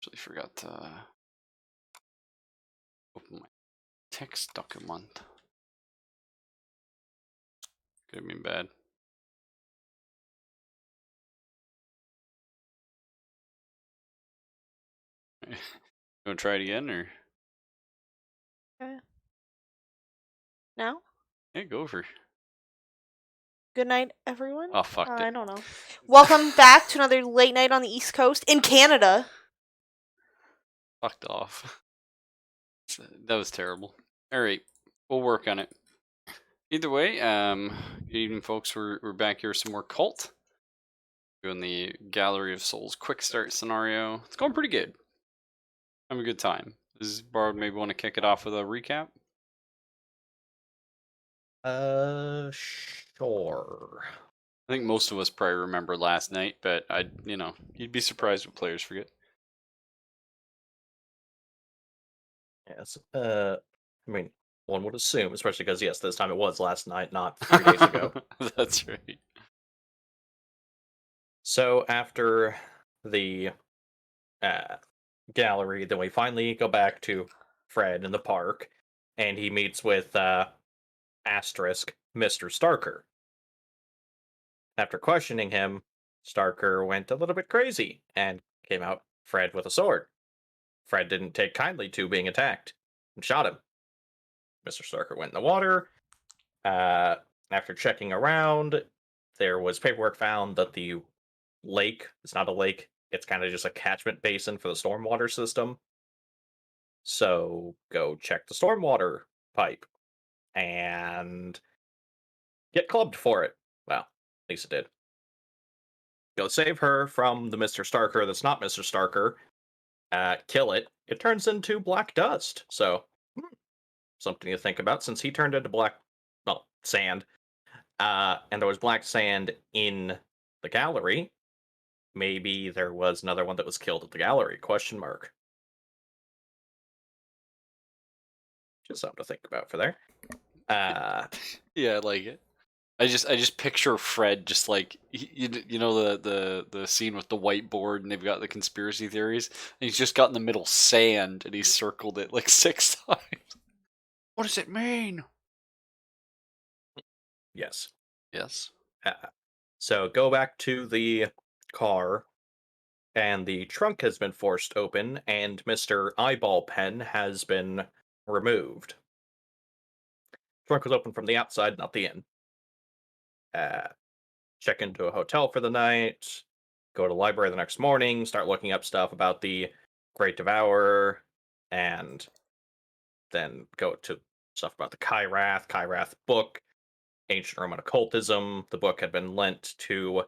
Actually forgot to open my text document. Could have been bad. You want to try it again, or? Okay. Now? Yeah, go over. Good night, everyone. Oh, fuck it. I don't know. Welcome back to another late night on the East Coast in Canada. Fucked off. That was terrible. Alright, we'll work on it. Either way, good evening, folks. We're back here with some more Cult. Doing the Gallery of Souls quick start scenario. It's going pretty good. Having a good time. Does Bard maybe want to kick it off with a recap? Sure. I think most of us probably remember last night, but you'd be surprised what players forget. Yes. I mean, one would assume, especially because, yes, this time it was last night, not 3 days ago. That's right. So after the gallery, then we finally go back to Fred in the park, and he meets with Asterisk, Mr. Starker. After questioning him, Starker went a little bit crazy and came out Fred with a sword. Fred didn't take kindly to being attacked and shot him. Mr. Starker went in the water. After checking around, there was paperwork found that the lake is not a lake, it's kind of just a catchment basin for the stormwater system. So go check the stormwater pipe and get clubbed for it. Well, Lisa did. Go save her from the Mr. Starker that's not Mr. Starker. Kill it. It turns into black dust. So, something to think about since he turned into sand. And there was black sand in the gallery. Maybe there was another one that was killed at the gallery? Question mark. Just something to think about for there. Yeah, I like it. I just picture Fred just like you know the scene with the whiteboard and they've got the conspiracy theories and he's just got in the middle sand and he's circled it like 6 times. What does it mean? Yes. Yes. So go back to the car, and the trunk has been forced open, and Mr. Eyeball Pen has been removed. Trunk was open from the outside, not the in. Check into a hotel for the night, go to the library the next morning, start looking up stuff about the Great Devourer, and then go to stuff about the Kyrath book, Ancient Roman Occultism. The book had been lent to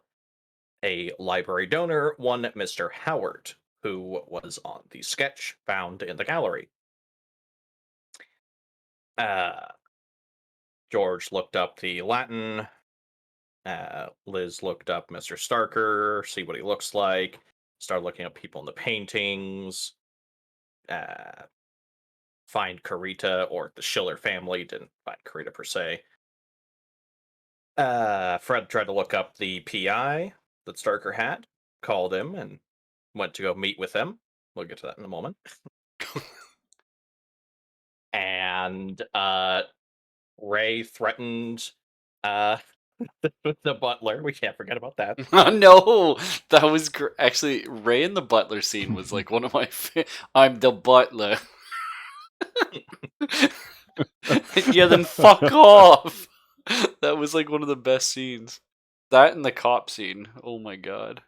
a library donor, one Mr. Howard, who was on the sketch found in the gallery. George looked up the Latin. Liz looked up Mr. Starker, see what he looks like. Started looking up people in the paintings. Find Carita or the Schiller family. Didn't find Carita per se. Fred tried to look up the PI that Starker had, called him, and went to go meet with him. We'll get to that in a moment. And Ray threatened the butler. We can't forget about that. No, that was actually Ray in the butler scene was like one of my. I'm the butler. Yeah, then fuck off. That was like one of the best scenes. That and the cop scene. Oh my god.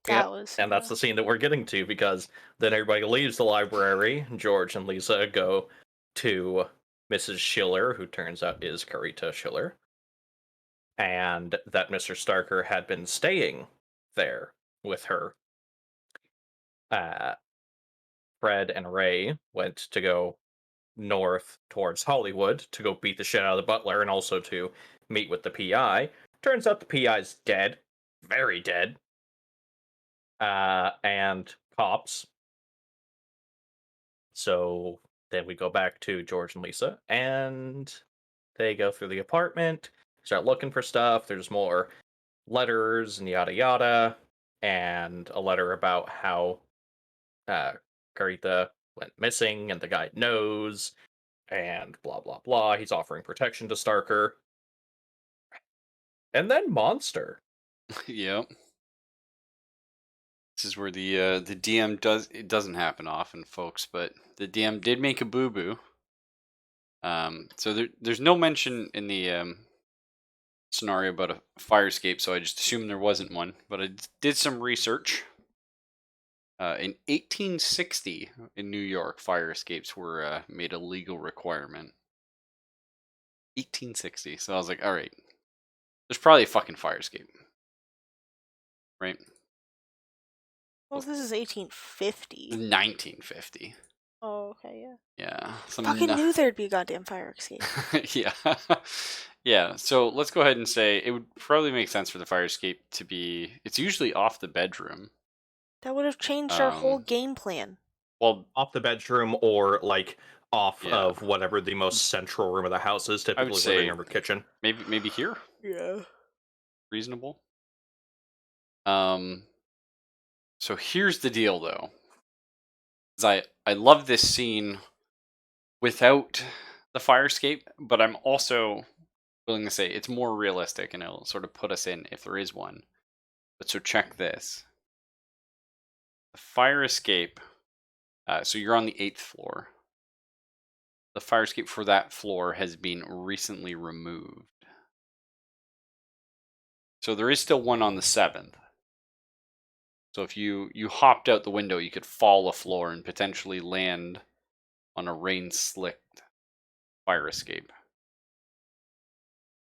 That was. And that's the scene that we're getting to, because then everybody leaves the library. George and Lisa go to Mrs. Schiller, who turns out is Carita Schiller, and that Mr. Starker had been staying there with her. Fred and Ray went to go north towards Hollywood to go beat the shit out of the butler and also to meet with the PI. Turns out the PI's dead. Very dead. And cops. So then we go back to George and Lisa, and they go through the apartment, start looking for stuff. There's more letters and yada yada, and a letter about how Caritha went missing, and the guy knows, and blah blah blah. He's offering protection to Starker, and then Monster. Yep. This is where the DM doesn't happen often, folks, but the DM did make a boo boo. So there's no mention in the scenario about a fire escape, so I just assumed there wasn't one. But I did some research. In 1860, in New York, fire escapes were made a legal requirement. 1860. So I was like, all right, there's probably a fucking fire escape, right? Well, this is 1850. 1950. Oh, okay, yeah. Yeah. Fucking knew there'd be a goddamn fire escape. Yeah. Yeah. So let's go ahead and say it would probably make sense for the fire escape to be. It's usually off the bedroom. That would have changed our whole Um, game plan. Well, Off the bedroom or like off Yeah. of whatever the most central room of the house is, typically living say room or kitchen. maybe here. Yeah. Reasonable. So here's the deal, though. I love this scene without the fire escape, but I'm also willing to say it's more realistic, and it'll sort of put us in if there is one. But so check this: the fire escape. So you're on the 8th floor. The fire escape for that floor has been recently removed. So there is still one on the 7th. So if you hopped out the window, you could fall a floor and potentially land on a rain-slicked fire escape.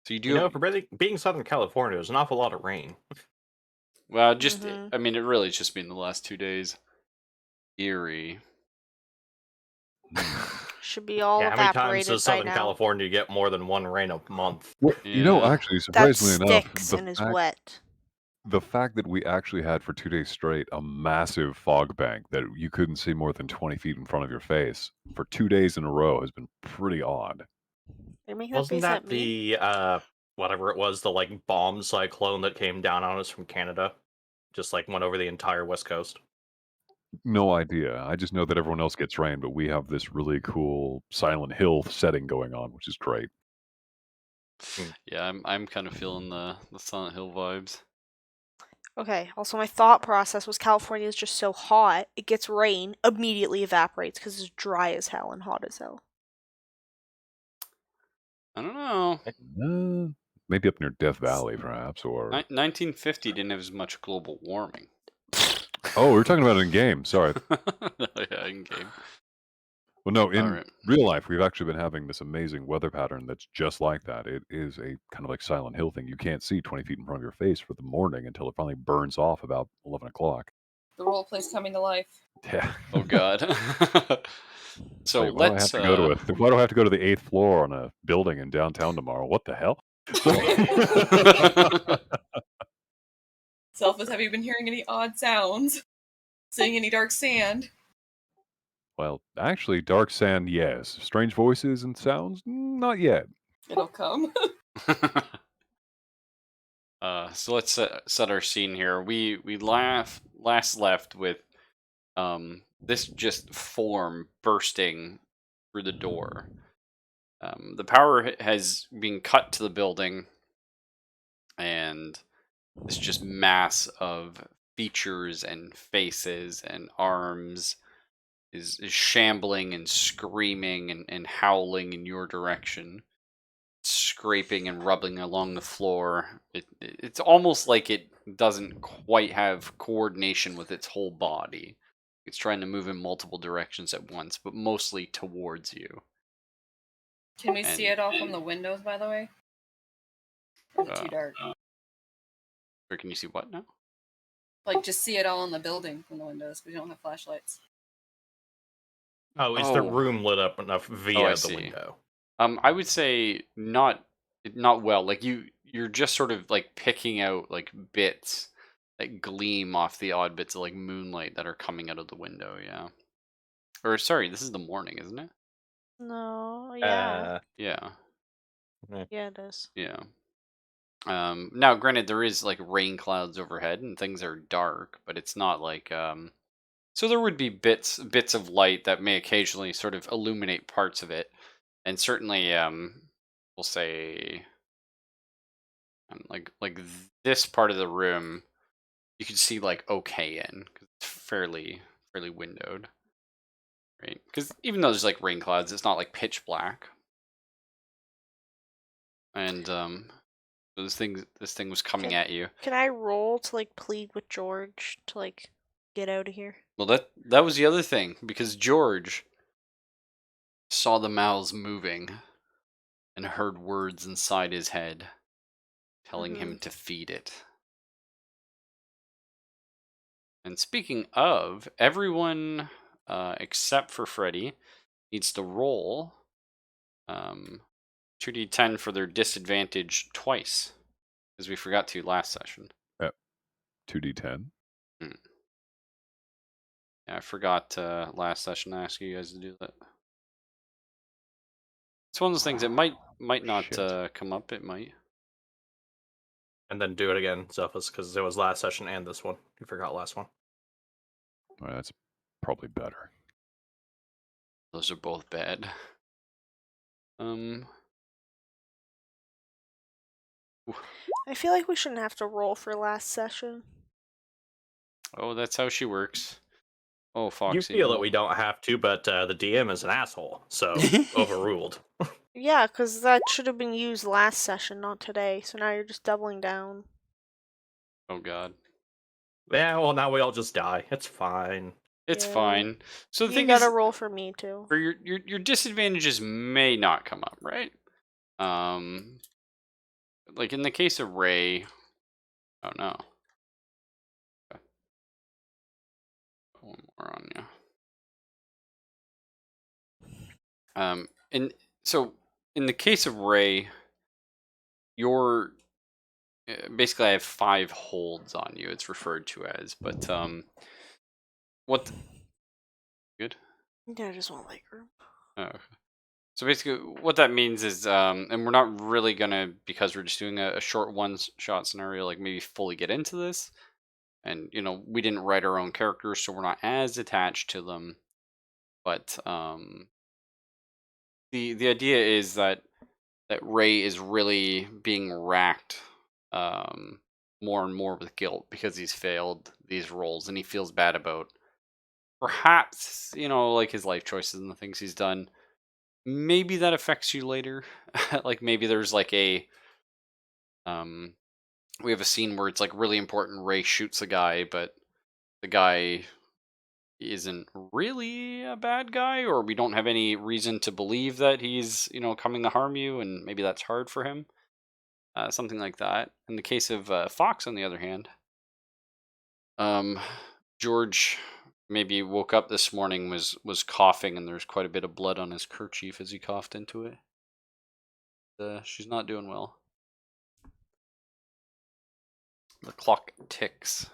So you do. You know, for being Southern California, there's an awful lot of rain. Well, just Mhm. I mean, it really has just been the last 2 days. Eerie. Should be all Yeah, how many times evaporated does by Southern now. California get more than one rain a month? Well, Yeah. actually, That surprisingly enough, sticks and is wet. the fact that we actually had for 2 days straight a massive fog bank that you couldn't see more than 20 feet in front of your face for 2 days in a row has been pretty odd. They're making that Wasn't face that at me. the whatever it was, the like bomb cyclone that came down on us from Canada? Just like went over the entire west coast. No idea. I just know that everyone else gets rain, but we have this really cool Silent Hill setting going on, which is great. Yeah, I'm kind of feeling the Silent Hill vibes. Okay, also my thought process was California is just so hot, it gets rain, immediately evaporates because it's dry as hell and hot as hell. I don't know. Maybe up near Death Valley, perhaps, or 1950 didn't have as much global warming. oh, we were talking about it in game. Sorry. Yeah, in game. Well, no, in Alright. real life, we've actually been having this amazing weather pattern that's just like that. It is a kind of like Silent Hill thing. You can't see 20 feet in front of your face for the morning until it finally burns off about 11 o'clock. The role play's coming to life. Yeah. Oh God. So Wait, why do I have let's. to go to why do I have to go to the 8th floor on a building in downtown tomorrow? What the hell? Selphus, have you been hearing any odd sounds? Seeing any dark sand? Well, actually, dark sand, yes. Strange voices and sounds, not yet. It'll come. So let's set our scene here. We last left with this just form bursting through the door. The power has been cut to the building, and this just mass of features and faces and arms is shambling and screaming and howling in your direction, scraping and rubbing along the floor. It's almost like it doesn't quite have coordination with its whole body. It's trying to move in multiple directions at once, but mostly towards you. Can we see it all from the windows, by the way? Or is it too dark? Or can you see what now? Like, just see it all in the building from the windows, because we don't have flashlights. Oh, is the room lit up enough via the window? I would say not well. Like you're just sort of like picking out like bits that gleam off the odd bits of like moonlight that are coming out of the window. Yeah. Or sorry, this is the morning, isn't it? No, yeah. Yeah. Yeah, it is. Yeah. Now granted there is like rain clouds overhead and things are dark, but it's not like So there would be bits of light that may occasionally sort of illuminate parts of it, and certainly, we'll say, like this part of the room, you can see like okay in 'cause it's fairly windowed, right? Because even though there's like rain clouds, it's not like pitch black. And so this thing was coming Okay. at you. Can I roll to like plead with George to like get out of here? Well, that was the other thing, because George saw the mouths moving and heard words inside his head telling him to feed it. And speaking of, everyone except for Freddy needs to roll 2d10 for their disadvantage twice, because we forgot to last session. 2d10. Yeah, I forgot last session to ask you guys to do that. It's one of those things that might not Shit. come up. It might. And then do it again, Zephus, because it was last session and this one. You forgot last one. All right, that's probably better. Those are both bad. I feel like we shouldn't have to roll for last session. Oh, that's how she works. Oh, Foxy. You feel that we don't have to, but the DM is an asshole, so overruled. Yeah, because that should have been used last session, not today. So now you're just doubling down. Oh God. Yeah, well, now we all just die. It's fine. It's Yeah. fine. So the You thing gotta is, roll for me too. for your disadvantages may not come up, right? Like in the case of Ray, oh no. Okay. One more on you. And so in the case of Ray, you're basically I have 5 holds on you. It's referred to as, but what? Good. Yeah, I just want leg room. Oh. So basically, what that means is, and we're not really gonna, because we're just doing a short one-shot scenario, like maybe fully get into this. And we didn't write our own characters, so we're not as attached to them. But the idea is that Ray is really being racked more and more with guilt because he's failed these roles, and he feels bad about perhaps like his life choices and the things he's done. Maybe that affects you later. Like maybe there's like a we have a scene where it's like really important. Ray shoots a guy, but the guy isn't really a bad guy, or we don't have any reason to believe that he's coming to harm you, and maybe that's hard for him. Something like that. In the case of Fox, on the other hand, George maybe woke up this morning, was coughing, and there's quite a bit of blood on his kerchief as he coughed into it. She's not doing well. The clock ticks.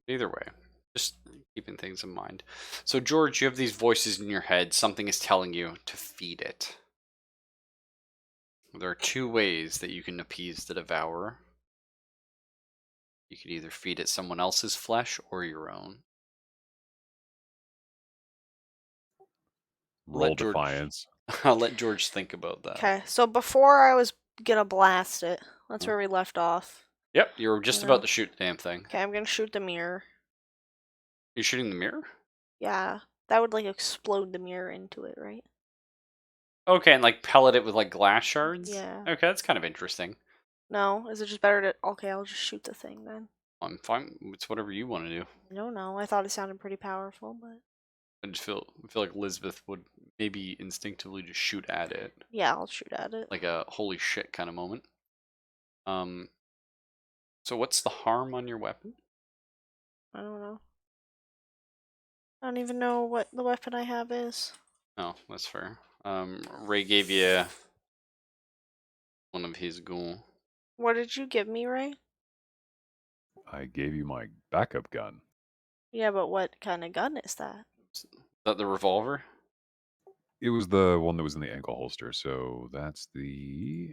Either way, just keeping things in mind. So, George, you have these voices in your head. Something is telling you to feed it. There are 2 ways that you can appease the devourer. You could either feed it someone else's flesh or your own. Roll Let George- defiance. I'll let George think about that. Okay, so before I was gonna blast it, that's where we left off. Yep, you were just about to shoot the damn thing. Okay, I'm gonna shoot the mirror. You're shooting the mirror? Yeah, that would like explode the mirror into it, right? Okay, and like pellet it with like glass shards? Yeah. Okay, that's kind of interesting. No, is it just better to? Okay, I'll just shoot the thing then. I'm fine. It's whatever you want to do. No, I thought it sounded pretty powerful, but I just feel like Elizabeth would maybe instinctively just shoot at it. yeah, I'll shoot at it. Like a holy shit kind of moment. So what's the harm on your weapon? I don't know. I don't even know what the weapon I have is. Oh, that's fair. Ray gave you one of his ghoul. What did you give me, Ray? I gave you my backup gun. Yeah, but what kind of gun is that? Is that the revolver? It was the one that was in the ankle holster, so that's the...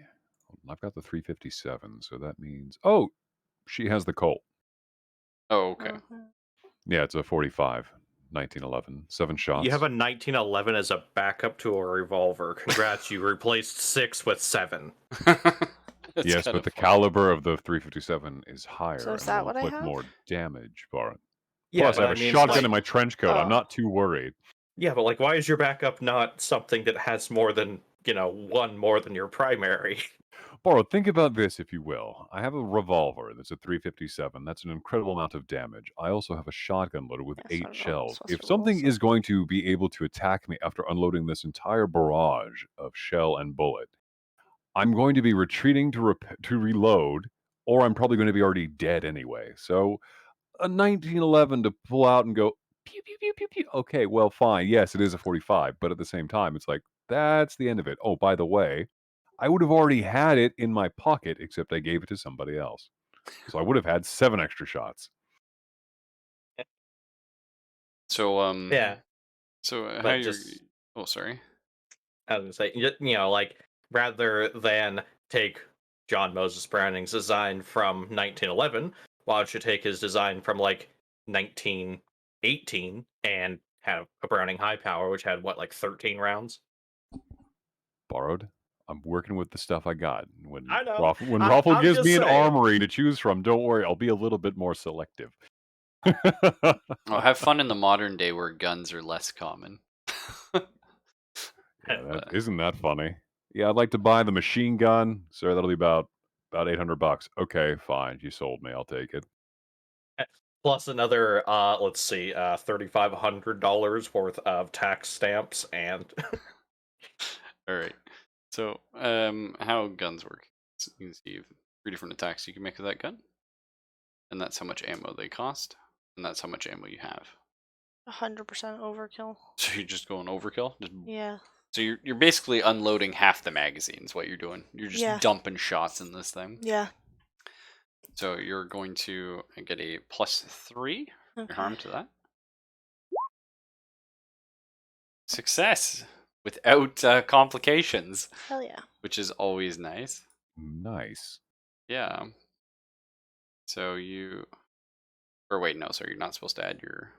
I've got the 357, so that means... Oh, she has the Colt. Oh, okay. Yeah, it's a 45, 1911, 7 shots. You have a 1911 as a backup to a revolver. Congrats, you replaced 6 with 7. That's Yes, kinda but the funny. caliber of the 357 is higher So is and that will what I inflict have? more damage, Baron. Yeah, Plus, I but have I a mean, shotgun like, in my trench coat. I'm Oh. not too worried. yeah, but like, why is your backup not something that has more than, one more than your primary? Borrow, think about this, if you will. I have a revolver that's a 357. That's an incredible amount of damage. I also have a shotgun loaded with Yeah, so I 8 don't know if I'm shells. supposed If to roll, something so- is going to be able to attack me after unloading this entire barrage of shell and bullet, I'm going to be retreating to reload, or I'm probably going to be already dead anyway. So a 1911 to pull out and go pew pew pew pew pew. Okay, well, fine. Yes, it is a 45, but at the same time, it's like that's the end of it. Oh, by the way, I would have already had it in my pocket, except I gave it to somebody else. So I would have had 7 extra shots. So, Yeah, so how but you're... just, Oh, sorry. I was gonna say, like, rather than take John Moses Browning's design from 1911, why don't you take his design from, like, 1918 and have a Browning high power, which had, what, like 13 rounds? Borrowed. I'm working with the stuff I got. I know. When Raffle I'm gives just me an saying. armory to choose from, don't worry, I'll be a little bit more selective. Oh, have fun in the modern day where guns are less common. Yeah, isn't that funny? Yeah, I'd like to buy the machine gun. Sir, that'll be about $800. Okay, fine. You sold me. I'll take it. Plus another, let's see, $3,500 worth of tax stamps and All right. So, how guns work? So you can see you have 3 different attacks you can make with that gun, and that's how much ammo they cost, and that's how much ammo you have. 100% overkill. So you're just going overkill. Yeah. So you're basically unloading half the magazines. What you're doing, you're just Yeah. dumping shots in this thing. Yeah. So you're going to get a +3 your Okay. harm to that. Success without complications, Hell yeah. which is always nice. Nice. Yeah. So or wait, no, sorry, you're not supposed to add your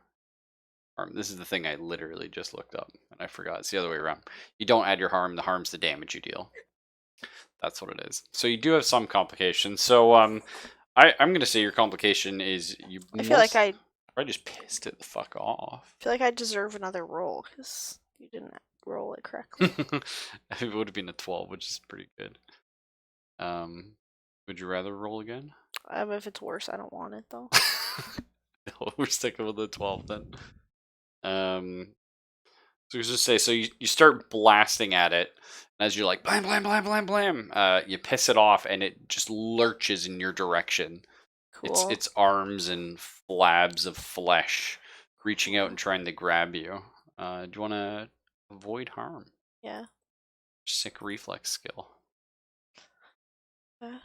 harm. This is the thing I literally just looked up and I forgot. It's the other way around. You don't add your harm. The harm's the damage you deal. That's what it is. So you do have some complications. So I'm gonna say your complication is you. I feel like I just pissed it the fuck off. feel like I deserve another roll because you didn't roll it correctly. It would have been a 12, which is pretty good. Would you rather roll again? If it's worse, I don't want it though. No, we're sticking with the 12 then. So just say, so you start blasting at it, and as you're like blam blam blam blam blam, you piss it off, and it just lurches in your direction. Cool. Its arms and flabs of flesh reaching out and trying to grab you. Do you want to avoid harm? Yeah. Sick reflex skill. Okay.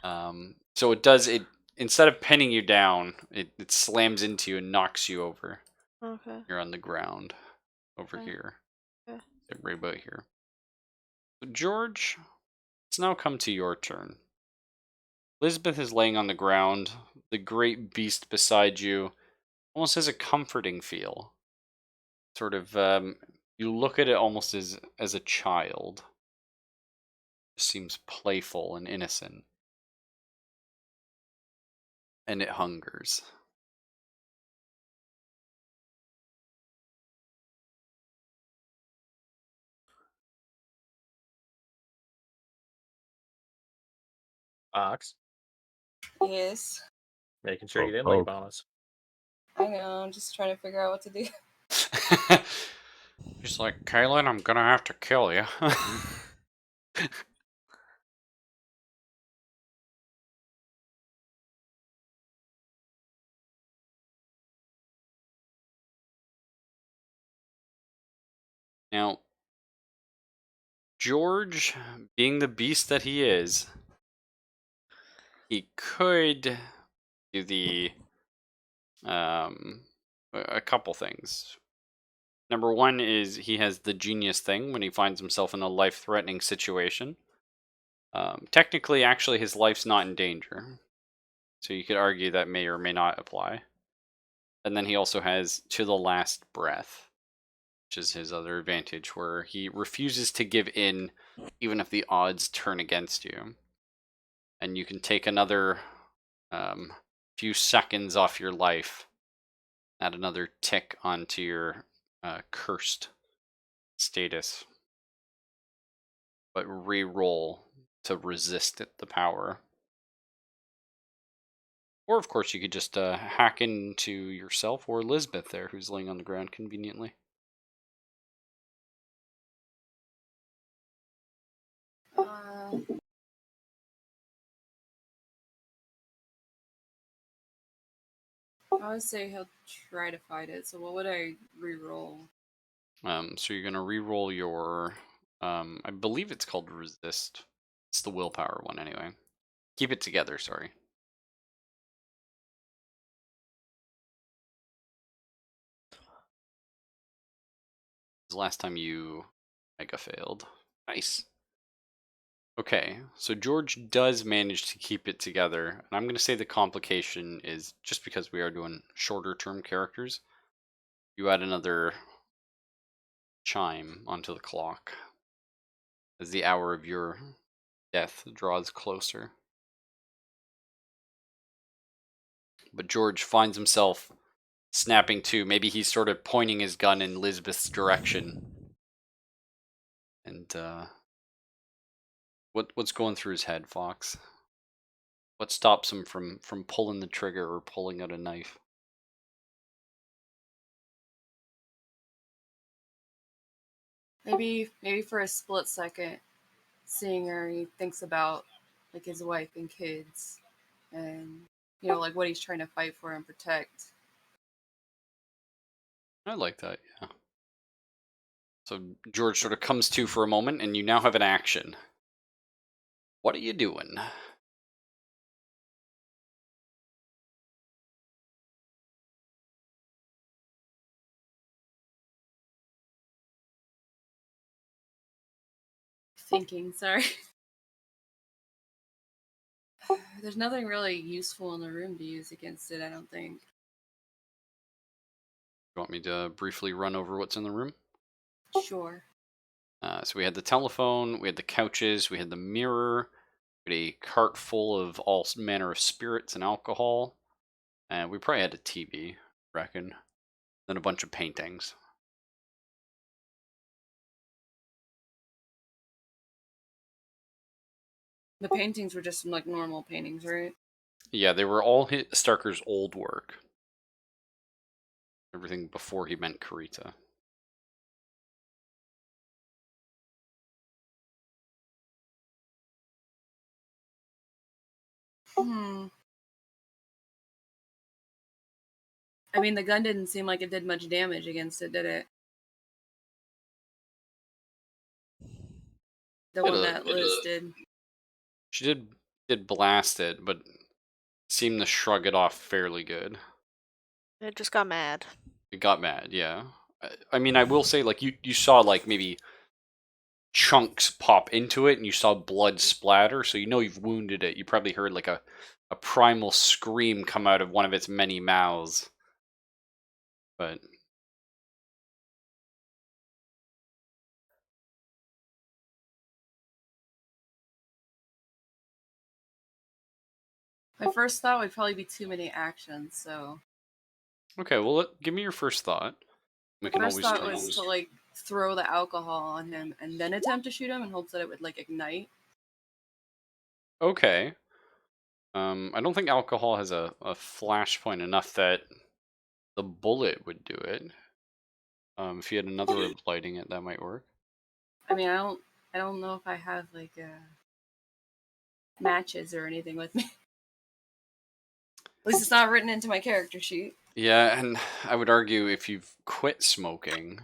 So it does it instead of pinning you down, it slams into you and knocks you over. Okay. You're on the ground over Okay. here. Okay. Right about here. So George, it's now come to your turn. Elizabeth is laying on the ground. The great beast beside you almost has a comforting feel. Sort of, you look at it almost as a child. It seems playful and innocent. And it hungers. Ox, Yes. making sure you Poke, didn't leave poke. on us. I know, I'm just trying to figure out what to do. She's like, Kaylin, I'm gonna have to kill you. Now, George, being the beast that he is, he could do a couple things. Number one is he has the genius thing when he finds himself in a life-threatening situation. Technically, actually, his life's not in danger, so you could argue that may or may not apply. And then he also has to the last breath, which is his other advantage, where he refuses to give in even if the odds turn against you. And you can take another few seconds off your life, add another tick onto your cursed status, but re-roll to resist the power. Or, of course, you could just hack into yourself or Elizabeth there, who's laying on the ground conveniently. I would say he'll try to fight it. So what would I re-roll? So you're gonna re-roll your, I believe it's called resist. It's the willpower one anyway. Keep it together. Sorry. The last time you mega failed. Nice. Okay, so George does manage to keep it together, and I'm going to say the complication is just because we are doing shorter term characters, you add another chime onto the clock as the hour of your death draws closer. But George finds himself snapping to. Maybe he's sort of pointing his gun in Lisbeth's direction. And what's going through his head, Fox? What stops him from pulling the trigger or pulling out a knife? Maybe for a split second, seeing her, he thinks about like his wife and kids, and like what he's trying to fight for and protect. I like that, yeah. So George sort of comes to for a moment, and you now have an action. What are you doing? Thinking, sorry. There's nothing really useful in the room to use against it, I don't think. You want me to briefly run over what's in the room? Sure. So we had the telephone, we had the couches, we had the mirror, we had a cart full of all manner of spirits and alcohol, and we probably had a TV, I reckon. Then a bunch of paintings. The paintings were just some like normal paintings, right? Yeah, they were all Starker's old work. Everything before he met Karita. I mean, the gun didn't seem like it did much damage against it, did it? The one that Liz did. She did blast it, but seemed to shrug it off fairly good. It just got mad. It got mad, yeah. I mean, I will say, like, you saw, like, maybe chunks pop into it, and you saw blood splatter, so you know you've wounded it. You probably heard, like, a primal scream come out of one of its many mouths. But My first thought would probably be too many actions, so... okay, well, give me your first thought. We can First always thought try. was to, like, throw the alcohol on him and then attempt to shoot him in hopes that it would, like, ignite. Okay. I don't think alcohol has a flashpoint enough that the bullet would do it. If you had another way of lighting it, that might work. I mean, I don't know if I have, like, matches or anything with me. At least it's not written into my character sheet. Yeah, and I would argue if you've quit smoking.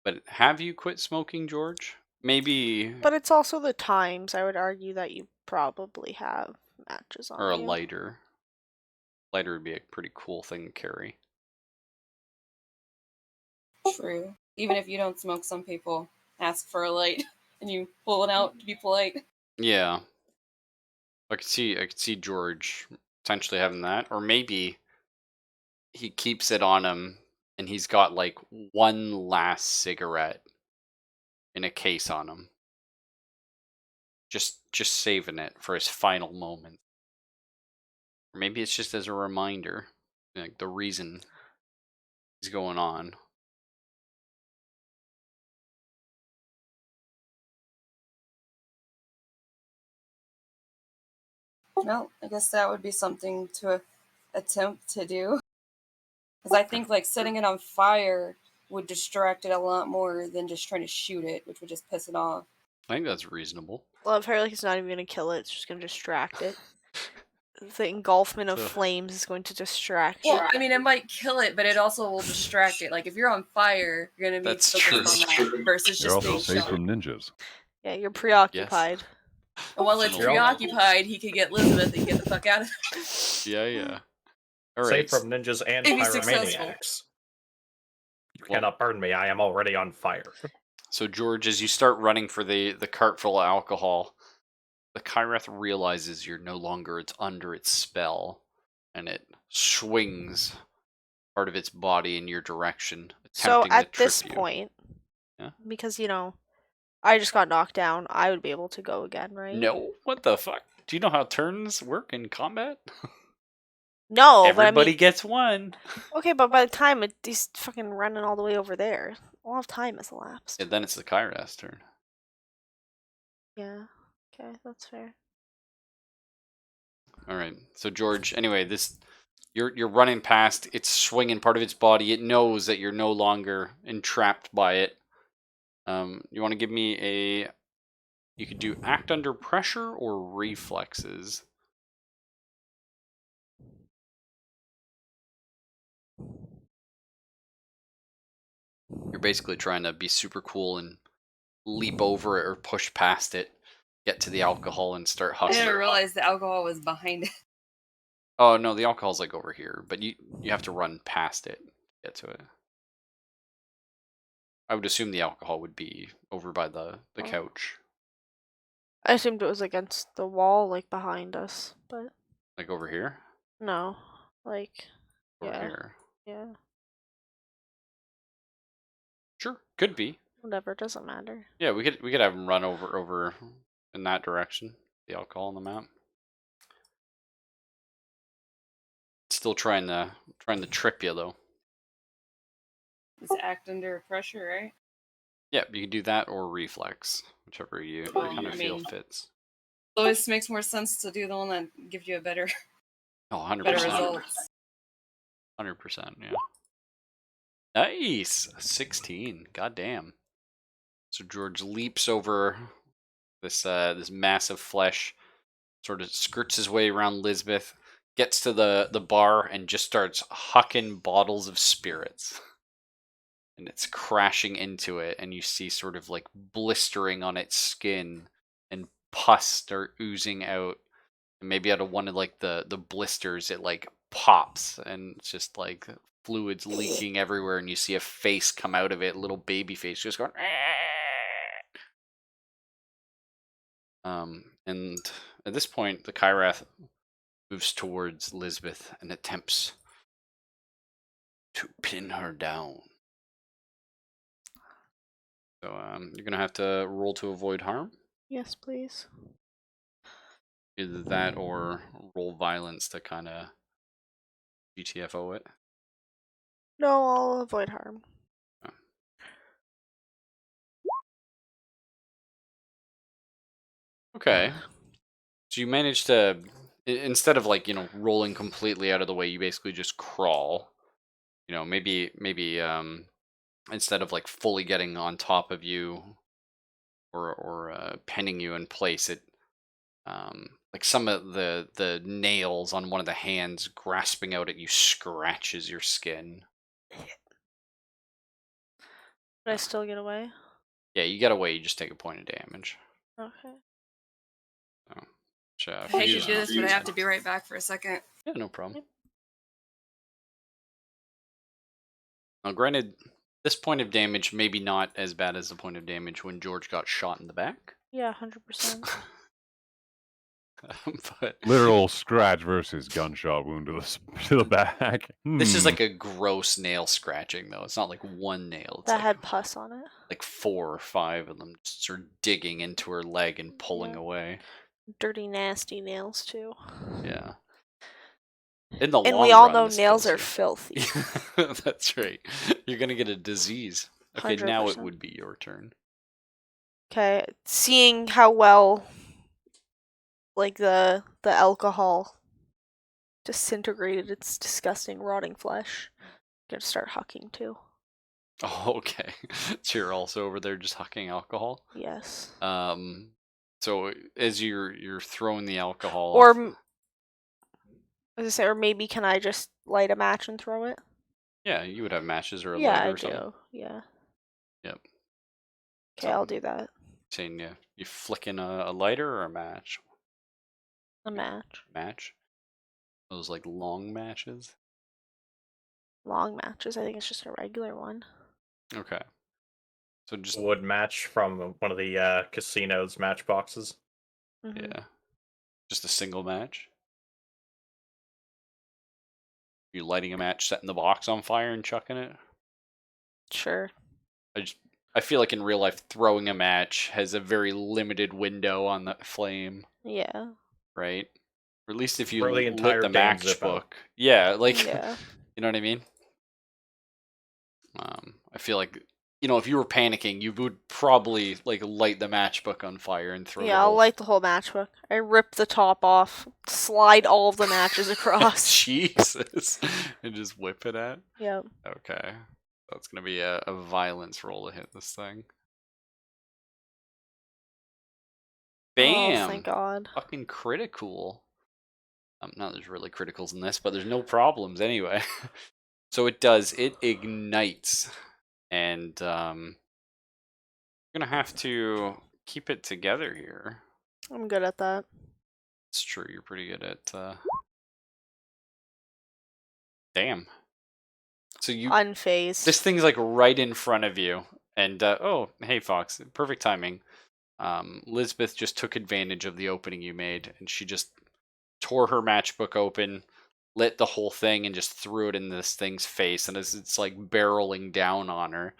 But have you quit smoking, George? Maybe. But it's also the times. I would argue that you probably have matches on Or a you. lighter. Lighter would be a pretty cool thing to carry. True. Even if you don't smoke, some people ask for a light and you pull it out to be polite. Yeah. I could see George potentially having that. Or maybe he keeps it on him, and he's got like one last cigarette in a case on him. Just saving it for his final moment. Or maybe it's just as a reminder, like the reason he's going on. Well, I guess that would be something to attempt to do. Because I think like setting it on fire would distract it a lot more than just trying to shoot it, which would just piss it off. I think that's reasonable. Well, apparently it's not even gonna kill it. It's just gonna distract it. The engulfment of So- flames is going to distract Well, it. I mean, it might kill it, but it also will distract it. Like if you're on fire, you're gonna be That's focused true. on that versus You're just also being safe shot. from ninjas. Yeah, you're preoccupied. And while it's You're preoccupied, he could get Elizabeth and get the fuck out of there. Yeah. All Safe right. from ninjas and If he's successful. pyromaniacs. You Well- cannot burn me. I am already on fire. So George, as you start running for the cart full of alcohol, the Kyreth realizes you're no longer under its spell, and it swings part of its body in your direction, So attempting to at trip this you. point, Yeah? because I just got knocked down, I would be able to go again, right? No, what the fuck? Do you know how turns work in combat? No, Everybody but gets one. okay, but by the time he's fucking running all the way over there, a lot of time has elapsed. Yeah, then it's the Kyreth's turn. Yeah. Okay, that's fair. All right. So George, anyway, you're running past. It's swinging part of its body. It knows that you're no longer entrapped by it. You want to give me a? You could do act under pressure or reflexes. You're basically trying to be super cool and leap over it or push past it, get to the alcohol and start I hustling. didn't realize the alcohol was behind it. Oh no, the alcohol's like over here, but you have to run past it to get to it. I would assume the alcohol would be over by the Oh. couch, I assumed it was against the wall, like behind us, but like over here, no, like over yeah, here. yeah, Sure, could be. whatever, doesn't matter. Yeah, we could have him run over in that direction. The alcohol on the map. Still trying to trip you though. It's act under pressure, right? Yeah, you can do that or reflex, whichever you Well, kind of I feel mean- fits. It always makes more sense to do the one that gives you a better Oh, 100%. better results. 100%, yeah. Nice! 16. Goddamn. So George leaps over this massive flesh, sort of skirts his way around Lisbeth, gets to the bar, and just starts hucking bottles of spirits. And it's crashing into it, and you see sort of like blistering on its skin, and pus start oozing out. And maybe out of one of like the blisters, it like pops, and it's just like fluids leaking everywhere, and you see a face come out of it, little baby face, just going. And at this point, the Kyreth moves towards Lisbeth and attempts to pin her down. So you're gonna have to roll to avoid harm. Yes, please. Either that or roll violence to kind of GTFO it. No, I'll avoid harm. Okay. So you managed to, instead of like, rolling completely out of the way, you basically just crawl. Maybe instead of like fully getting on top of you or pinning you in place, it like some of the nails on one of the hands grasping out at you scratches your skin. Did I still get away? Yeah, you get away, you just take a point of damage. Okay. Which, I for hate you to do is this, but I have to be right back for a second. Yeah, no problem. Now, granted, this point of damage maybe not as bad as the point of damage when George got shot in the back. Yeah, 100%. But Literal scratch versus gunshot wound to the back. this is like a gross nail scratching, though. It's not like one nail. It's That like, had pus on it. like 4 or 5 of them just sort of digging into her leg and pulling Yeah. away. Dirty, nasty nails too. Yeah. In the And long we all run, know this nails kills are you. filthy. That's right. You're gonna get a disease. Okay, now it 100%. would be your turn. Okay, seeing how well, like the alcohol disintegrated its disgusting rotting flesh, I'm gonna start hucking too. Oh, okay. So you're also over there just hucking alcohol. Yes. So as you're throwing the alcohol, Or, off, as I say, or maybe can I just light a match and throw it? yeah, you would have matches or a Yeah, lighter I or something. do. Yeah. Yep. Okay, I'll do that. Saying you flicking a lighter or a match? A match. Match. Those like long matches. Long matches. I think it's just a regular one. Okay. So just Wood match from one of the casino's matchboxes. Mhm. yeah, just a single match. You lighting a match, setting the box on fire, and chucking it. Sure. I feel like in real life, throwing a match has a very limited window on the flame, Yeah. right? Or at least if you For the lit entire the game zip out. matchbook. Yeah, like Yeah. you know what I mean. I feel like if you were panicking, you would probably like light the matchbook on fire and throw. Yeah, I'll light the whole matchbook. I rip the top off, slide all of the matches across. Jesus, and just whip it at. Yep. Okay, that's gonna be a violence roll to hit this thing. Oh, Bam! thank God. Fucking critical. Not there's really criticals in this, but there's no problems anyway. So it does. It ignites, and you're gonna have to keep it together here. I'm good at that. It's true. You're pretty good at. Damn. So Unfazed. this thing's like right in front of you, and oh, hey Fox, perfect timing. Lisbeth just took advantage of the opening you made, and she just tore her matchbook open, lit the whole thing, and just threw it in this thing's face. And as it's like barreling down on her,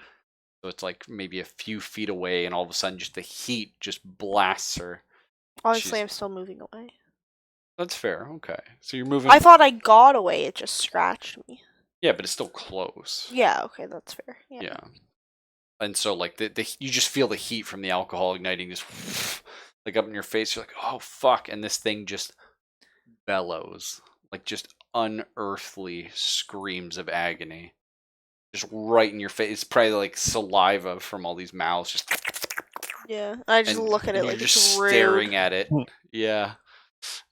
so it's like maybe a few feet away, and all of a sudden, just the heat just blasts her. Honestly, she's- I'm still moving away. That's fair. Okay, so you're moving. I thought I got away. It just scratched me. Yeah, but it's still close. Yeah. Okay, that's fair. Yeah. Yeah. And so like you just feel the heat from the alcohol igniting just like up in your face. You're like, oh fuck, and this thing just bellows, like just unearthly screams of agony, just right in your face. It's probably like saliva from all these mouths, just. Yeah. I just And- look at and it you're like just it's rude. staring at it. Yeah,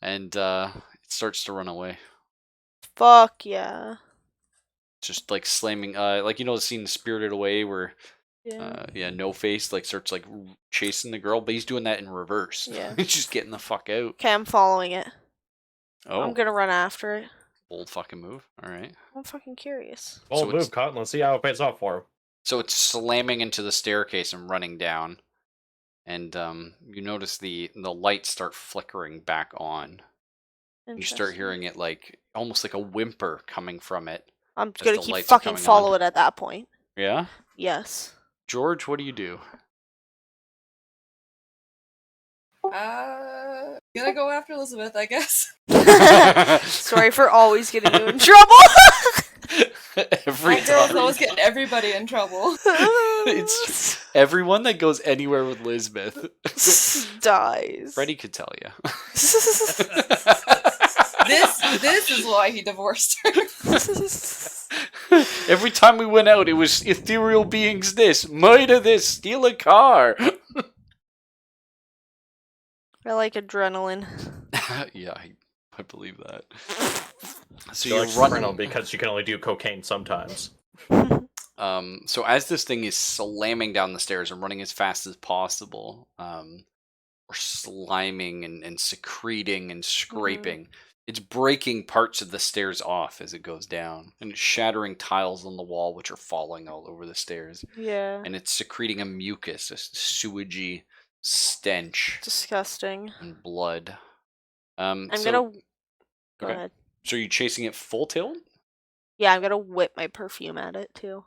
and it starts to run away. Fuck yeah. Just like slamming, like the scene in Spirited Away where. Yeah. No face like starts like chasing the girl, but he's doing that in reverse. Yeah. He's just getting the fuck out. Okay, I'm following it. Oh, I'm gonna run after it. bold fucking move. All right. I'm fucking curious. Well, So it's- move, Cotton. Let's see how it pays off for him. So it's slamming into the staircase and running down, and you notice the lights start flickering back on. And you start Interesting. hearing it like almost like a whimper coming from it. I'm as gonna the keep lights are fucking coming follow on. it at that point. Yeah, Yes. George, what do you do? Gonna go after Elizabeth, I guess. Sorry for always getting you in trouble. Every My girl's time. always getting everybody in trouble. It's everyone that goes anywhere with Lisbeth. Dies. Freddie could tell you. This is why he divorced her. Every time we went out, it was ethereal beings this, murder this, steal a car. I like adrenaline. Yeah, I believe that. So You you're like running. Soprano because you can only do cocaine sometimes. So as this thing is slamming down the stairs and running as fast as possible, or sliming and secreting and scraping, it's breaking parts of the stairs off as it goes down, and it's shattering tiles on the wall, which are falling all over the stairs. Yeah. And it's secreting a mucus, a sewagey stench Disgusting. and blood. I'm so, gonna go okay. ahead. So are you chasing it full tilt? Yeah, I'm gonna whip my perfume at it too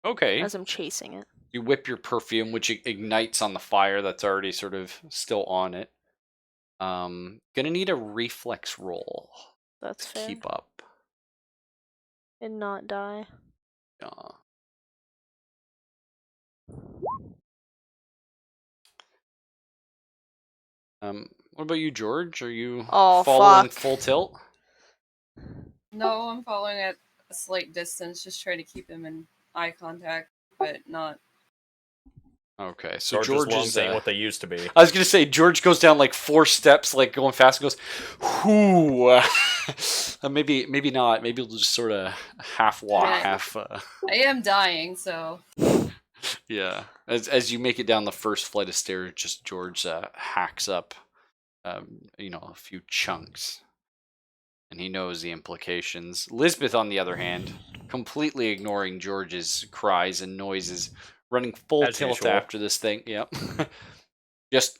Okay. as I'm chasing it. You whip your perfume, which ignites on the fire that's already sort of still on it. Gonna need a reflex roll That's to fair. keep up. And not die. Yeah. What about you, George? Are you Oh, following fuck. full tilt? No, I'm following at a slight distance, just trying to keep him in eye contact, but not. Okay, so George's George lungs is. ain't what they used to be. I was gonna say George goes down like 4 steps, like going fast, and goes, "Whoo!" Maybe not. Maybe we'll just sort of half walk, Yeah. half. I am dying, so. Yeah. As you make it down the first flight of stairs, just George hacks up, a few chunks, and he knows the implications. Lisbeth, on the other hand, completely ignoring George's cries and noises, running full As tilt usual. after this thing. Yep. Just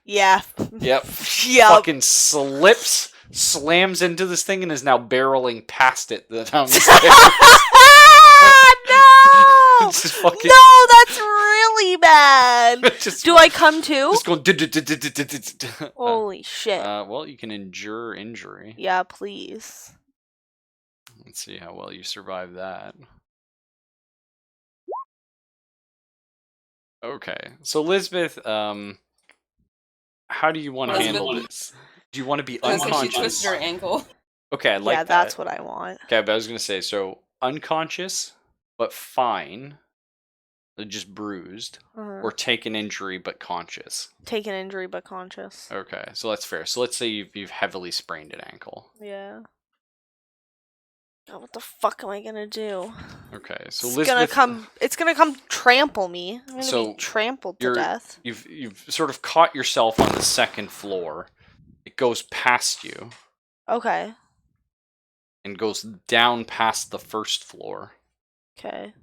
Yeah. yep. Yep. Fucking slips, slams into this thing, and is now barreling past it down the stairs. No! It's just fucking. No, that's really bad. Just, Do I come too? just going. Holy shit. Well, you can endure injury. Yeah, please. Let's see how well you survive that. Okay, so Lisbeth, how do you want to Lisbeth- handle this? Do you want to be That's when she unconscious? twisted her ankle. Okay, I like yeah, that. that's what I want. Okay, but I was gonna say, so unconscious but fine, just bruised, or take an injury but conscious. Take an injury but conscious. Okay, so that's fair. So let's say you've heavily sprained an ankle. Yeah. Oh, what the fuck am I gonna do? Okay, so It's Lisbeth, gonna come trample me. I'm gonna So, be trampled to you're- death. you've sort of caught yourself on the second floor. It goes past you Okay. and goes down past the first floor. Okay.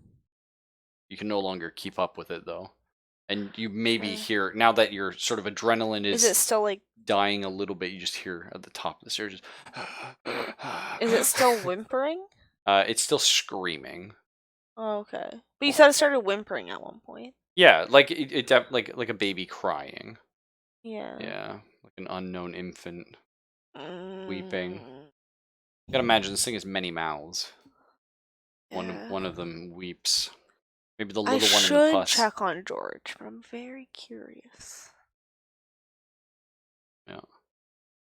You can no longer keep up with it though. And you maybe Okay. hear, now that your sort of adrenaline Is it still like dying a little bit, you just hear at the top of the stairs just is it still whimpering? it's still screaming. Oh, okay. But you said it started whimpering at one point. Yeah, like like a baby crying. Yeah. Yeah, like an unknown infant weeping. Mm, You gotta imagine this thing has many mouths. yeah. One of them weeps. Maybe the I little one in the should pus. check on George, but I'm very curious.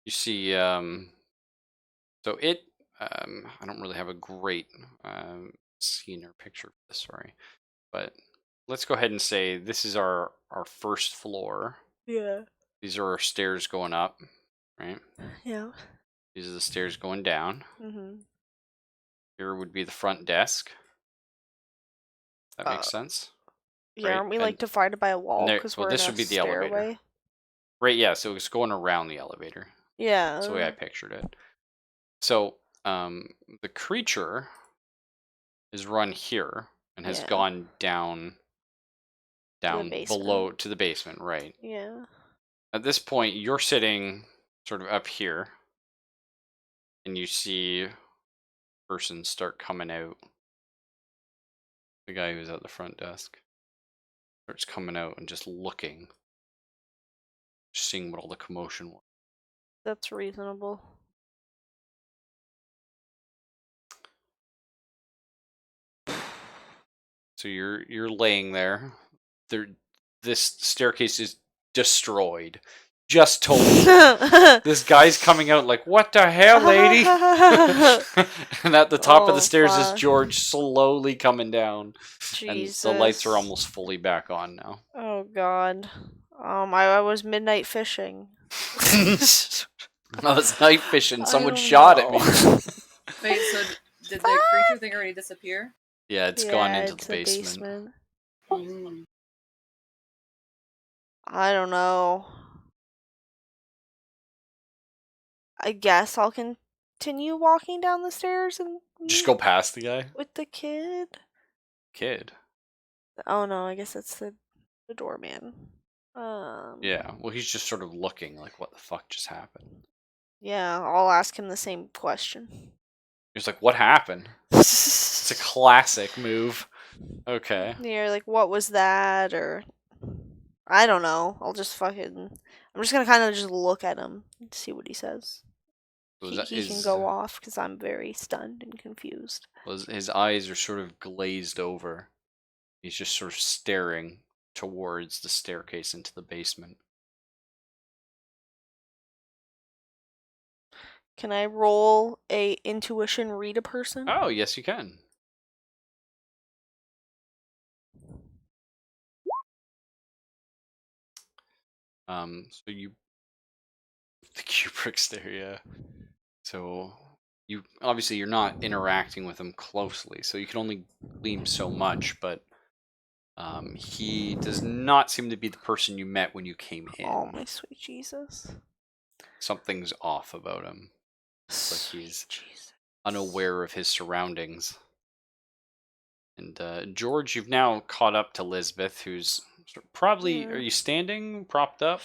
You see, so it, I don't really have a great scene or picture for this, sorry, but let's go ahead and say this is our first floor. Yeah. These are our stairs going up, right? Yeah. These are the stairs going down. Mhm. Here would be the front desk. That makes sense. Yeah, Right, aren't we and- like divided by a wall there- because well, we're this in a would be the elevator. stairway? Right, yeah, so it's going around the elevator. Yeah. That's the way I pictured it. So, the creature is run here and has Yeah. gone down basement. below to the basement, right? Yeah. At this point, you're sitting sort of up here, and you see persons start coming out. The guy who's at the front desk starts coming out and just looking, just seeing what all the commotion was. That's reasonable. So you're laying there. This staircase is destroyed. Just totally. This guy's coming out like, what the hell, lady? And at the top of the Oh, stairs is fuck. George slowly coming down. Jesus. And the lights are almost fully back on now. Oh god. I was midnight fishing. I was night fishing. I Someone don't shot at me. know. Wait, so did the creature thing already disappear? Yeah, it's gone into it's the a basement. Mm. I don't know. I guess I'll continue walking down the stairs and Just meet go past the guy. with the kid. Kid. Oh no, I guess that's the doorman. Yeah. Well, he's just sort of looking like, what the fuck just happened? Yeah, I'll ask him the same question. He's like, what happened? It's a classic move. Okay. You're like, what was that? Or I don't know. I'm just gonna kind of just look at him and see what he says. So He can go off because I'm very stunned and confused. his eyes are sort of glazed over. He's just sort of staring towards the staircase into the basement. Can I roll a intuition read a person? Oh, yes, you can. So you the Kubrick's there, yeah. So you obviously you're not interacting with him closely, so you can only glean so much, but he does not seem to be the person you met when you came in. Oh my sweet Jesus! Something's off about him. It's like Sweet he's Jesus. unaware of his surroundings. And George, you've now caught up to Lisbeth, who's probably. Yeah. Are you standing, propped up?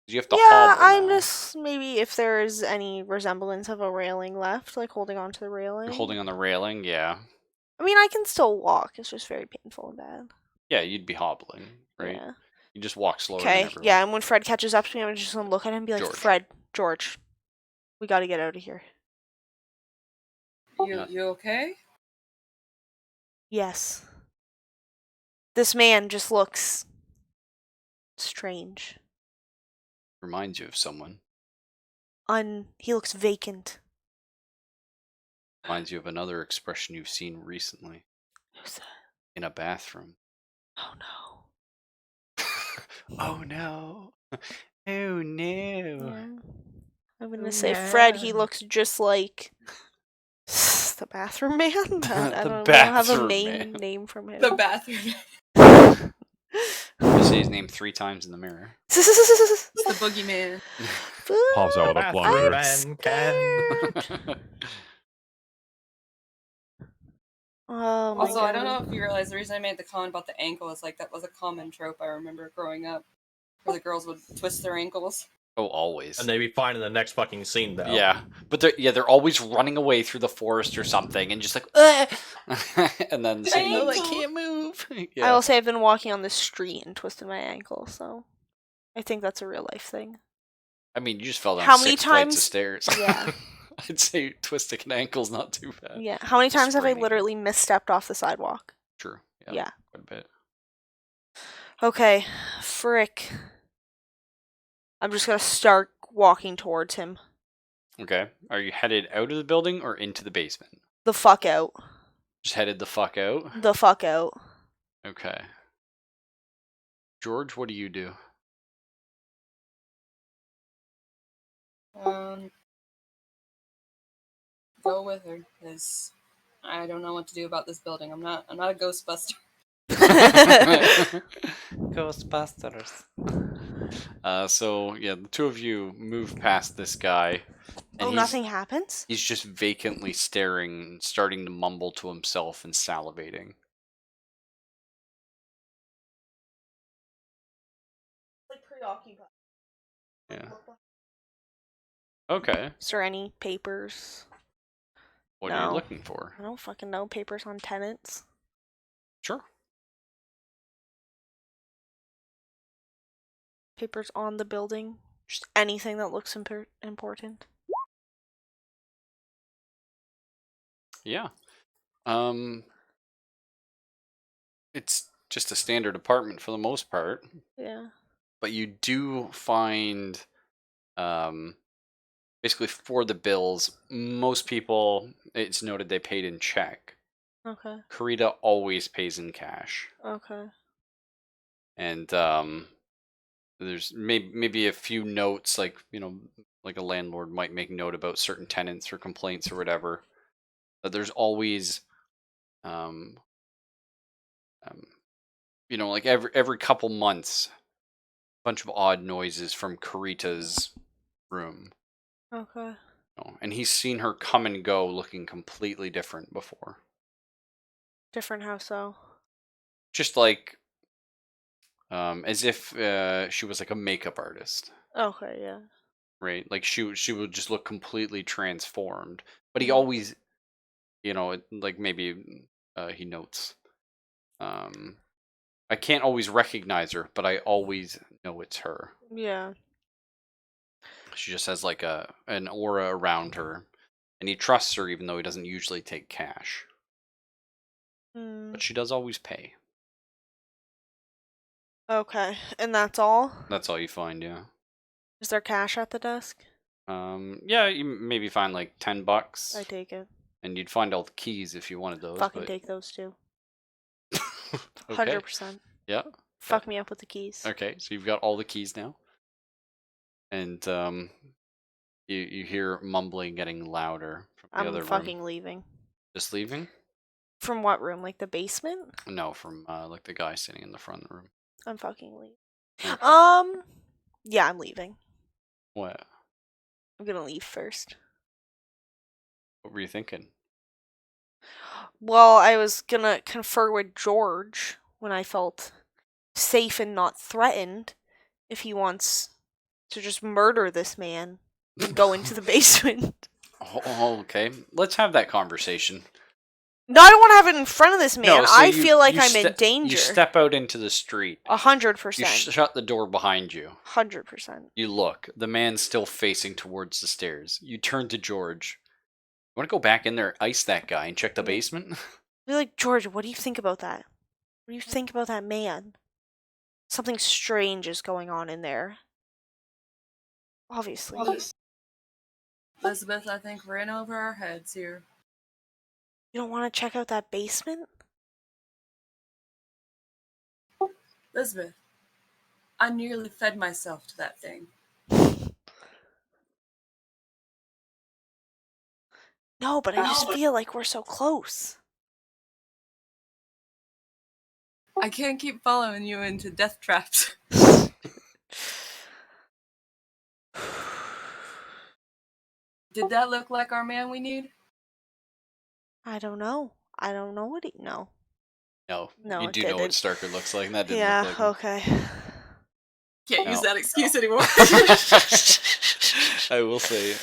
You have to Yeah, hobble I'm now. just maybe if there is any resemblance of a railing left, like holding onto the railing. You're holding on the railing, yeah. I mean, I can still walk. It's just very painful and bad. Yeah, you'd be hobbling, right? Yeah. You just walk slower than Okay. everyone. Yeah, and when Fred catches up to me, I'm just gonna look at him and be like, George. George, we got to get out of here. You okay? Yes. This man just looks strange. Reminds you of someone. He looks vacant. Reminds you of another expression you've seen recently. Who's that? In a bathroom. Oh no. Oh no. Oh no. Yeah. I'm gonna Oh, say Fred. no. He looks just like the bathroom man. I The don't know. I have a bathroom main man. name from him. The bathroom. You say his name 3 times in the mirror. It's the boogeyman. Pops out with a Bathroom plunger. man can. Oh my Also, I don't know God. if you realize the reason I made the comment about the ankle is like that was a common trope I remember growing up, where the girls would twist their ankles. Oh, always. And they'd be fine in the next fucking scene, though. Yeah, but they're always running away through the forest or something, and just like, "Ah!" And then saying, "Oh, I Ankle. can't move." I Yeah, will say I've been walking on the street and twisted my ankle, so I think that's a real life thing. I mean, you just fell down How many 6 flights of times- stairs. Yeah. I'd say twisting an ankle's not too bad. Yeah. How many times have I Spraining. literally misstepped off the sidewalk? True. Yeah. Quite a bit. Okay. Frick. I'm just gonna start walking towards him. Okay. Are you headed out of the building or into the basement? The fuck out. Just headed the fuck out. The fuck out. Okay. George, what do you do? Go with her, because I don't know what to do about this building. I'm not a Ghostbuster. Ghostbusters. So yeah, the two of you move past this guy. And Oh, nothing happens? He's just vacantly staring, starting to mumble to himself and salivating. Like preoccupied. Yeah. Okay. Is there any papers? What are you No. looking for? I don't fucking know. Papers on tenants. Sure. Papers on the building. Just anything that looks important. Yeah. It's just a standard apartment for the most part, Yeah. but you do find, basically for the bills, most people, it's noted they paid in check. Okay. Karita always pays in cash. Okay. And there's maybe a few notes, like like a landlord might make note about certain tenants or complaints or whatever, but there's always like every couple months, a bunch of odd noises from Karita's room. Okay. And he's seen her come and go looking completely different before. Different house though. Just like as if she was like a makeup artist. Okay, yeah. right? Like she would just look completely transformed. But he Mhm. always, like maybe he notes, I can't always recognize her, but I always know it's her. Yeah. She just has like an aura around her, and he trusts her even though he doesn't usually take cash. Mm. But she does always pay. Okay, and that's all? That's all you find, yeah. Is there cash at the desk? Yeah, you maybe find like $10, I take it. and you'd find all the keys if you wanted those. Fucking but... take those too. Okay. 100%. Yeah. Fuck me up with the keys. Okay, so you've got all the keys now, and you hear mumbling getting louder from the I'm other fucking room. leaving. Just leaving? From what room? Like the basement? No, from like the guy sitting in the front room. I'm fucking leaving. Okay. Yeah, I'm leaving. What? I'm gonna leave first. What were you thinking? Well, I was gonna confer with George when I felt safe and not threatened if he wants to just murder this man and go into the basement. Oh, okay. Let's have that conversation. No, I don't want to have it in front of this man. No, so I you- feel like you I'm in danger. You step out into the street. 100%. You shut the door behind you. 100%. You look. The man's still facing towards the stairs. You turn to George. You want to go back in there, ice that guy, and check the basement? Be like, George, what do you think about that? What do you think about that man? Something strange is going on in there. Obviously. Elizabeth, I think we're in over our heads here. You don't want to check out that basement? Elizabeth, I nearly fed myself to that thing. No, but I just feel like we're so close. I can't keep following you into death traps. Did that look like our man we need? I don't know. I don't know what he... No. No. No, You it do know what didn't. Starker looks like, and that didn't Yeah, look like him. okay. Can't use No. that excuse anymore. I will say,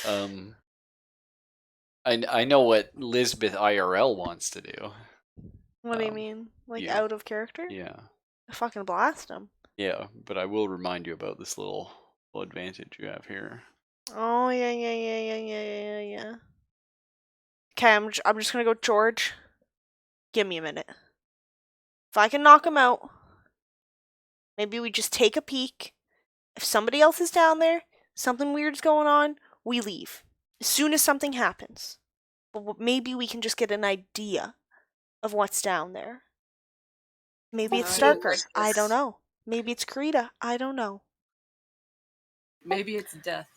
I know what Lisbeth IRL wants to do. What do you mean? Like, you. out of character? Yeah. I fucking blast him. Yeah, but I will remind you about this little advantage you have here. Oh, yeah. Okay, I'm just gonna go, George. Give me a minute. If I can knock him out, maybe we just take a peek. If somebody else is down there, something weird's going on, we leave. As soon as something happens. But maybe we can just get an idea of what's down there. Maybe it's I didn't Starker. like I don't this. know. Maybe it's Karita. I don't know. Maybe it's death.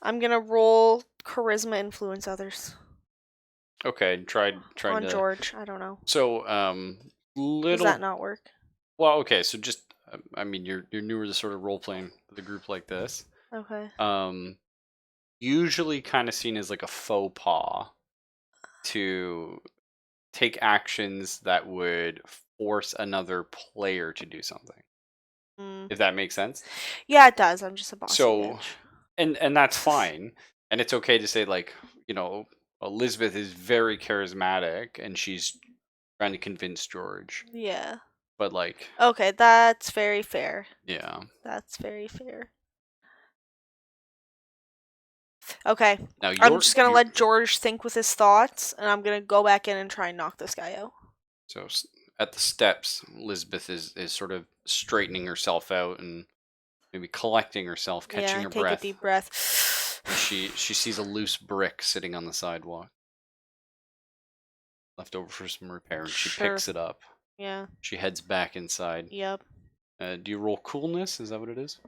I'm gonna roll charisma influence others. Okay, tried On to George. I don't know. So Does that not work? Well, okay, so just I mean you're newer to sort of role playing with a group like this. Okay. Usually kind of seen as like a faux pas to take actions that would force another player to do something. If that makes sense. Yeah, it does. I'm just a bossy So, bitch. and that's fine, and it's okay to say like, Elizabeth is very charismatic and she's trying to convince George, Yeah. but like, Okay, that's very fair. yeah. That's very fair. Okay. Now I'm just gonna let George think with his thoughts, and I'm gonna go back in and try and knock this guy out. So at the steps, Elizabeth is sort of straightening herself out and maybe collecting herself, catching her take breath. a deep breath. She sees a loose brick sitting on the sidewalk, left over for some repair, and she Sure. picks it up. Yeah. She heads back inside. Yep. Do you roll coolness? Is that what it is?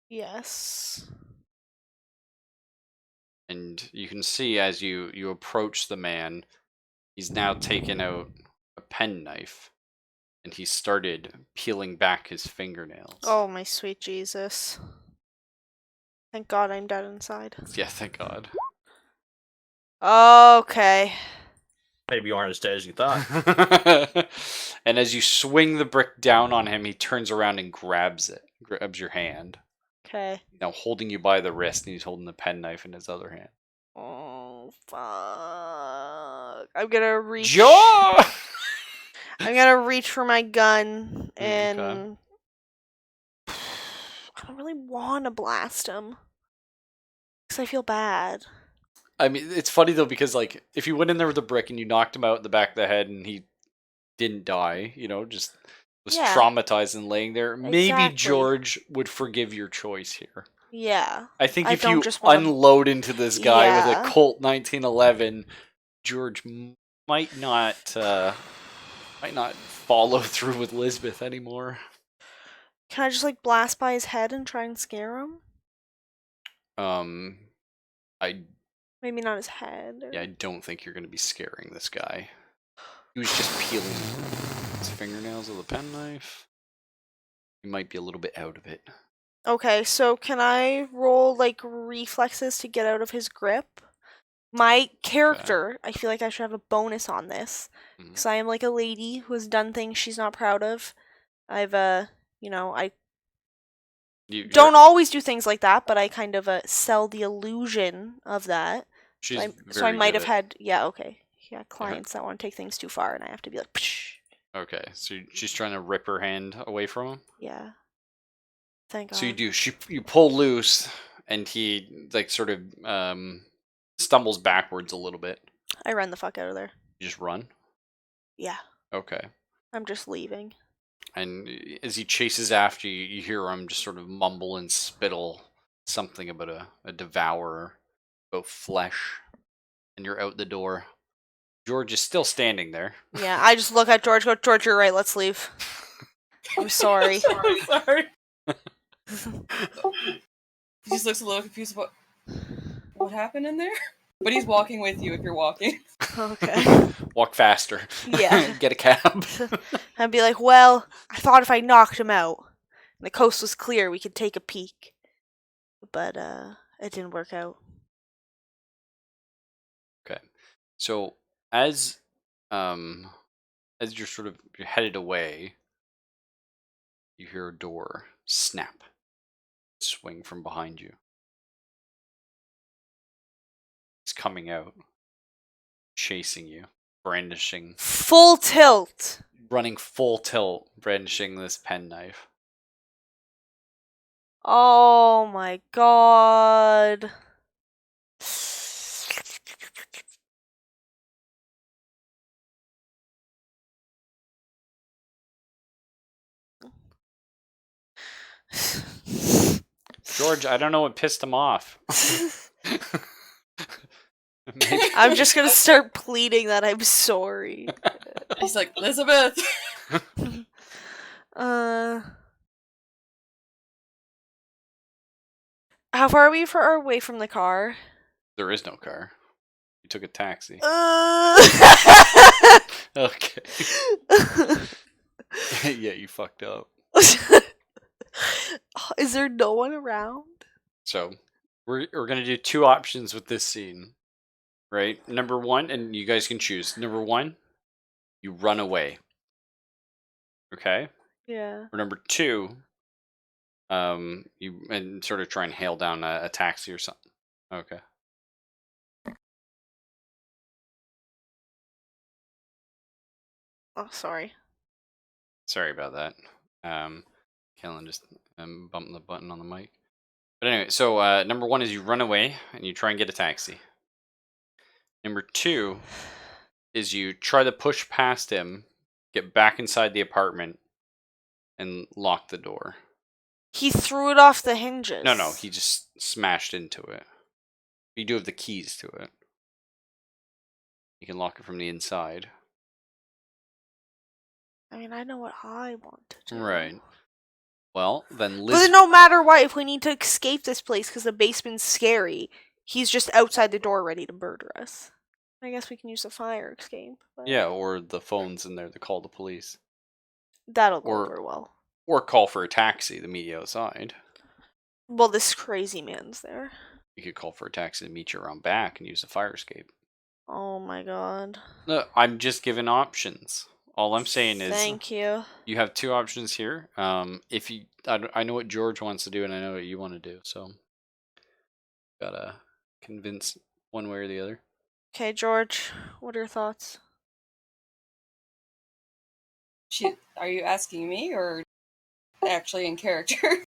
Yes. And you can see as you approach the man, he's now taken out a penknife, and he started peeling back his fingernails. Oh my sweet Jesus. Thank God I'm dead inside. Yeah, thank God. Okay. Maybe you aren't as dead as you thought. And as you swing the brick down on him, he turns around and grabs it. Grabs your hand. Okay. Now holding you by the wrist, and he's holding the penknife in his other hand. Oh fuck! I'm gonna reach. Joe! I'm gonna reach for my gun and. Okay. I don't really want to blast him because I feel bad. I mean, it's funny though because like if you went in there with a brick and you knocked him out in the back of the head and he didn't die, just was Yeah. traumatized and laying there, maybe Exactly. George would forgive your choice here. Yeah. I think I if don't you just wanna- unload into this guy with Yeah. a Colt 1911, George might not follow through with Lisbeth anymore. Can I just like blast by his head and try and scare him? I Maybe not his head. Or... Yeah, I don't think you're going to be scaring this guy. He was just peeling his fingernails with a penknife. He might be a little bit out of it. Okay, so can I roll like reflexes to get out of his grip? My character, I feel like I should have a bonus on this Mhm. because I am like a lady who has done things she's not proud of. I You're- don't always do things like that, but I kind of sell the illusion of that. She's So I very might good have at- had clients that want to take things too far, and I have to be like, psh. Okay, so she's trying to rip her hand away from him. Yeah. Thank God. So you do. You pull loose, and he like sort of stumbles backwards a little bit. I run the fuck out of there. You just run. Yeah. Okay. I'm just leaving. And as he chases after you, you hear him just sort of mumble and spittle something about a devourer, about flesh, and you're out the door. George is still standing there. Yeah, I just look at George, go, George, you're right, let's leave. I'm sorry. I'm sorry. He just looks a little confused about what happened in there. But he's walking with you if you're walking. Okay. Walk faster. Yeah. Get a cab. I'd be like, well, I thought if I knocked him out and the coast was clear, we could take a peek. But it didn't work out. Okay. So as you're you're headed away, you hear a door snap, swing from behind you. It's coming out, chasing you, brandishing, Full tilt. running full tilt, brandishing this penknife. Oh my God. George, I don't know what pissed him off. Maybe- I'm just gonna start pleading that I'm sorry. He's like, Elizabeth. How far are we away from the car? There is no car. You took a taxi. Okay. Yeah, you fucked up. Is there no one around? So we're gonna do two options with this scene, right? Number one, and you guys can choose. Number one, you run away. Okay. Yeah. Or number two, you and sort of try and hail down a taxi or something. Okay. Oh, sorry. Sorry about that. Kellen just bumped the button on the mic. But anyway, so number one is you run away and you try and get a taxi. Number two is you try to push past him, get back inside the apartment, and lock the door. He threw it off the hinges. No, he just smashed into it. You do have the keys to it. You can lock it from the inside. I mean, I know what I want to do. Right. Well, then But then no matter what, if we need to escape this place because the basement's scary, he's just outside the door ready to murder us. I guess we can use the fire escape. But Yeah, or the phone's in there to call the police. that'll go or- over well. Or call for a taxi to meet you outside. Well, this crazy man's there. You could call for a taxi to meet you around back and use the fire escape. Oh my God. No, I'm just giving options. All I'm saying is Thank you. you have two options here. If you, I know what George wants to do, and I know what you want to do, so gotta convince one way or the other. Okay, George, what are your thoughts? Are you asking me or actually in character?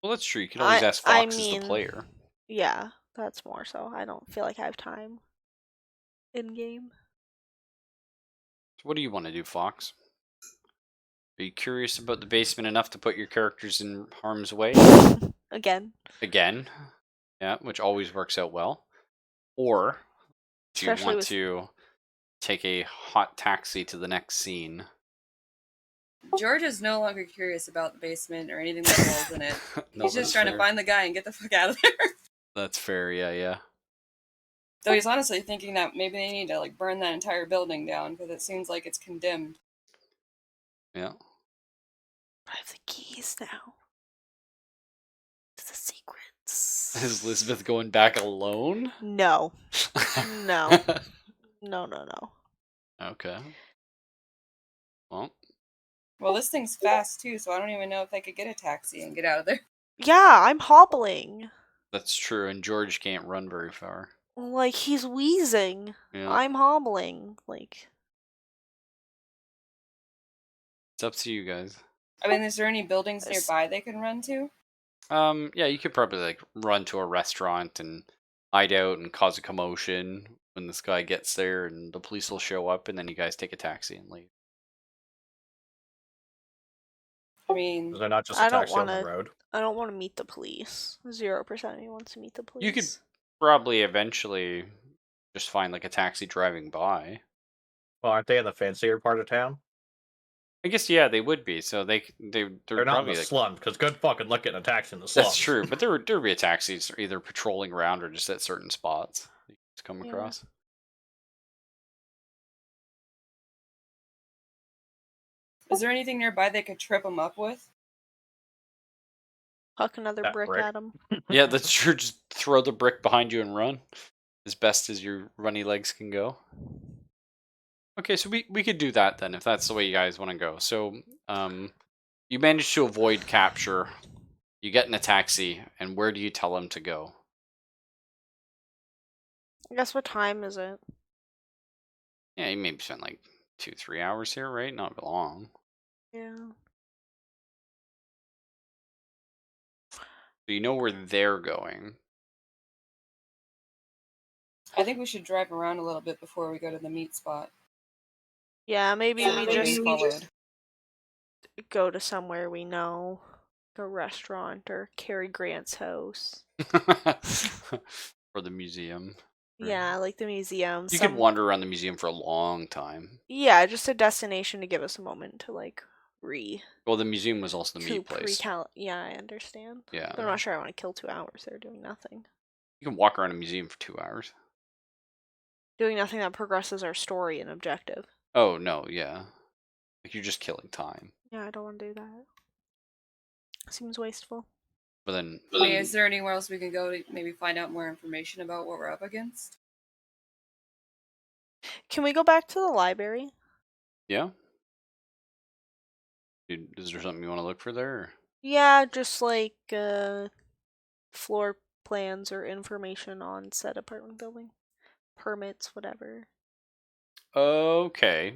Well, that's true. You could always ask I Fox as the mean, player. yeah, that's more so. I don't feel like I have time in game. So what do you want to do, Fox? Are you curious about the basement enough to put your characters in harm's way? Again. Again. Yeah, which always works out well. Or do you Especially want with to take a hot taxi to the next scene? George is no longer curious about the basement or anything that involves in it. No, He's just that's trying to fair. find the guy and get the fuck out of there. That's fair, yeah. Though he's honestly thinking that maybe they need to like burn that entire building down because it seems like it's condemned. Yeah. I have the keys now. To the secrets. Is Elizabeth going back alone? No. No. No. Okay. Well, Well, this thing's fast too, so I don't even know if I could get a taxi and get out of there. Yeah, I'm hobbling. that's true, and George can't run very far. Like, he's wheezing. Yeah. I'm hobbling. Like, It's up to you guys. I mean, is there any buildings This- nearby they can run to? Yeah, you could probably like run to a restaurant and hide out and cause a commotion when this guy gets there, and the police will show up, and then you guys take a taxi and leave. I mean, Is there not just I a don't taxi on the wanna- road? I don't want to meet the police. 0% of me wants to meet the police. You could probably eventually just find like a taxi driving by. Well, aren't they in the fancier part of town? I guess yeah, they would be. So they're They're not in probably the like slums, because good fucking luck getting a taxi in the slums. that's true, but there would be a taxi either patrolling around or just at certain spots you just come Yeah. across. is there anything nearby they could trip him up with? Huck another That brick brick. at him. Yeah, that's true. Just throw the brick behind you and run as best as your runny legs can go. Okay, so we could do that then if that's the way you guys want to go. So you manage to avoid capture. You get in a taxi, and where do you tell him to go? I guess what time is it? Yeah, you maybe spend like 2-3 hours here, right? Not long. Yeah. So you know where they're going. I think we should drive around a little bit before we go to the meat spot. Yeah, maybe we just followed. go to somewhere we know. Like a restaurant or Cary Grant's house. Or the museum. Yeah, like the museum. You could wander around the museum for a long time. Yeah, just a destination to give us a moment to like Well, the museum was also the meat place. Yeah, I understand. Yeah. But I'm not sure I want to kill 2 hours there doing nothing. You can walk around a museum for 2 hours. Doing nothing that progresses our story and objective. Oh, no, yeah. Like, you're just killing time. Yeah, I don't want to do that. Seems wasteful. But then... I mean, is there anywhere else we can go to maybe find out more information about what we're up against? Can we go back to the library? Yeah? Is there something you want to look for there? Or? Yeah, just like floor plans or information on said apartment building. Permits, whatever. Okay.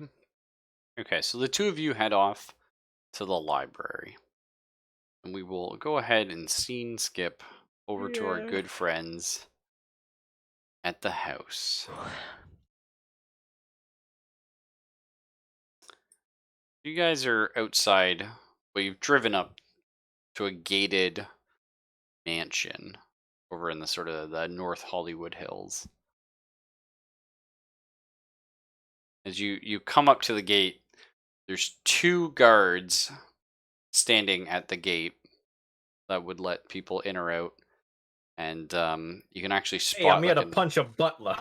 Okay, so the two of you head off to the library. And we will go ahead and scene skip over to our Yeah. good friends at the house. You guys are outside, well, you've driven up to a gated mansion over in the sort of the North Hollywood Hills. As you come up to the gate, there's 2 guards standing at the gate that would let people in or out, and you can actually spot. Hey, I'm here to punch a butler.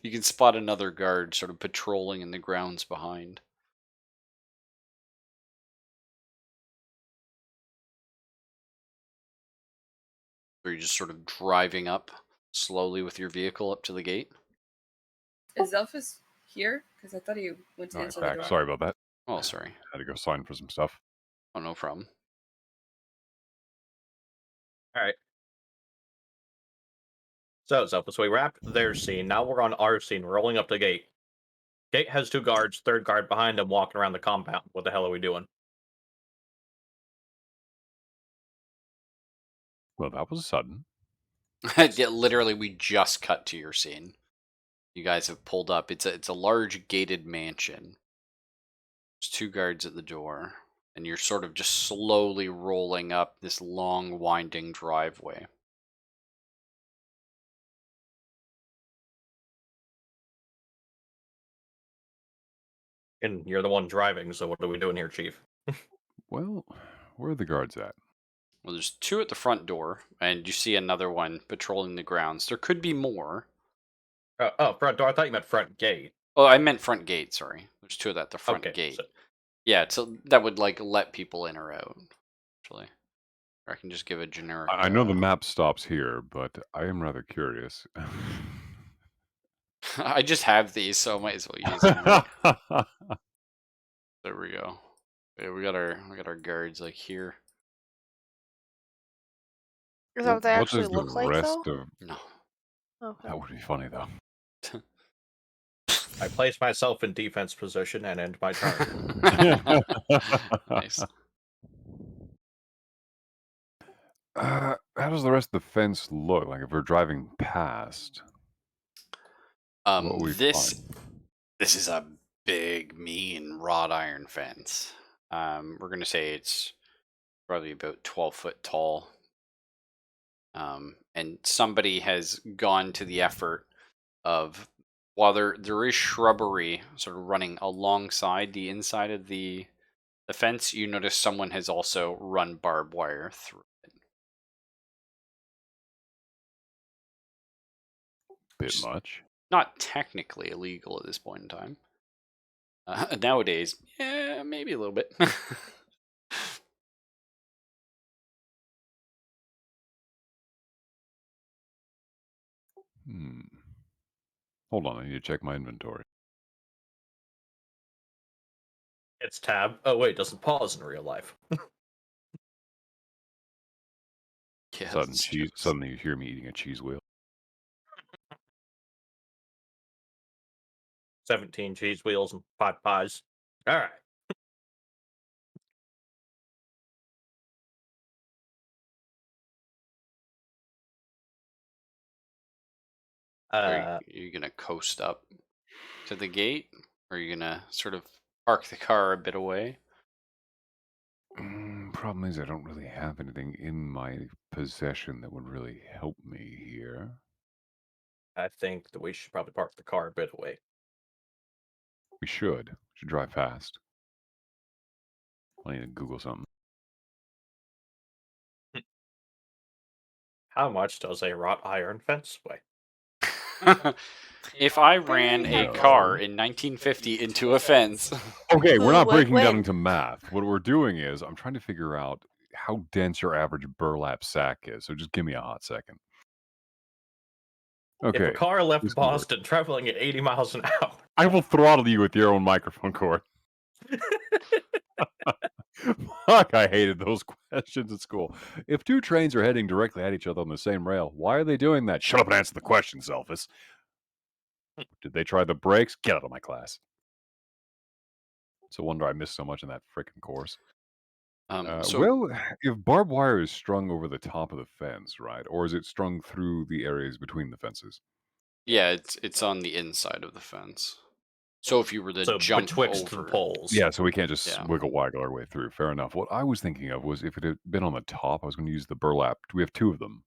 You can spot another guard sort of patrolling in the grounds behind. Or you're just sort of driving up slowly with your vehicle up to the gate. Is Zelphus here? Because I thought he went to All right, answer the back. door. Sorry about that. Oh, sorry. Had to go sign for some stuff. Oh, no problem. All right. So we wrapped their scene. Now we're on our scene, rolling up the gate. Gate has 2 guards, third guard behind him, walking around the compound. What the hell are we doing? Well, that was sudden. Yeah, literally, we just cut to your scene. You guys have pulled up. It's a large gated mansion. There's 2 guards at the door, and you're sort of just slowly rolling up this long, winding driveway. And you're the one driving, so what are we doing here, Chief? Well, where are the guards at? Well, there's 2 at the front door, and you see another one patrolling the grounds. There could be more. Front door. I thought you meant front gate. Oh, I meant front gate. Sorry, there's 2 at the front Okay, gate. so- Yeah, so that would like let people in or out. Actually, or I can just give a generic. I know the map stops here, but I am rather curious. I just have these, so I might as well use them. Right? There we go. Yeah, we got our guards like here. Is that what they What actually does the look like, rest though? of No. Okay. that would be funny though. I place myself in defense position and end my turn. Nice. How does the rest of the fence look like if we're driving past? What will we This find? is a big, mean wrought iron fence. We're gonna say it's probably about 12 foot tall. And somebody has gone to the effort of, while there is shrubbery sort of running alongside the inside of the fence, you notice someone has also run barbed wire through it. Bit much. Not technically illegal at this point in time. Nowadays, yeah, maybe a little bit. Hold on, I need to check my inventory. It's tab. Oh wait, doesn't pause in real life. Yeah, Suddenly you hear me eating a cheese wheel. 17 cheese wheels and 5 pies. All right. Are you gonna coast up to the gate? Or are you gonna sort of park the car a bit away? Problem is, I don't really have anything in my possession that would really help me here. I think that we should probably park the car a bit away. We should drive fast. I need to Google something. How much does a wrought iron fence weigh? If I ran a No. car in 1950 into a fence. Okay, we're not Who, breaking down when? into math. What we're doing is I'm trying to figure out how dense your average burlap sack is. So just give me a hot second. If Okay. a car left this can work. Boston traveling at 80 miles an hour, I will throttle you with your own microphone cord. Fuck, I hated those questions at school. If 2 trains are heading directly at each other on the same rail, why are they doing that? Shut up and answer the question, Selphus. Did they try the brakes? Get out of my class. It's a wonder I missed so much in that frickin' course. So Well, if barbed wire is strung over the top of the fence, right? Or is it strung through the areas between the fences? yeah, it's on the inside of the fence. So if you were to so jump betwixt over, the poles. Yeah, so we can't just Yeah. wiggle waggle our way through. Fair enough. What I was thinking of was if it had been on the top, I was going to use the burlap. We have 2 of them.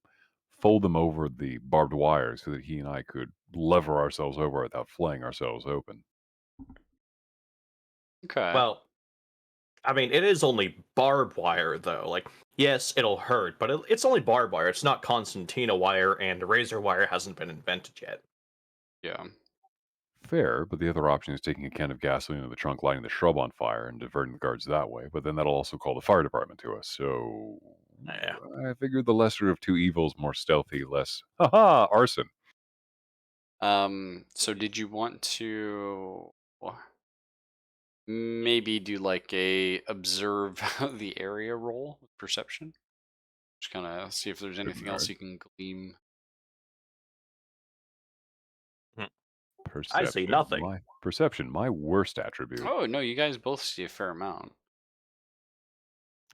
Fold them over the barbed wire so that he and I could lever ourselves over without flaying ourselves open. Okay. Well, I mean, it is only barbed wire, though. Like, yes, it'll hurt, but it's only barbed wire. It's not concertina wire, and razor wire hasn't been invented yet. Yeah. Fair, but the other option is taking a can of gasoline in the trunk, lighting the shrub on fire, and diverting the guards that way. But then that'll also call the fire department to us. So Yeah. I figured the lesser of 2 evils, more stealthy, less arson. So did you want to maybe do like a observe the area roll with perception? Just kind of see if there's anything else you can glean. I see Perception. nothing. My worst attribute. Oh no, you guys both see a fair amount.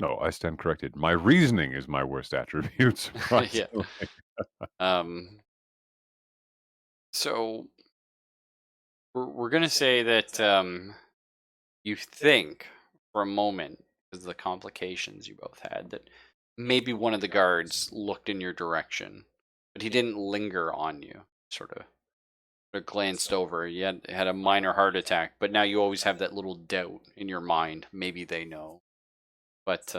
No, I stand corrected. My reasoning is my worst attribute. Yeah. Surprisingly. So we're gonna say that you think for a moment, because of the complications you both had, that maybe one of the guards looked in your direction, but he didn't linger on you. Sort of glanced over. You had a minor heart attack, but now you always have that little doubt in your mind. Maybe they know, but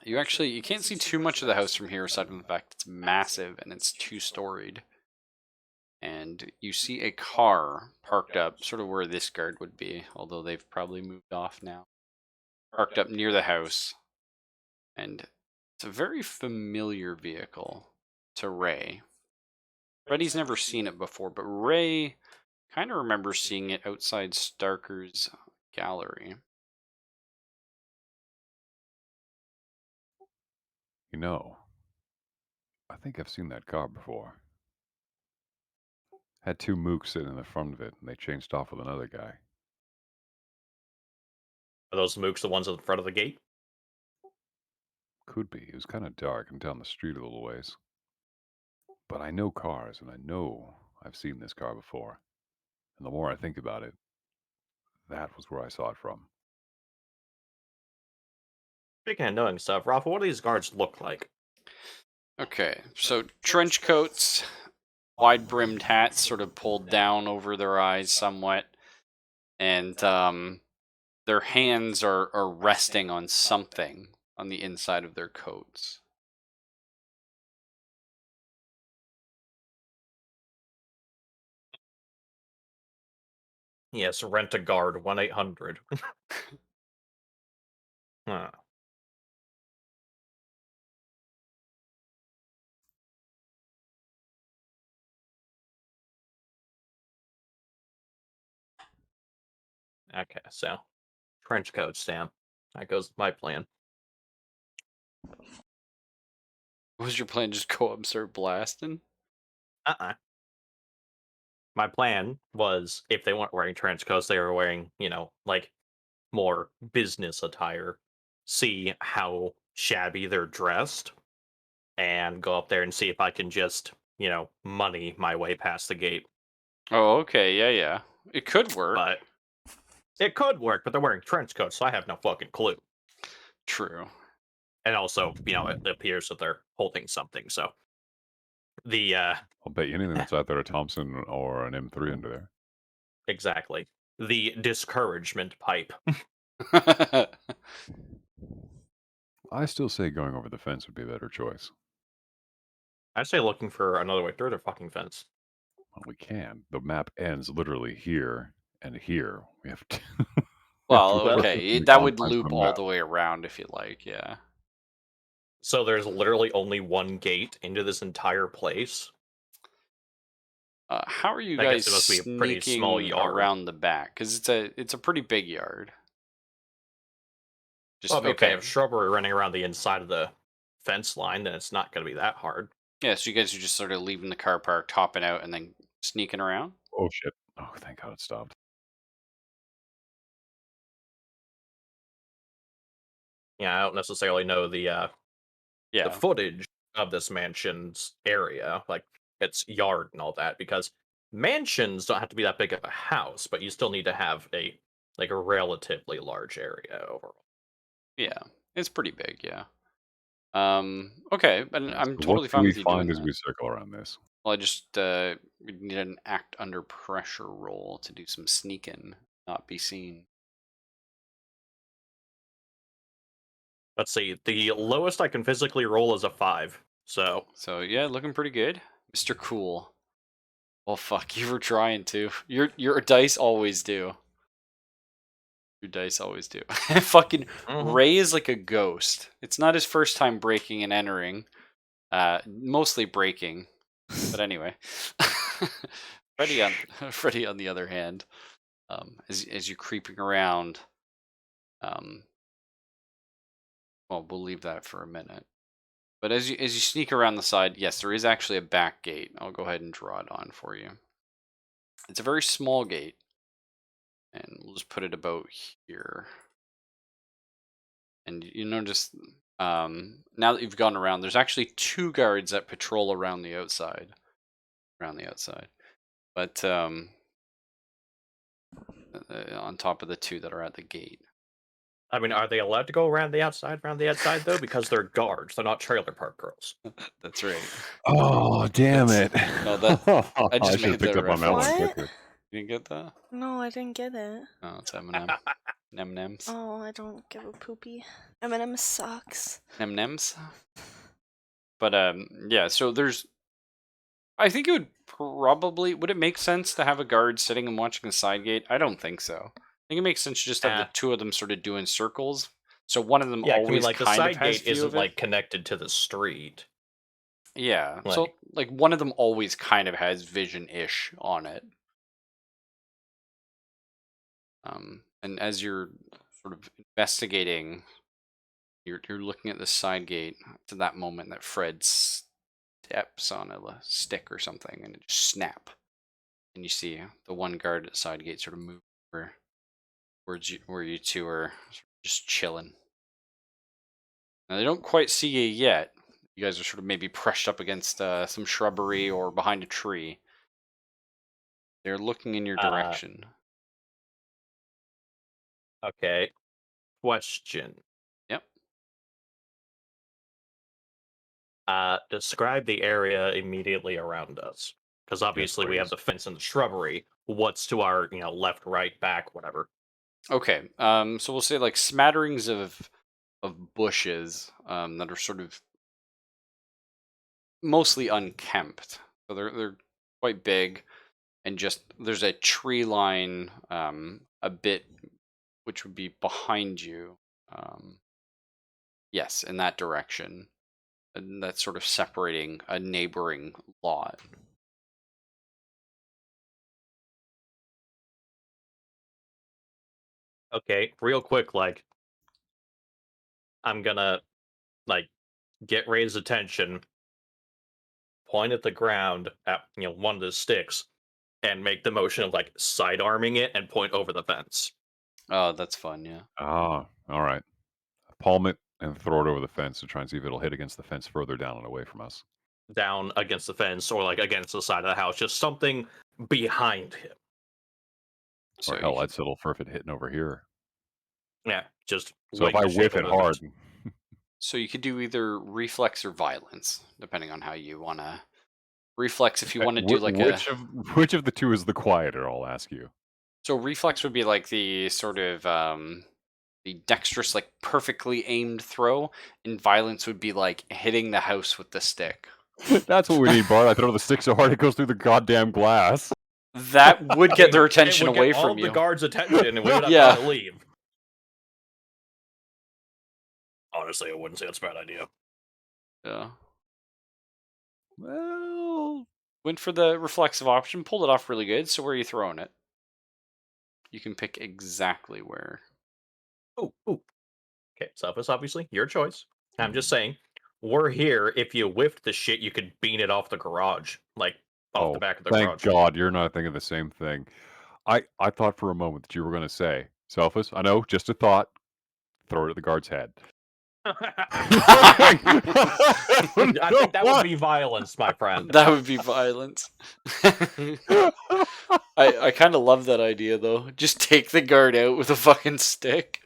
you can't see too much of the house from here, aside from the fact it's massive and it's two-storied. And you see a car parked up, sort of where this guard would be, although they've probably moved off now. Parked up near the house, and it's a very familiar vehicle to Ray. Freddy's never seen it before, but Ray kind of remembers seeing it outside Starker's gallery. You know, I think I've seen that car before. Had two mooks sitting in the front of it, and they changed off with another guy. Are those mooks the ones in front of the gate? Could be. It was kind of dark and down the street a little ways. But I know cars, and I know I've seen this car before. And the more I think about it, that was where I saw it from. Speaking of knowing stuff, Rafa, what do these guards look like? Okay, so trench coats, wide-brimmed hats, sort of pulled down over their eyes somewhat, and their hands are resting on something on the inside of their coats. Yes, rent a guard, 1-800. Huh. Okay, so trench coat, Sam. That goes with my plan. Was your plan just go up and start blasting? Uh-uh. My plan was if they weren't wearing trench coats, they were wearing, like more business attire. See how shabby they're dressed, and go up there and see if I can just, money my way past the gate. Oh, okay, yeah. It could work. But it could work, but they're wearing trench coats, so I have no fucking clue. True. And also, it appears that they're holding something, so the I'll bet you anything that's out there a Thompson or an M3 under there. exactly. The discouragement pipe. I still say going over the fence would be a better choice. I say looking for another way through the fucking fence. Well, we can. The map ends literally here and here. We have to. Well, Well, okay, that would loop all the way around if you like, yeah. So there's literally only one gate into this entire place. How are you I guys guess it must be a pretty small sneaking yard. around the back? Because it's a pretty big yard. Just Well, if I okay. have shrubbery running around the inside of the fence line, then it's not going to be that hard. Yeah, so you guys are just sort of leaving the car parked, hopping out, and then sneaking around? Oh, shit. Oh, thank God it stopped. Yeah, I don't necessarily know the Yeah. footage of this mansion's area, like its yard and all that, because mansions don't have to be that big of a house, but you still need to have a relatively large area overall. Yeah. It's pretty big, yeah. Okay, but Yeah, I'm so totally what fine do we with you doing find as that. we circle around this? Well, I just we need an act under pressure roll to do some sneaking, not be seen. Let's see, the lowest I can physically roll is a 5. So So yeah, looking pretty good, Mr. Cool. Well, fuck, you were trying to. Your dice always do. Your dice always do. Fucking Ray is like a ghost. It's not his first time breaking and entering. Mostly breaking. But anyway, Freddy on Freddy on the other hand, as you're creeping around, well, we'll leave that for a minute. But as you sneak around the side, yes, there is actually a back gate. I'll go ahead and draw it on for you. It's a very small gate, and we'll just put it about here. And you notice, now that you've gone around, there's actually 2 guards that patrol around the outside. But on top of the 2 that are at the gate. I mean, are they allowed to go around the outside though? Because they're guards. They're not trailer park girls. That's right. Oh, damn it. No, that I just should have made picked that up on that one reference. What? quicker. You didn't get that? No, I didn't get it. Oh, it's M&M. M&Ms. Oh, I don't give a poopy. M&M sucks. M&Ms. But yeah. So there's. I think it would probably. Would it make sense to have a guard sitting and watching the side gate? I don't think so. I think it makes sense to just have the 2 of them sort of doing circles. So one of them Yeah, I mean, always like the kind of side has gate view isn't of it. like connected to the street. Yeah. So like one of them always kind of has vision-ish on it. And as you're sort of investigating, you're looking at the side gate to that moment that Fred steps on a stick or something, and it just snap, and you see the one guard at the side gate sort of move over towards you, where you 2 are just chilling. Now they don't quite see you yet. You guys are sort of maybe pressed up against some shrubbery or behind a tree. They're looking in your direction. Okay. Question. Yep. Describe the area immediately around us. Because obviously we have the fence and the shrubbery. What's to our, left, right, back, whatever. Okay. So we'll say like smatterings of bushes that are sort of mostly unkempt. So they're quite big, and just there's a tree line a bit, which would be behind you. Yes, in that direction. And that's sort of separating a neighboring lot. Okay, real quick, like, I'm gonna, like, get Ray's attention, point at the ground at, one of the sticks, and make the motion of, like, side-arming it and point over the fence. Oh, that's fun, yeah. Ah, all right. Palm it and throw it over the fence to try and see if it'll hit against the fence further down and away from us. Down against the fence or, like, against the side of the house. Just something behind him. So Or hell, I'd settle for if it hitting over here. Yeah, just So if I whiff it hard. So you could do either reflex or violence, depending on how you want to. Reflex, if you want to do like which of the 2 is the quieter, I'll ask you. So reflex would be like the sort of the dexterous, like perfectly aimed throw, and violence would be like hitting the house with the stick. That's what we need, Bart. I throw the stick so hard it goes through the goddamn glass. That would get their attention it would away get all from of you. the guards' attention, and we would have Yeah. to leave. Honestly, I wouldn't say that's a bad idea. Yeah. Well, Went for the reflexive option, pulled it off really good. So where are you throwing it? You can pick exactly where. Oh. Okay, Selfus, obviously, your choice. I'm just saying, we're here. If you whiffed the shit, you could bean it off the garage, like off the back of the thank garage. God you're not thinking the same thing. I thought for a moment that you were going to say, Selfus, I know, just a thought, throw it at the guard's head. I think that would be violence, my friend. That would be violence. I kind of love that idea though. Just take the guard out with a fucking stick.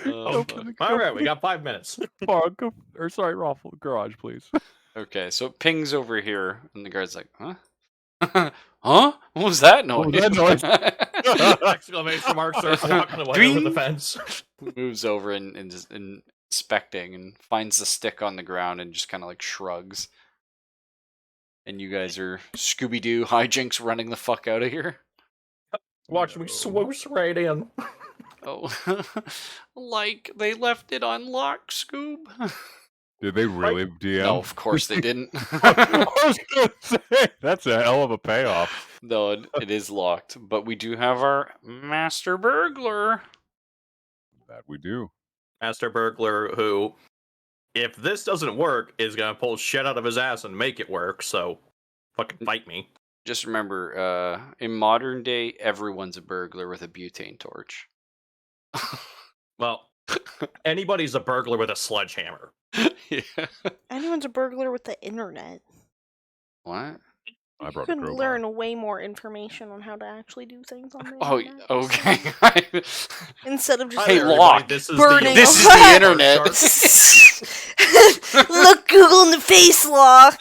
All right, we got 5 minutes. Raffle, garage, please. Okay, so it pings over here, and the guard's like, "Huh? Huh? What was that noise?" What was that noise? Exclamation mark, starts walking away over the fence. Moves over and just inspecting and finds the stick on the ground and just kind of like shrugs. And you guys are Scooby-Doo hijinks running the fuck out of here. Watch me swoosh right in. Oh, like they left it unlocked, Scoob. Did they really, DM? No, of course they didn't. I was gonna say, that's a hell of a payoff. No, it is locked, but we do have our master burglar. That we do. Master Burglar, who, if this doesn't work, is gonna pull shit out of his ass and make it work. So, fucking fight me. Just remember, in modern day, everyone's a burglar with a butane torch. Well, anybody's a burglar with a sledgehammer. Yeah. Anyone's a burglar with the internet. What? I You brought a could crowbar. learn way more information on how to actually do things on the Oh, internet. okay. Instead of just Hey, Hi, everybody, Locke, This is burning This is a- the internet. Look Google in the face, Locke.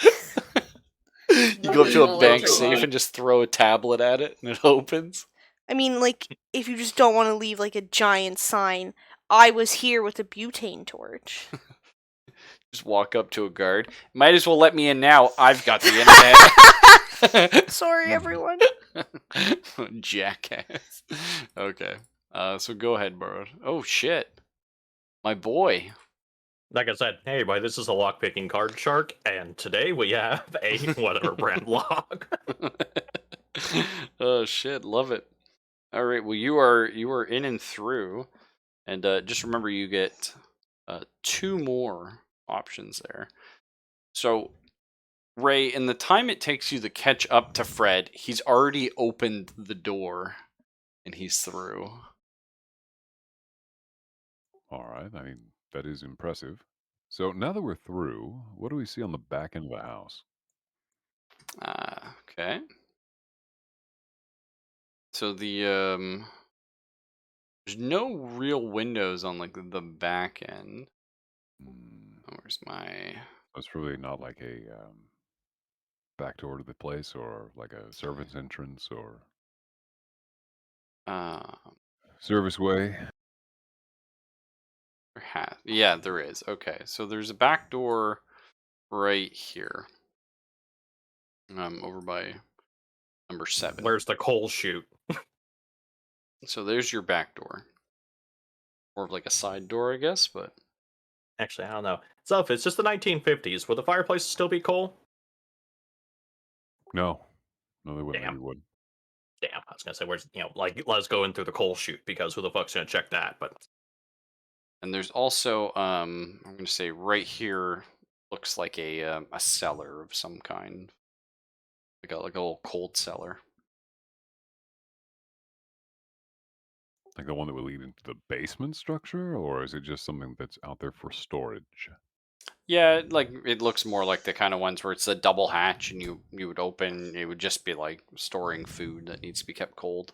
You go up to a Electric bank lock. safe and just throw a tablet at it, and it opens. I mean, like, if you just don't want to leave like a giant sign, I was here with a butane torch. Just walk up to a guard. Might as well let me in now. I've got the internet. Sorry, everyone. Jackass. Okay. So go ahead, Burrowed. Oh shit. My boy. Like I said, hey, everybody, this is a lock-picking card shark, and today we have a whatever brand lock. Oh shit, love it. All right, well you are in and through, and just remember you get 2 more options there. So Ray, in the time it takes you to catch up to Fred, he's already opened the door and he's through. All right. I mean, that is impressive. So now that we're through, what do we see on the back end of the house? Okay. So the there's no real windows on like the back end. Where's my That's really not like a back door to the place or like a servant's entrance or service way. yeah, there is. Okay. So there's a back door right here. Over by number 7. Where's the coal chute? So there's your back door. Or like a side door, I guess, but Actually, I don't know. So if it's just the 1950s, would the fireplace still be coal? No. No, they wouldn't. Damn. We would. Damn, I was gonna say, where's like let's go in through the coal chute because who the fuck's gonna check that? But and there's also I'm gonna say right here looks like a cellar of some kind. Like a little cold cellar. Like the one that would lead into the basement structure, or is it just something that's out there for storage? Yeah, like it looks more like the kind of ones where it's a double hatch and you would open, it would just be like storing food that needs to be kept cold.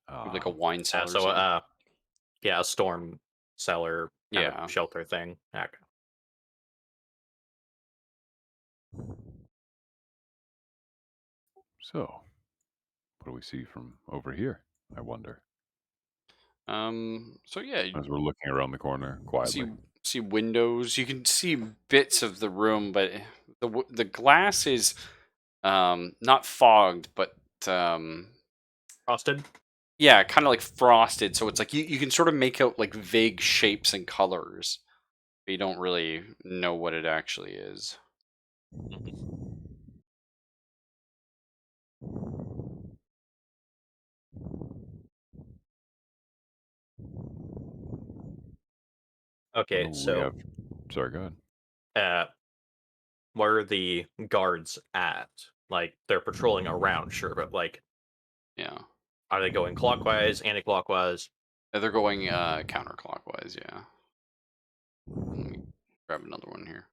Like a wine cellar. or so something. yeah, a storm cellar kind Yeah. of shelter thing. Okay. So, what do we see from over here? I wonder. So yeah, As we're looking around the corner quietly. see windows. You can see bits of the room, but the glass is not fogged, but Frosted. yeah, kind of like frosted. So it's like you can sort of make out like vague shapes and colors, but you don't really know what it actually is. Okay, Oh, we so have... Sorry, go ahead. where are the guards at? Like they're patrolling around, sure, but like, Yeah. are they going clockwise, anti-clockwise? They're going counterclockwise, yeah. Let me grab another one here.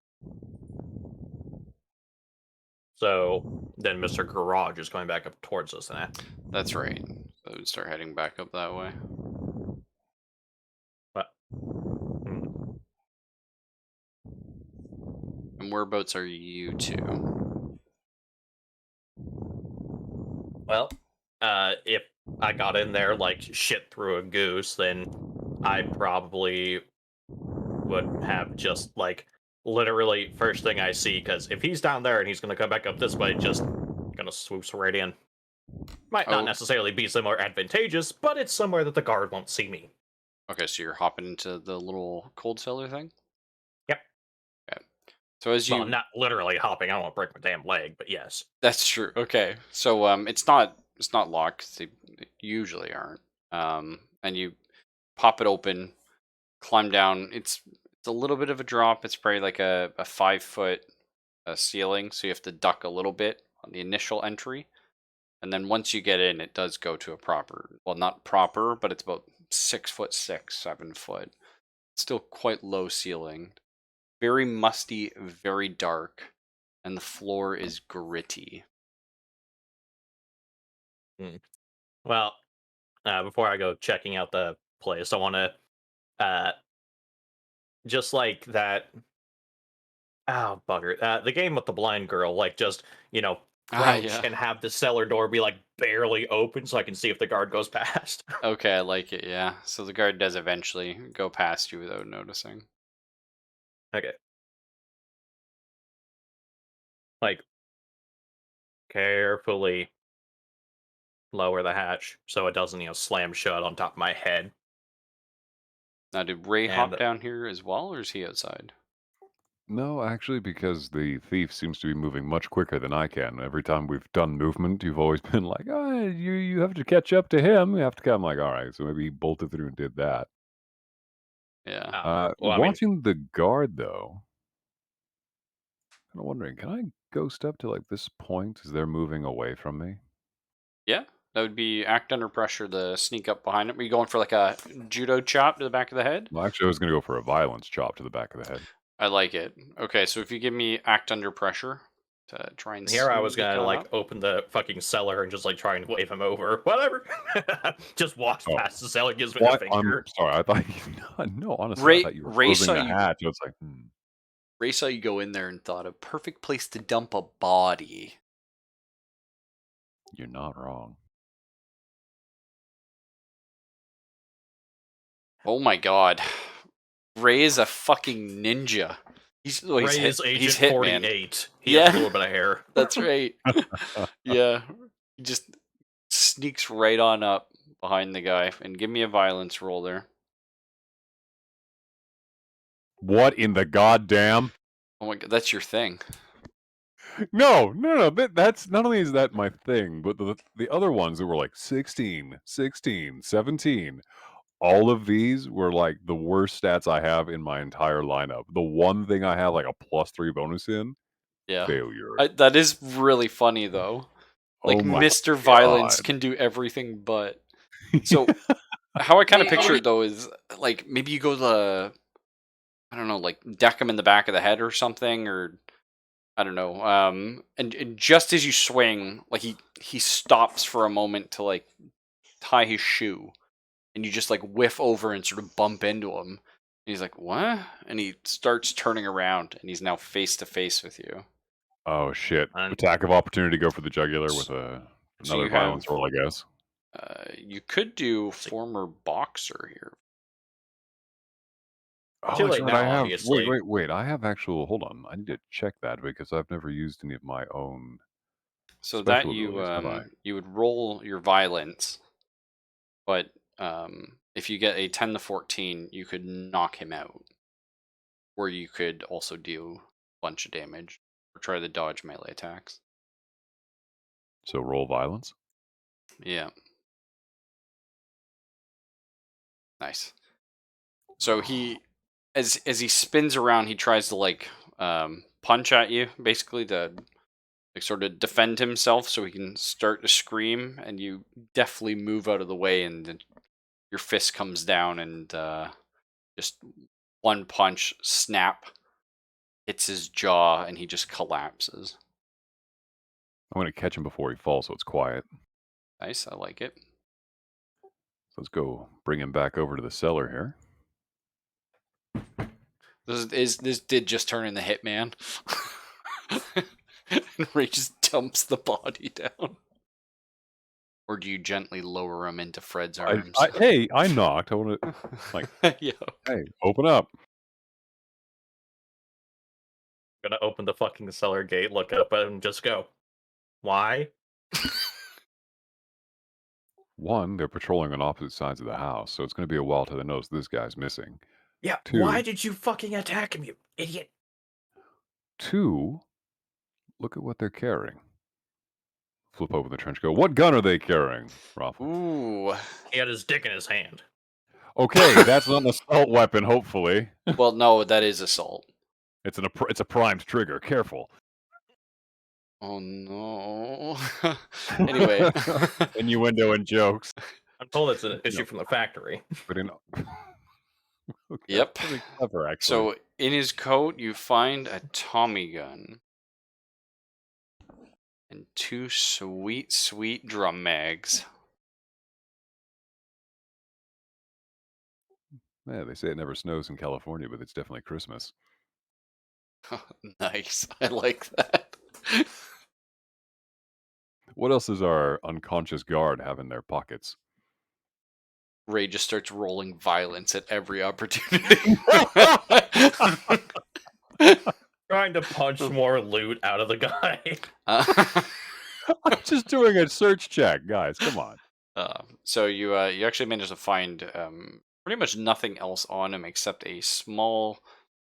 So then Mr. Garage is going back up towards us, then. That's right. So we'd start heading back up that way. But And whereabouts are you two? well, if I got in there like shit through a goose, then I probably would have just like literally first thing I see, because if he's down there and he's gonna come back up this way, just gonna swoops right in. Might not Oh. necessarily be somewhere advantageous, but it's somewhere that the guard won't see me. Okay, so you're hopping into the little cold cellar thing? Yep. So as Well, you I'm not literally hopping. I don't want to break my damn leg, but yes. That's true. Okay. So it's not locked 'cause they usually aren't. And you pop it open, climb down. It's a little bit of a drop. It's probably like a 5 foot ceiling, so you have to duck a little bit on the initial entry. And then once you get in, it does go to a proper, well, not proper, but it's about 6 foot 6, 7 foot. Still quite low ceiling. Very musty, very dark, and the floor is gritty. Well, before I go checking out the place, I want to uh, just like that. Oh bugger! The game with the blind girl, like just Ah, crouch yeah. and have the cellar door be like barely open, so I can see if the guard goes past. Okay, I like it, yeah. So the guard does eventually go past you without noticing. Okay, like carefully lower the hatch so it doesn't slam shut on top of my head. Now, did Ray hop And down here as well, or is he outside? No, actually, because the thief seems to be moving much quicker than I can. Every time we've done movement, you've always been like, "Oh, you have to catch up to him. You have to come." Like, all right, so maybe he bolted through and did that. Yeah. well, I mean, Watching the guard though, kind of wondering, can I ghost up to like this point as they're moving away from me? Yeah, that would be act under pressure to sneak up behind him. Are you going for like a judo chop to the back of the head? Well, actually, I was going to go for a violence chop to the back of the head. I like it. Okay, so if you give me act under pressure to try and here I was sneak gonna on like up. open the fucking cellar and just like try and wave him over. Whatever. Just walks Oh, past the cellar, gives me the what? I'm finger. sorry. I thought you, no, honestly, I thought you were Ray closing saw the you. hatch. I was like, Ray saw you go in there and thought a perfect place to dump a body. you're not wrong. Oh my god. Ray is a fucking ninja. Ray is He's Agent Hitman. 48. He Yeah. has a little bit of hair. That's right. Yeah. He just sneaks right on up behind the guy and give me a violence roll there. What in the goddamn? Oh my god, that's your thing. No. That's not only is that my thing, but the other ones that were like 16, 16, 17. All of these were like the worst stats I have in my entire lineup. The one thing I have like a +3 bonus in, Yeah. failure. That is really funny though. Like Oh my Mr. Violence god. can do everything but. So how I kind of picture Maybe- it though is like maybe you go to I don't know, like deck him in the back of the head or something, or I don't know. And just as you swing, like he stops for a moment to like tie his shoe, and you just like whiff over and sort of bump into him. And he's like, "What?" And he starts turning around, and he's now face to face with you. Oh shit. And Attack of opportunity, go for the jugular with So another you violence have, roll, I guess. you could do former boxer here. Oh, Too that's late right. now, I have obviously. wait. I have actual hold on. I need to check that because I've never used any of my own So that special abilities, have I? you would roll your violence, but if you get a 10 to 14, you could knock him out, or you could also do a bunch of damage or try to dodge melee attacks. So roll violence. Yeah, nice. So he, as he spins around, he tries to like punch at you, basically to like sort of defend himself, so he can start to scream, and you deftly move out of the way, and then your fist comes down, and just one punch, snap, hits his jaw, and he just collapses. I'm gonna catch him before he falls, so it's quiet. Nice, I like it. So let's go bring him back over to the cellar here. This did just turn into Hitman. And Ray just dumps the body down. Or do you gently lower him into Fred's arms? Hey, I knocked. I want to like, yeah. hey, open up. Gonna open the fucking cellar gate, look up and just go. Why? One, they're patrolling on opposite sides of the house, so it's going to be a while till they notice this guy's missing. Yeah, Two, why did you fucking attack him, you idiot? 2, look at what they're carrying. Flip open the trench coat. What gun are they carrying, Raffle? Ooh. He had his dick in his hand. Okay, that's not an assault weapon, hopefully. Well, no, that is assault. It's a primed trigger. Careful. Oh no. Anyway. Innuendo and jokes. I'm told it's an You issue know. from the factory. But in okay, Yep. that's pretty clever, actually. So in his coat, you find a Tommy gun and 2 sweet, sweet drum mags. Yeah, they say it never snows in California, but it's definitely Christmas. Nice. I like that. What else does our unconscious guard have in their pockets? Ray just starts rolling violence at every opportunity. Trying to punch more loot out of the guy. I'm just doing a search check, guys. Come on. So you actually managed to find pretty much nothing else on him except a small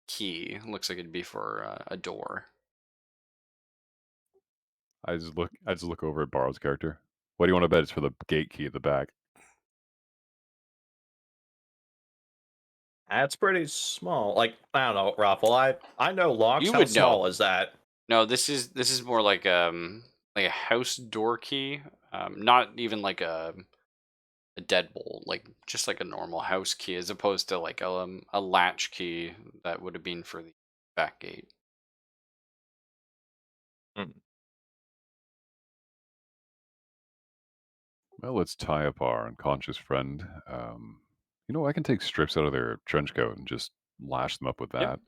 key. Looks like it'd be for a door. I just look over at Borrow's character. What do you want to bet? It's for the gate key at the back. That's pretty small. Like, I don't know, Raffle. I know locks. You How would small know. is that? No, this is more like a house door key. Not even like a deadbolt, like just like a normal house key, as opposed to like a latch key that would have been for the back gate. Well, let's tie up our unconscious friend. I can take strips out of their trench coat and just lash them up with that. Yep.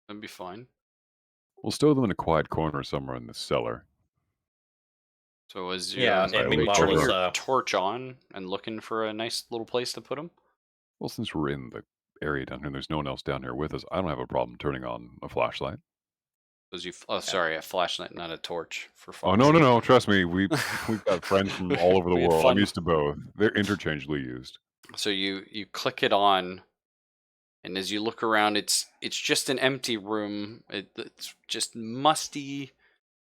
That'd be fine. We'll stow them in a quiet corner somewhere in the cellar. So as you Yeah, Sorry, and leak meanwhile, turning over. your torch on and looking for a nice little place to put them. Well, since we're in the area down here and there's no one else down here with us, I don't have a problem turning on a flashlight. Sorry, a flashlight, not a torch. For Oh, fuck's no. sake. Trust me, we've got friends from all over the We had world. I'm fun. used to both. They're interchangeably used. So you click it on, and as you look around, it's just an empty room. It's just musty.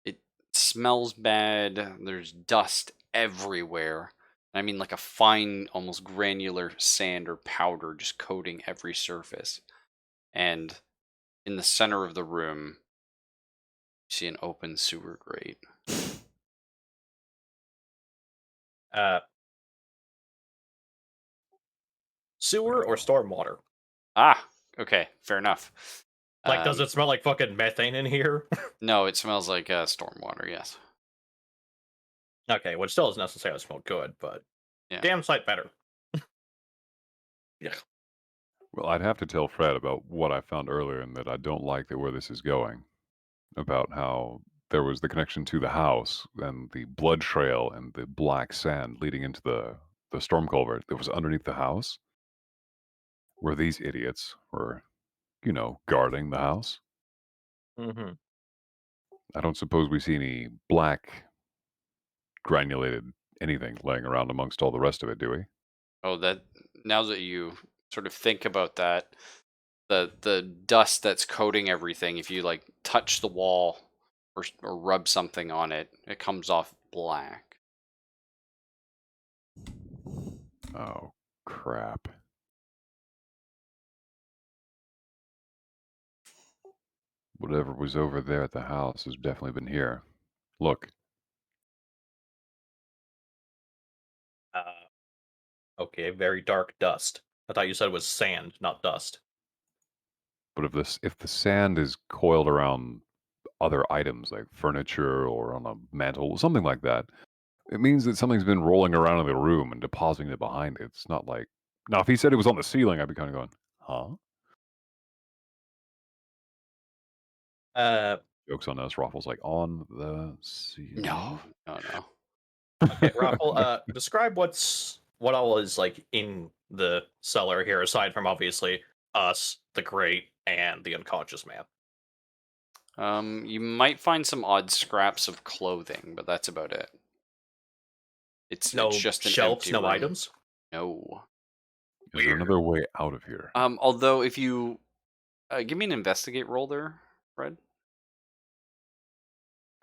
It smells bad. There's dust everywhere. I mean, like a fine, almost granular sand or powder just coating every surface. And in the center of the room, you see an open sewer grate. Sewer or stormwater? Ah, okay, fair enough. Like, does it smell like fucking methane in here? No, it smells like stormwater. Yes. Okay, which still doesn't necessarily smell good, but Yeah. damn sight better. Yeah. Well, I'd have to tell Fred about what I found earlier and that I don't like that where this is going. About how there was the connection to the house and the blood trail and the black sand leading into the storm culvert that was underneath the house. Where these idiots were, guarding the house. Mm-hmm. I don't suppose we see any black granulated anything laying around amongst all the rest of it, do we? Oh, that now that you sort of think about that, the dust that's coating everything, if you like touch the wall or rub something on it, it comes off black. Oh, crap. Whatever was over there at the house has definitely been here. Look, Okay, very dark dust. I thought you said it was sand, not dust. but if the sand is coiled around other items like furniture or on a mantle, something like that, it means that something's been rolling around in the room and depositing it behind it. It's not like now if he said it was on the ceiling, I'd be kind of going, huh? Jokes on us. Raffles like on the ceiling. No. Okay, Raffle, describe what all is like in the cellar here, aside from obviously us, the grate, and the unconscious man. You might find some odd scraps of clothing, but that's about it. It's No just an shelves, empty no room. items. No. Is there another way out of here? Although if you give me an investigate roll there, Fred.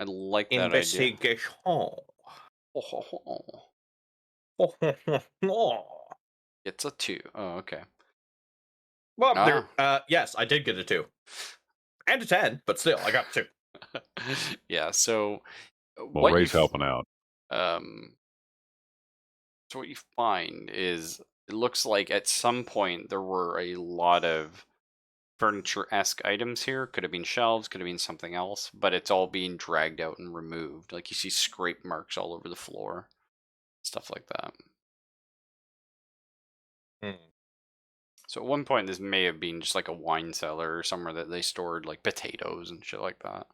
I like that idea. Investigation. Oh, ho, ho. It's a 2. Oh, okay. Well, there. Ah. Yes, I did get a 2 and a 10, but still, I got a 2. Yeah. So Well, Ray's helping out. um, so what you find is it looks like at some point there were a lot of furniture-esque items here. Could have been shelves, could have been something else, but it's all being dragged out and removed. Like you see scrape marks all over the floor, stuff like that. Hmm. So at one point this may have been just like a wine cellar or somewhere that they stored like potatoes and shit like that.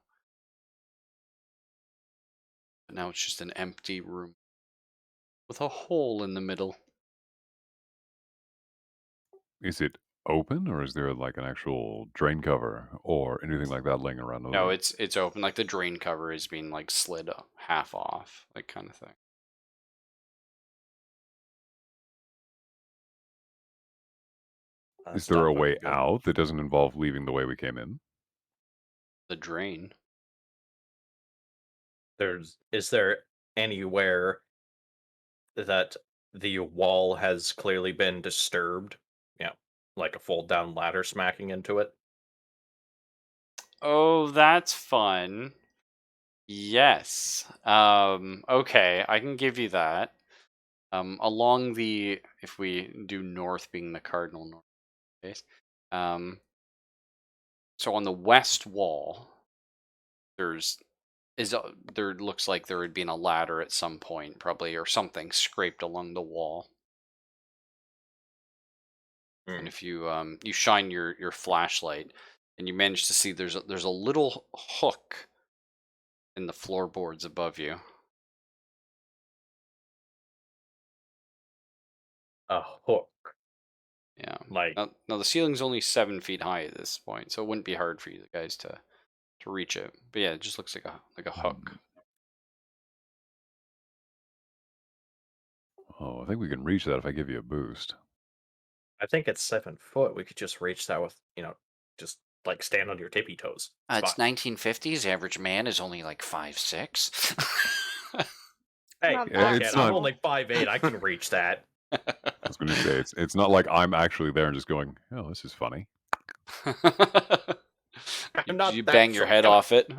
But now it's just an empty room with a hole in the middle. Is it open, or is there like an actual drain cover or anything like that laying around the No, room? it's open. Like the drain cover is being like slid half off, like kind of thing. Is That's there not a looking way good. out that doesn't involve leaving the way we came in? The drain. Is there anywhere that the wall has clearly been disturbed? Yeah, like a fold down ladder smacking into it. Oh, that's fun. Yes. Okay, I can give you that. Along the, if we do north being the cardinal north face, so on the west wall, there's there looks like there had been a ladder at some point, probably, or something scraped along the wall. And Hmm. if you you shine your flashlight, and you manage to see there's a little hook in the floorboards above you. A hook, Yeah. like Now the ceiling's only 7 feet high at this point, so it wouldn't be hard for you guys to reach it. But yeah, it just looks like a hook. Hmm. Oh, I think we can reach that if I give you a boost. I think it's 7 foot. We could just reach that with just like stand on your tippy toes. It's fine. It's 1950s. Average man is only like 5'6". Hey, Not Yeah, that fuck it. it's I'm not. tall. only 5'8". I can reach that. I was going to say it's not like I'm actually there and just going, "Oh, this is funny." I'm You not that bang your short. head Come on. off it.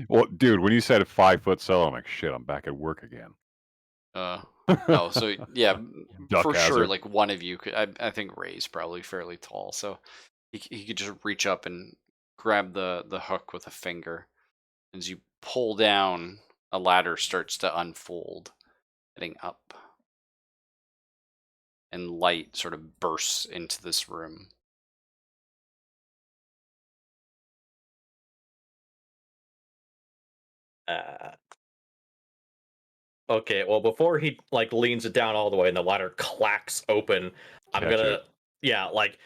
Well, dude, when you said 5 foot solo, I'm like, shit, I'm back at work again. Oh, so yeah, Duck for sure. hazard. Like one of you could. I think Ray's probably fairly tall, so he could just reach up and grab the hook with a finger. As you pull down, a ladder starts to unfold, heading up, and light sort of bursts into this room. Uh, okay, well, before he like leans it down all the way and the ladder clacks open, I'm Catch gonna it. like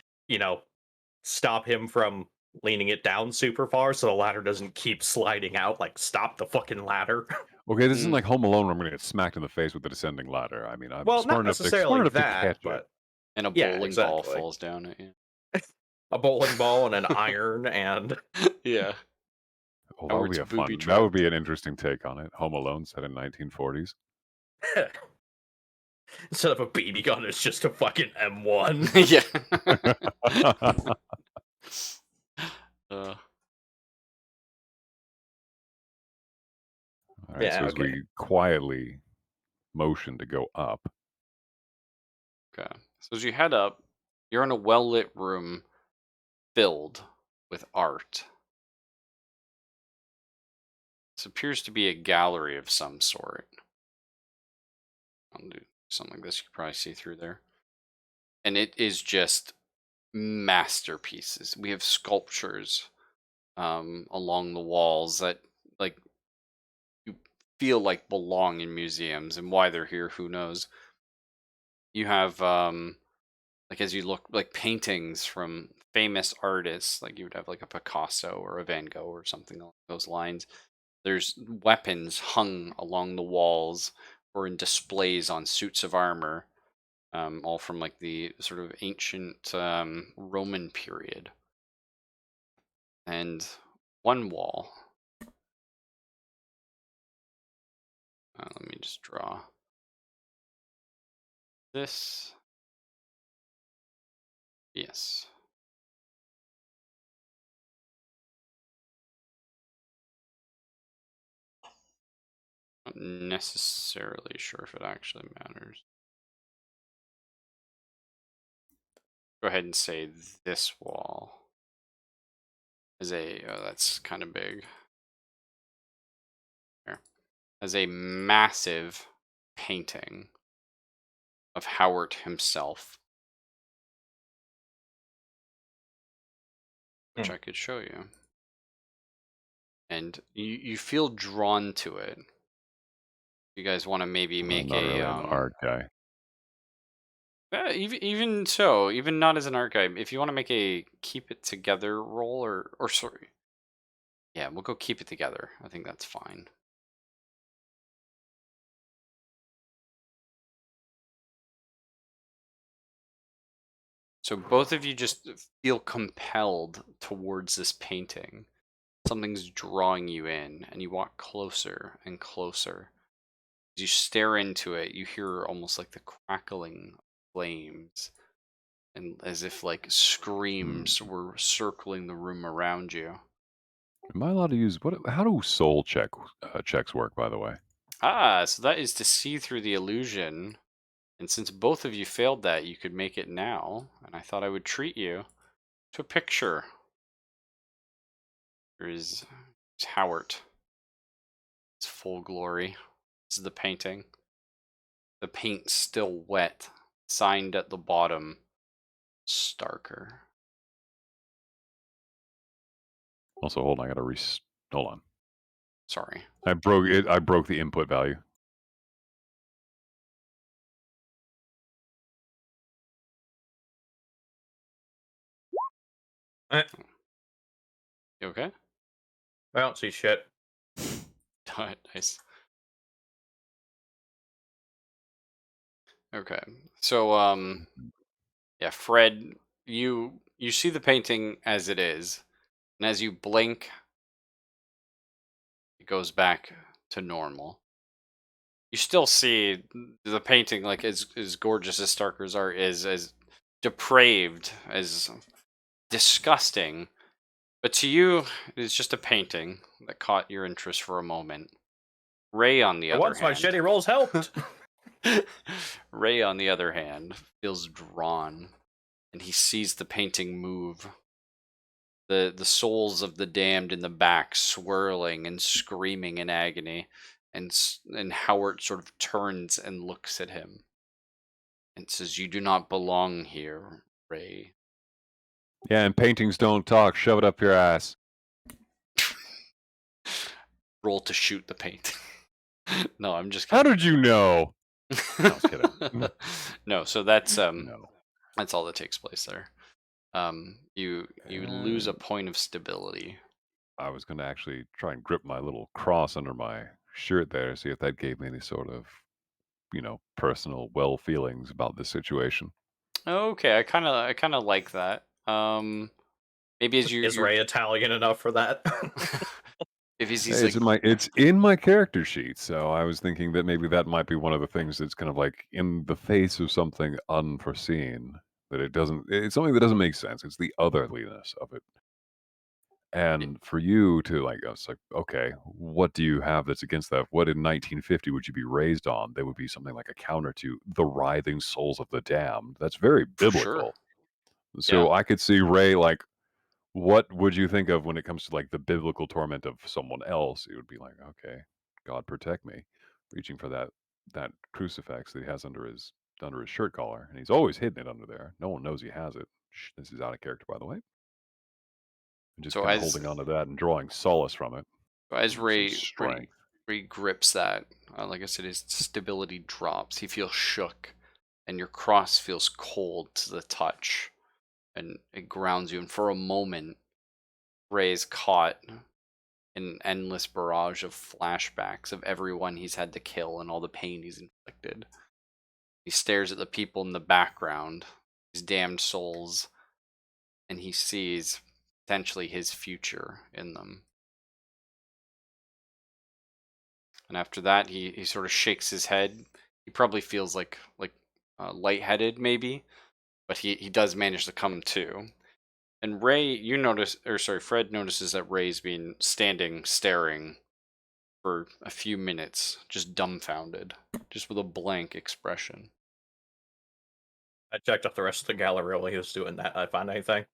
stop him from leaning it down super far so the ladder doesn't keep sliding out. Like, stop the fucking ladder. Okay, this isn't Mm. like Home Alone where I'm going to get smacked in the face with the descending ladder. I mean, I'm Well, smart not enough necessarily to that, catch it. but And a yeah, bowling ball exactly. falls down at you. A bowling ball and an iron and Yeah. Oh, that Or would be it's a booby fun. That would trapped. be an interesting take on it. Home Alone set in 1940s. instead of a BB gun, it's just a fucking M1. Yeah. uh, All right, so Yeah, as okay. we quietly motion to go up, okay. So as you head up, you're in a well lit room filled with art. This appears to be a gallery of some sort. I'll do something like this. You can probably see through there. And it is just masterpieces. We have sculptures along the walls that like you feel like belong in museums, and why they're here, who knows. You have like as you look like paintings from famous artists, like you would have like a Picasso or a Van Gogh or something along those lines. There's weapons hung along the walls or in displays on suits of armor, all from like the sort of ancient Roman period. And one wall Let me just draw this. Yes. Not necessarily sure if it actually matters. Go ahead and say this wall is a, oh, that's kind of big. Here. As a massive painting of Howard himself, which I could show you. And you feel drawn to it. You guys want to maybe I'm make not really an art guy. even so, even not as an art guy, if you want to make a keep it together roll, or sorry, yeah, we'll go keep it together. I think that's fine. So both of you just feel compelled towards this painting. Something's drawing you in, and you walk closer and closer. As you stare into it, you hear almost like the crackling of flames, and as if like screams were circling the room around you. Am I allowed to use what? How do soul checks work? By the way. So that is to see through the illusion. And since both of you failed that, you could make it now. And I thought I would treat you to a picture. Here is Howard. It's full glory. This is the painting. The paint's still wet. Signed at the bottom, Starker. Also, hold on. I gotta hold on. Sorry. I broke it. I broke the input value. Eh, You okay? I don't see shit. Nice. Okay. So yeah, Fred, you see the painting as it is, and as you blink, it goes back to normal. You still see the painting, like as gorgeous as Starker's art is, as depraved, as disgusting. But to you, it's just a painting that caught your interest for a moment. Ray, on the other Once my hand, shitty rolls helped. Ray, on the other hand, feels drawn, and he sees the painting move. The souls of the damned in the back swirling and screaming in agony, and Howard sort of turns and looks at him and says, "You do not belong here, Ray." Yeah, and paintings don't talk. Shove it up your ass. Roll to shoot the painting. No, I'm just How kidding. did you know? No, I was kidding. No, so that's No. that's all that takes place there. You lose a point of stability. I was going to actually try and grip my little cross under my shirt there, see if that gave me any sort of, personal well feelings about this situation. Okay, I kind of like that. Maybe as Is Ray Italian enough for that? if he's Hey, like, it's in my character sheet, so I was thinking that maybe that might be one of the things that's kind of like in the face of something unforeseen, that it's something that doesn't make sense. It's the otherliness of it. And for you to like, it's like, okay, what do you have that's against that? What in 1950 would you be raised on? That would be something like a counter to the writhing souls of the damned. That's very for sure, biblical. yeah. So I could see Ray like, what would you think of when it comes to like the biblical torment of someone else? It would be like, okay, God protect me, reaching for that crucifix that he has under his shirt collar, and he's always hidden it under there. No one knows he has it. This is out of character, by the way. And just So kind of holding on to that and drawing solace from it. as Some strength. Ray grips that, like I said, his stability drops. He feels shook, and your cross feels cold to the touch, and it grounds you. And for a moment, Ray is caught in an endless barrage of flashbacks of everyone he's had to kill and all the pain he's inflicted. He stares at the people in the background, these damned souls, and he sees potentially his future in them. and after that, he sort of shakes his head. He probably feels like lightheaded, maybe, but he does manage to come to. And Fred notices that Ray's been standing, staring for a few minutes, just dumbfounded, just with a blank expression. I checked out the rest of the gallery while he was doing that. I find anything?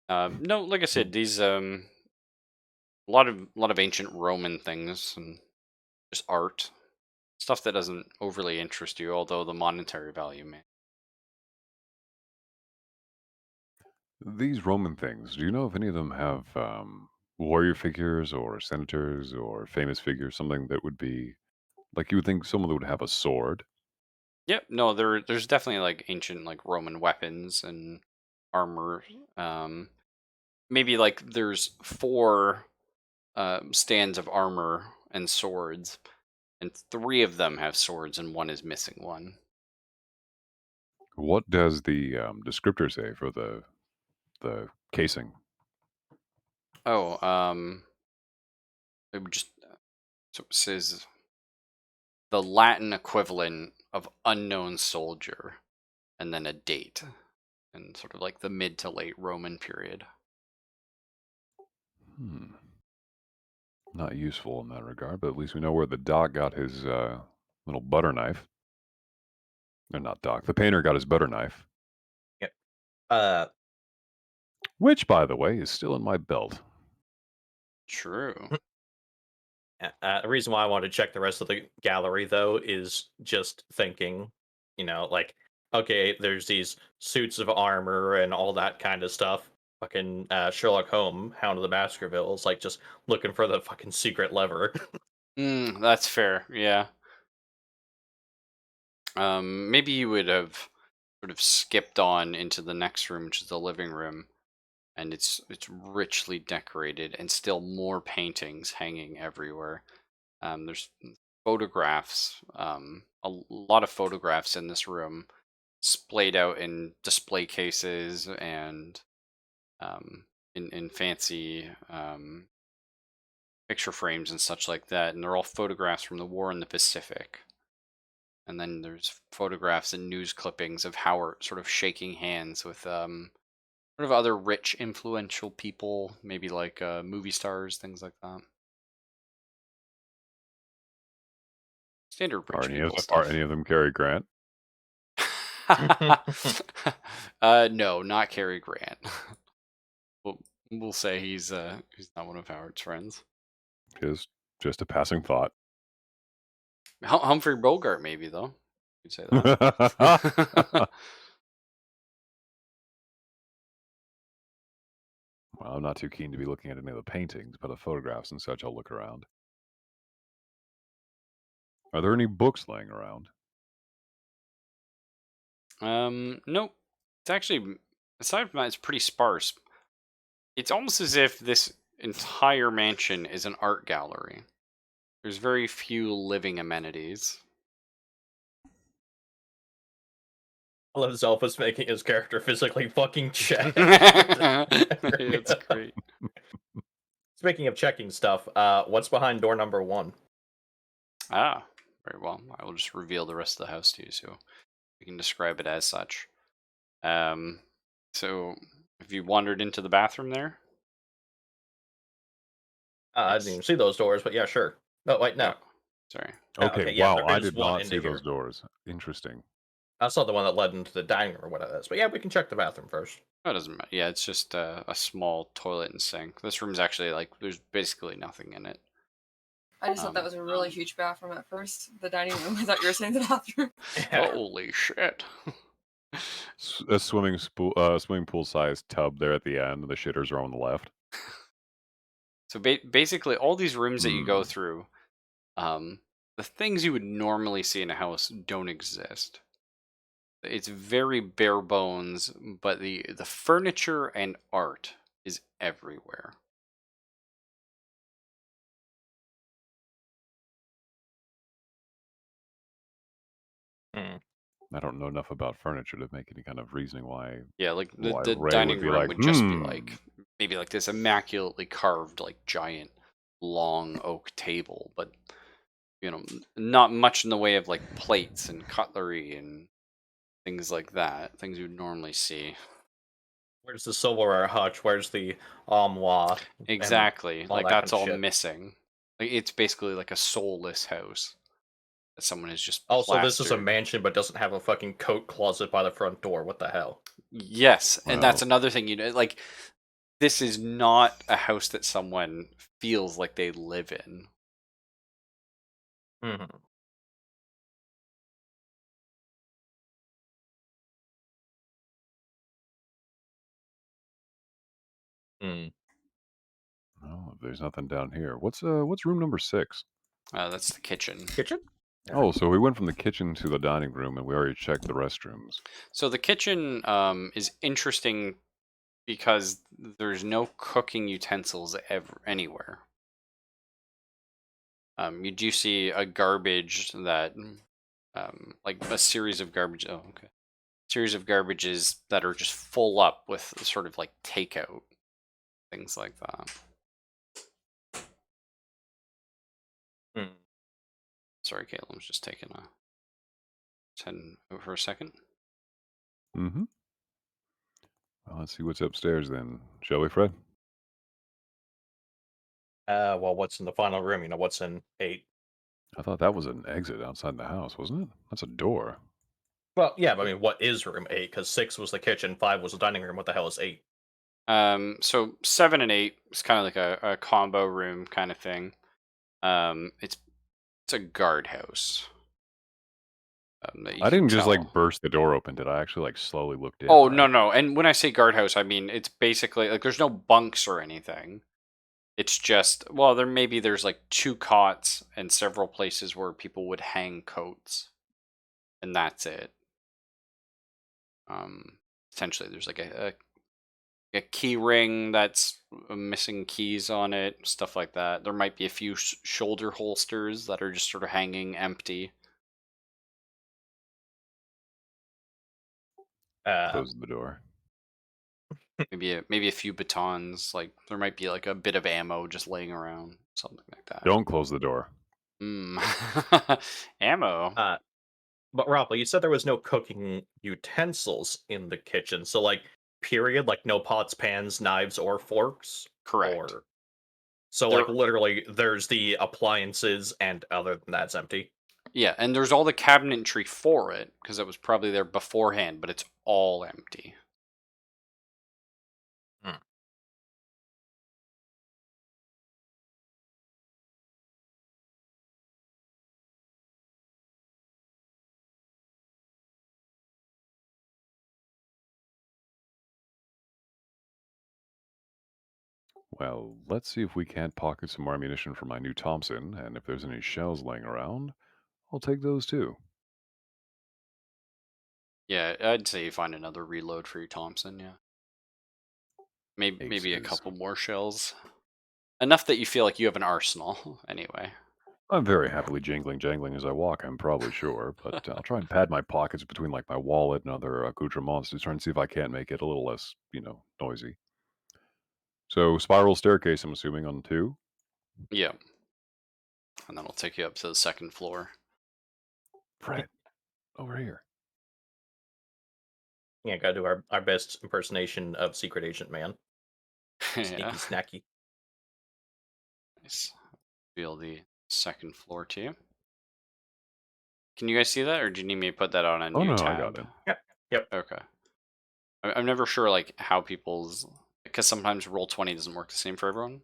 No, like I said, these a lot of ancient Roman things and just art stuff that doesn't overly interest you, although the monetary value may. These Roman things, do you know if any of them have warrior figures or senators or famous figures, something that would be like you would think someone would have a sword? Yep, no, there's definitely like ancient like Roman weapons and armor. Maybe like there's four stands of armor and swords, and three of them have swords, and one is missing one. What does the descriptor say for the casing? Oh, it would just so it says the Latin equivalent of unknown soldier, and then a date, and sort of like the mid to late Roman period. Hmm. Not useful in that regard, but at least we know where the doc got his little butter knife. Or not doc. The painter got his butter knife, Yep. Uh, which, by the way, is still in my belt. True. the reason why I wanted to check the rest of the gallery, though, is just thinking, like, okay, there's these suits of armor and all that kind of stuff. Fucking Sherlock Holmes, Hound of the Baskervilles, like just looking for the fucking secret lever. That's fair. Yeah. Maybe you would have sort of skipped on into the next room, which is the living room, and it's richly decorated, and still more paintings hanging everywhere. There's photographs, a lot of photographs in this room, splayed out in display cases and in fancy picture frames and such like that, and they're all photographs from the war in the Pacific. And then there's photographs and news clippings of Howard sort of shaking hands with sort of other rich, influential people, maybe like movie stars, things like that. Standard Are rich any of people are stuff. any of them Cary Grant? No, not Cary Grant. We'll say he's not one of Howard's friends. Just a passing thought. Humphrey Bogart, maybe though. You'd say Well, that. I'm not too keen to be looking at any of the paintings, but the photographs and such, I'll look around. Are there any books laying around? Nope. It's actually, aside from that, it's pretty sparse. It's almost as if this entire mansion is an art gallery. There's very few living amenities. I love Zelfa's making his character physically fucking check. It's great. Speaking of checking stuff, what's behind door number 1? Ah, very well. I will just reveal the rest of the house to you, so we can describe it as such. So have you wandered into the bathroom there? I Yes. didn't even see those doors, but yeah, sure. No, wait, no. Oh, sorry. Okay, okay, yeah, wow, there I is did one not into see those here. doors. Interesting. I saw the one that led into the dining room or whatever that is. But yeah, we can check the bathroom first. That doesn't matter. Yeah, it's just a small toilet and sink. This room's actually like there's basically nothing in it. I just thought that was a really huge bathroom at first. The dining room. I thought you were saying the bathroom. Holy shit! A swimming pool sized tub there at the end. The shitters are on the left. So basically, all these rooms that you go Hmm. through, the things you would normally see in a house don't exist. It's very bare bones, but the furniture and art is everywhere. I don't know enough about furniture to make any kind of reasoning why Yeah, like why the Ray would dining be room like, would just be like maybe like this immaculately carved like giant long oak table, but not much in the way of like plates and cutlery and things like that. Things you'd normally see. Where's the silverware hutch? Where's the armoire? And Exactly. all Like that kind that's of all shit. missing. Like it's basically like a soulless house that someone has just Also, this is a plastered. mansion, but doesn't have a fucking coat closet by the front door. What the hell? Yes, and that's Wow. another thing. Like this is not a house that someone feels like they live in. Mm-hmm. Mm. Oh, there's nothing down here. What's room number 6? That's the kitchen. Kitchen? Oh, so we went from the kitchen to the dining room, and we already checked the restrooms. So the kitchen is interesting because there's no cooking utensils ever anywhere. You do see a garbage that, like a series of garbage. Oh, okay. Series of garbages that are just full up with sort of like takeout things like that. Mm. Sorry, Caitlin was just taking a 10 for a second. Mm-hmm. Well, let's see what's upstairs then, shall we, Fred? Well, what's in the final room? What's in 8? I thought that was an exit outside the house, wasn't it? That's a door. Well, yeah, but I mean, what is room 8? Because 6 was the kitchen, 5 was the dining room. What the hell is 8? So 7 and 8 is kind of like a combo room kind of thing. It's a guardhouse. That you I can didn't just tell. like burst the door open. Did I actually like slowly looked in? Oh Right? no! And when I say guardhouse, I mean it's basically like there's no bunks or anything. It's just there's like 2 cots and several places where people would hang coats, and that's it. Essentially, there's like a key ring that's missing keys on it, stuff like that. There might be a few shoulder holsters that are just sort of hanging empty. Uh, Close the door. Maybe a few batons. Like there might be like a bit of ammo just laying around, something like that. Don't close the door. Ammo. uh, but Rafa, you said there was no cooking utensils in the kitchen. So, like, period, like no pots, pans, knives, or forks? Correct. Or so, There, like, literally, there's the appliances, and other than that, it's empty. yeah, and there's all the cabinetry for it because it was probably there beforehand, but it's all empty. Hmm. Well, let's see if we can't pocket some more ammunition for my new Thompson, and if there's any shells laying around, I'll take those too. Yeah, I'd say you find another reload for your Thompson. Yeah, maybe a Aces. couple more shells, enough that you feel like you have an arsenal. Anyway. I'm very happily jangling as I walk, I'm probably sure, but I'll try and pad my pockets between like my wallet and other accoutrements to try and see if I can't make it a little less, noisy. So spiral staircase, I'm assuming on 2. Yeah, and then I'll take you up to the second floor. Fred, over here. Yeah, gotta do our best impersonation of Secret Agent Man. Sneaky Yeah, snacky. nice. Feel the second floor to you. Can you guys see that, or do you need me to put that on a Oh new no, I got tab? it. Yep. Okay. I'm never sure like how people's because sometimes Roll20 doesn't work the same for everyone,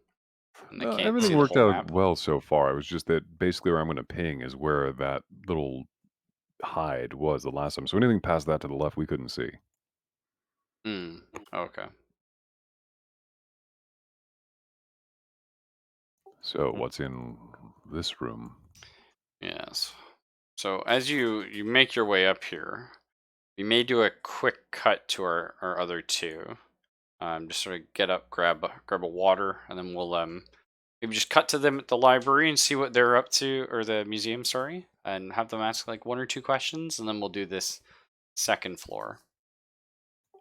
and they No, can't see everything the worked whole out map. well so far. It was just that basically where I'm going to ping is where that little hide was the last time. So anything past that to the left, we couldn't see. Hmm. Okay. So what's in this room? Yes. So as you make your way up here, we may do a quick cut to our other 2. Just sort of get up, grab a water, and then we'll maybe just cut to them at the library and see what they're up to, or the museum, sorry, and have them ask like 1 or 2 questions, and then we'll do this second floor.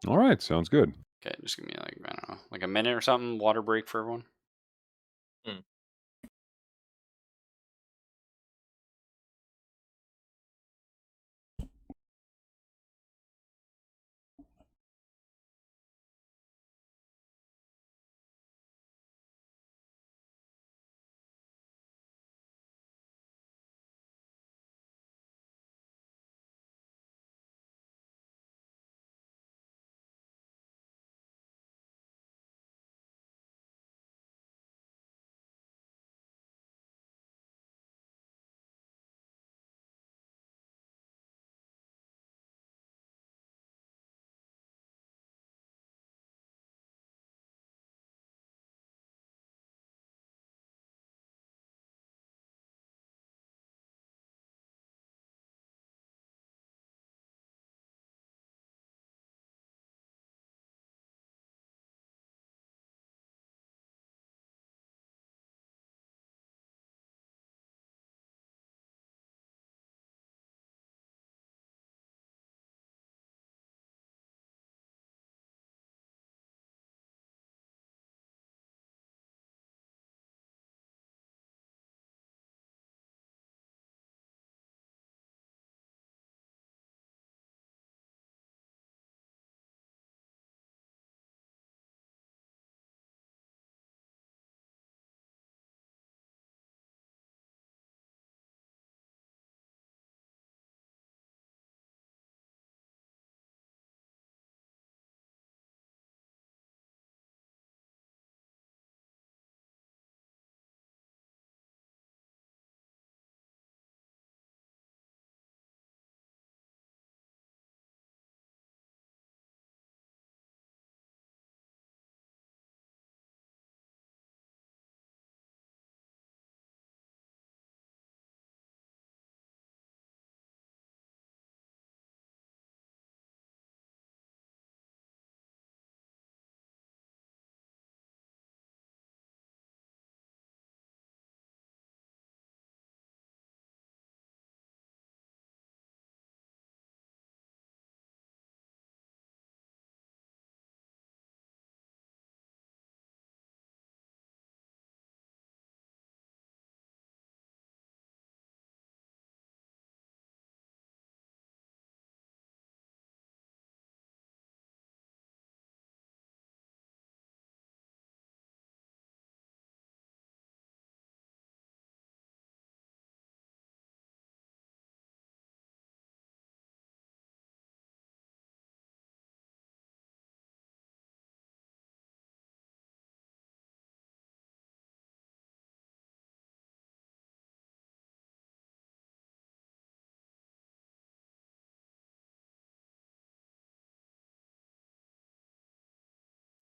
All right, sounds good. Okay, just give me like I don't know, like a minute or something. Water break for everyone. Hmm.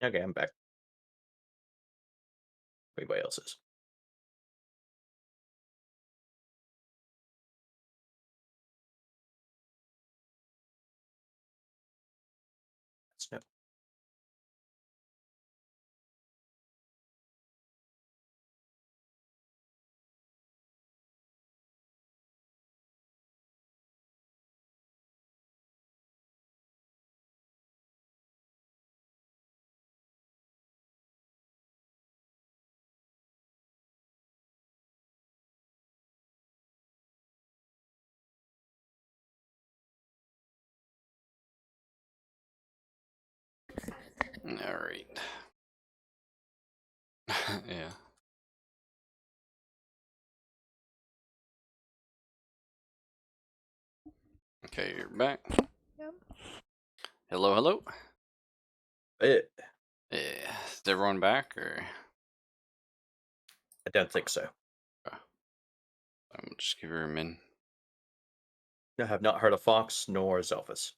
Okay, I'm back. Everybody else is. That's no. All right. Yeah. Okay, you're back. Yep. Hello, hello. Eh, Yeah. Is everyone back, or I don't think so. I'm just give her a min. I have not heard of Fox nor Zelphus.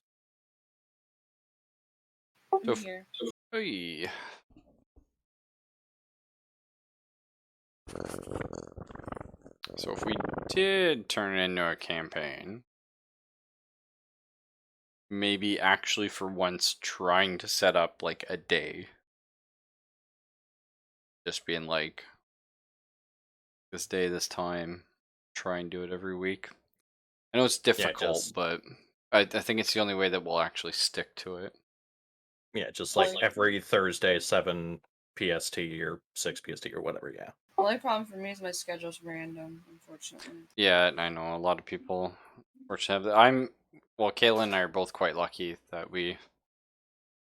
So, I'm here. hey. So if we did turn it into a campaign, maybe actually for once trying to set up like a day. Just being like, this day, this time, try and do it every week. I know it's difficult, just but I think it's the only way that we'll actually stick to it. just like Only- every Thursday, 7 PST or 6 PST or whatever. Yeah. Only problem for me is my schedule's random, unfortunately. Yeah, and I know a lot of people fortunately have that. Well, Kayla and I are both quite lucky that we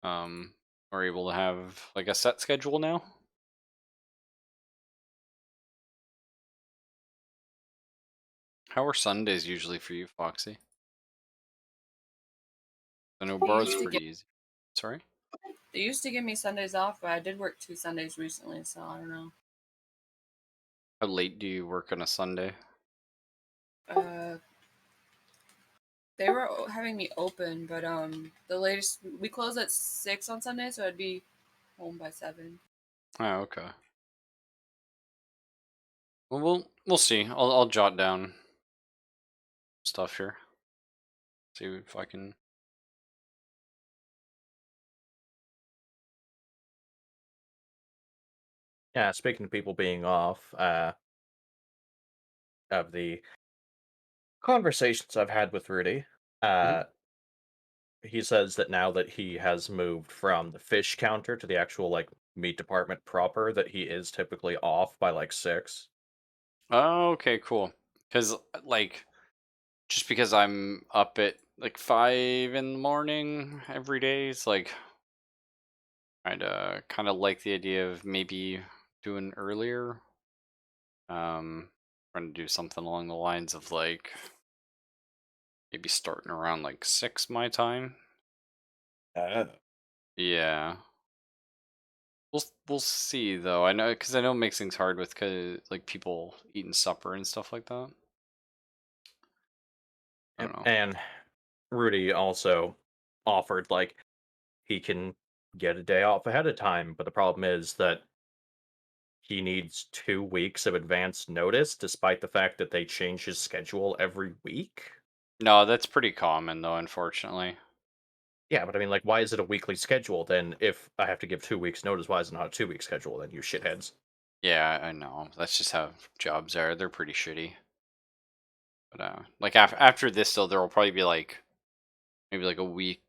are able to have like a set schedule now. How are Sundays usually for you, Foxy? I know They Bar's used to pretty easy. Sorry? They used to give me Sundays off, but I did work 2 Sundays recently, so I don't know. How late do you work on a Sunday? Uh, they were having me open, but the latest we close at 6 on Sunday, so I'd be home by 7. Oh, okay. Well, we'll see. I'll jot down stuff here. See if I can. Yeah. Speaking of people being off, of the conversations I've had with Rudy, Mhm. he says that now that he has moved from the fish counter to the actual like meat department proper, that he is typically off by like 6. Oh, okay, cool. Because like, just because I'm up at like 5 in the morning every day, it's like I'd kind of like the idea of maybe doing earlier. Trying to do something along the lines of like maybe starting around like 6 my time. Yeah. We'll see though. I know because I know it makes things hard with like people eating supper and stuff like that. I Yep. don't know. And Rudy also offered like he can get a day off ahead of time, but the problem is that he needs 2 weeks of advance notice, despite the fact that they change his schedule every week. No, that's pretty common though, unfortunately. Yeah, but I mean, like, why is it a weekly schedule then? If I have to give 2 weeks notice, why is it not a 2 week schedule then? You shitheads. Yeah, I know. That's just how jobs are. They're pretty shitty. But like after this though, there will probably be like maybe like a week,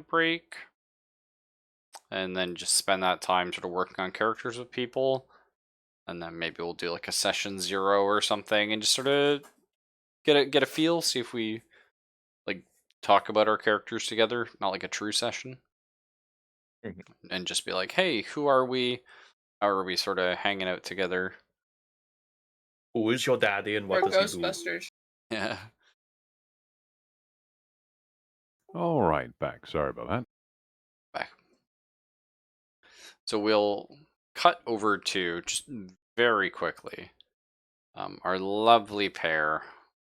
break, and then just spend that time sort of working on characters with people, and then maybe we'll do like a session 0 or something, and just sort of get a feel, see if we like talk about our characters together, not like a true session, Mhm. and just be like, hey, who are we? How are we sort of hanging out together? Who is your daddy and what Or does he do? Ghostbusters. Yeah. All right, back. Sorry about that. Back. So we'll cut over to just very quickly our lovely pair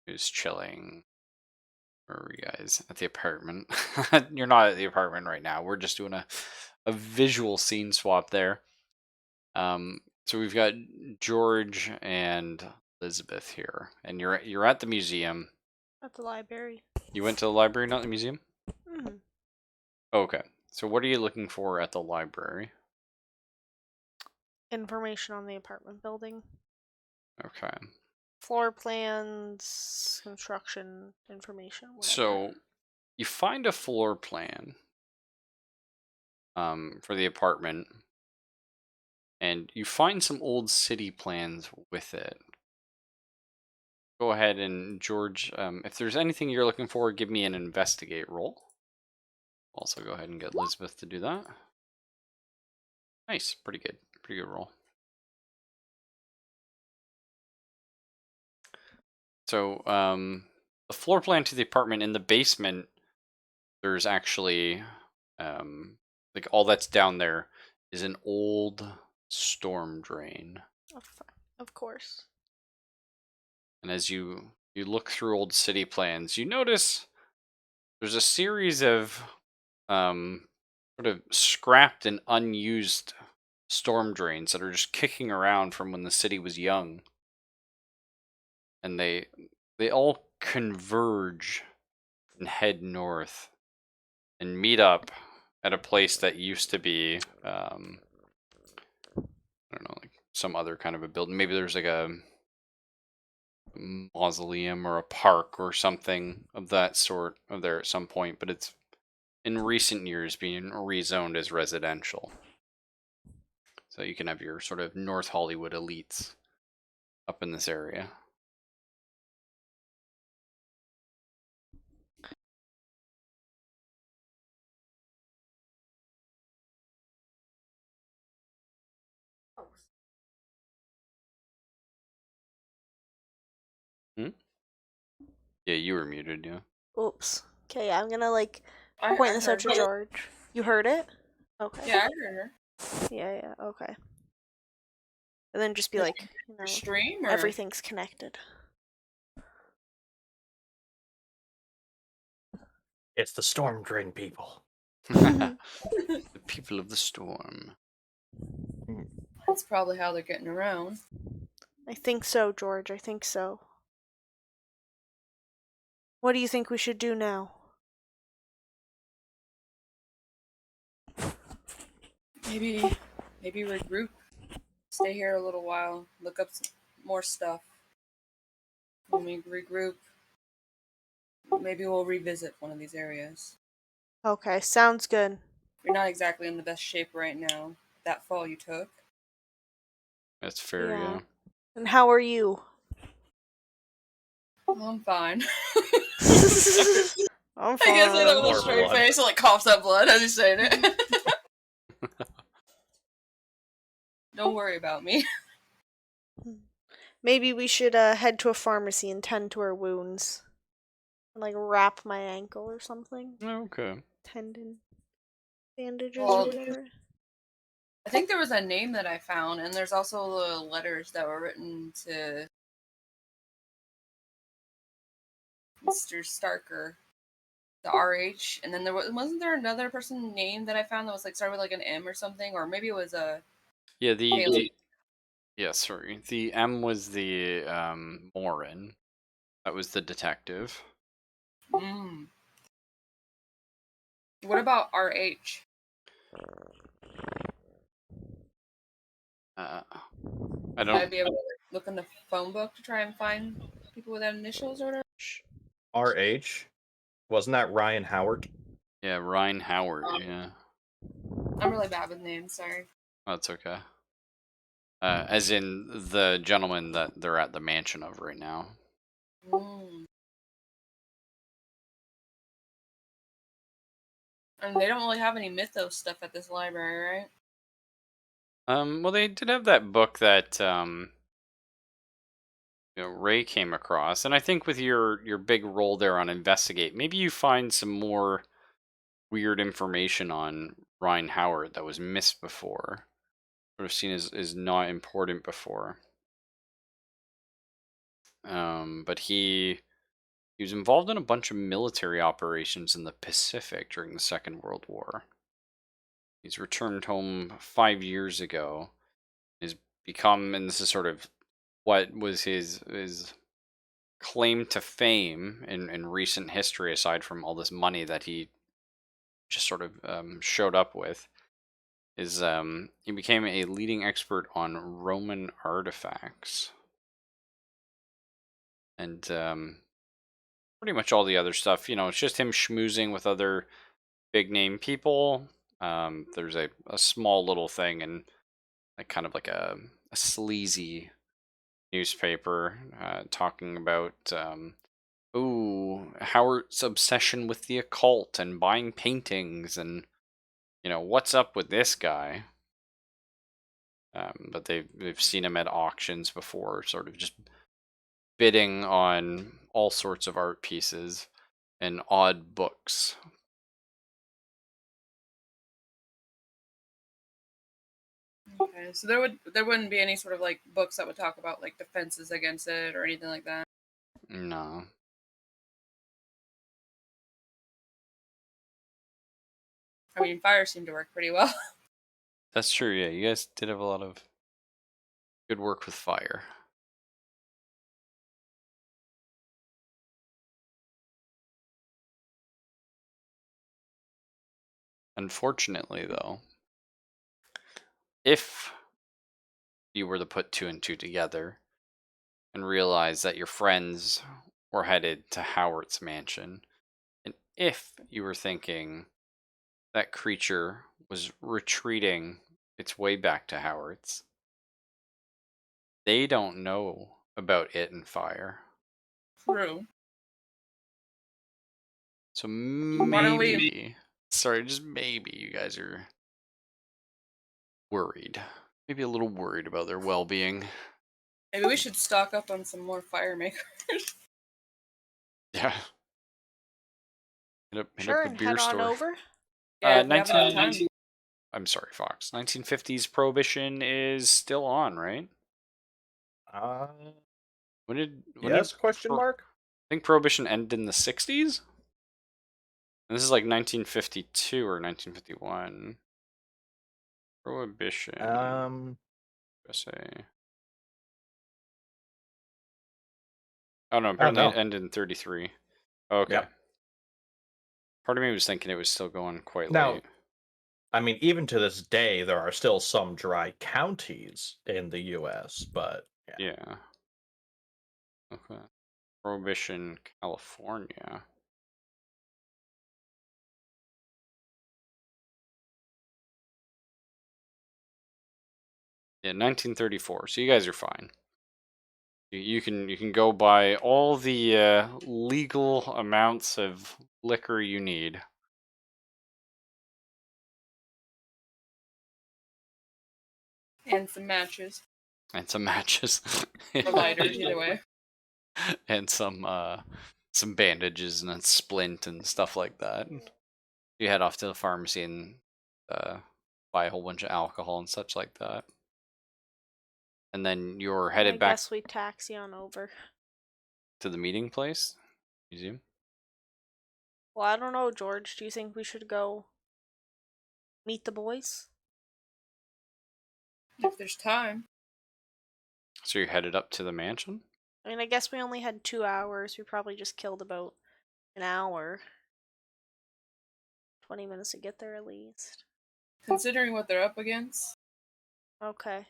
who's chilling Where are we guys? At the apartment. You're not at the apartment right now. We're just doing a visual scene swap there. So we've got George and Elizabeth here, and you're at the museum. At the library. You went to the library, not the museum? Hmm. Okay. So what are you looking for at the library? Information on the apartment building. Okay. Floor plans, construction information, whatever. So you find a floor plan for the apartment, and you find some old city plans with it. Go ahead and George, if there's anything you're looking for, give me an investigate roll. Also go ahead and get Elizabeth to do that. Nice, pretty good roll. So the floor plan to the apartment in the basement, there's actually like all that's down there is an old storm drain. Of course. And as you look through old city plans, you notice there's a series of sort of scrapped and unused storm drains that are just kicking around from when the city was young. And they all converge and head north and meet up at a place that used to be I don't know, like some other kind of a building. Maybe there's like a mausoleum or a park or something of that sort of there at some point, but it's in recent years being rezoned as residential. So you can have your sort of North Hollywood elites up in this area. Yeah, you were muted, yeah. Oops. Okay, I'm gonna like I point this out heard to her. George. You heard it? Okay. Yeah, I heard her. Yeah, okay. And then just be Your- like, Your stream or everything's connected. It's the storm drain people. The people of the storm. That's probably how they're getting around. I think so, George. I think so. What do you think we should do now? Maybe regroup. Stay here a little while. Look up more stuff. When we regroup, maybe we'll revisit one of these areas. Okay, sounds good. You're not exactly in the best shape right now. That fall you took. That's fair, yeah. And how are you? Well, I'm fine. I'm I guess I fine. know with a More straight blood. face, it like coughs up blood as he's saying it. Don't worry about me. Maybe we should head to a pharmacy and tend to our wounds. And like wrap my ankle or something. Okay. Tendon. Bandages Well, or whatever. I think there was a name that I found, and there's also the letters that were written to Mr. Starker, the RH, and then wasn't there another person name that I found that was like started with like an M or something, or maybe it was a Yeah, Haley. sorry. The M was the Morin. That was the detective. Mm. What about RH? I I'd don't. be able to look in the phone book to try and find people with that initials or whatever. RH? Wasn't that Ryan Howard? Yeah, Ryan Howard. Yeah, I'm really bad with names, sorry. that's okay. As in the gentleman that they're at the mansion of right now. Mm. And they don't really have any mythos stuff at this library, right? Well, they did have that book that Ray came across, and I think with your big role there on investigate, maybe you find some more weird information on Ryan Howard that was missed before, sort of seen as not important before. But he He was involved in a bunch of military operations in the Pacific during the Second World War. He's returned home 5 years ago. He's become, and this is sort of what was his claim to fame in recent history, aside from all this money that he just sort of showed up with, is he became a leading expert on Roman artifacts. And pretty much all the other stuff, it's just him schmoozing with other big name people. There's a small little thing and kind of like a sleazy newspaper talking about Howard's obsession with the occult and buying paintings and what's up with this guy. But they've seen him at auctions before, sort of just bidding on all sorts of art pieces and odd books. Okay, so there wouldn't be any sort of like books that would talk about like defenses against it or anything like that. No. I mean, fire seemed to work pretty well. That's true, yeah. You guys did have a lot of good work with fire. Unfortunately, though, if you were to put two and two together and realize that your friends were headed to Howard's mansion, and if you were thinking that creature was retreating its way back to Howard's, they don't know about it and fire. True. So Why don't we- maybe, sorry, just maybe you guys are worried. Maybe a little worried about their well-being. Maybe we should stock up on some more fire makers. Yeah. Hit up Sure, the and beer head store. on over. Yeah, if we have enough time. I'm sorry, Fox. 1950s Prohibition is still on, right? When did Yes? Question mark. I think Prohibition ended in the 60s? And this is like 1952 or 1951. Prohibition. USA. Oh no, apparently it no. ended in 33. Okay. Yep. Part of me was thinking it was still going quite Now, late. I mean, even to this day, there are still some dry counties in the U.S., but Yeah. Okay. Prohibition, California. Yeah, 1934. So you guys are fine. You can go buy all the legal amounts of liquor you need. And some matches. And some matches. Or lighters, either way. And some bandages and a splint and stuff like that. You head off to the pharmacy and buy a whole bunch of alcohol and such like that. And then you're headed I back guess we taxi on over. to the meeting place, museum. Well, I don't know, George. Do you think we should go meet the boys? If there's time. So you're headed up to the mansion? I mean, I guess we only had 2 hours. We probably just killed about an hour. 20 minutes to get there at least. Considering what they're up against, Okay.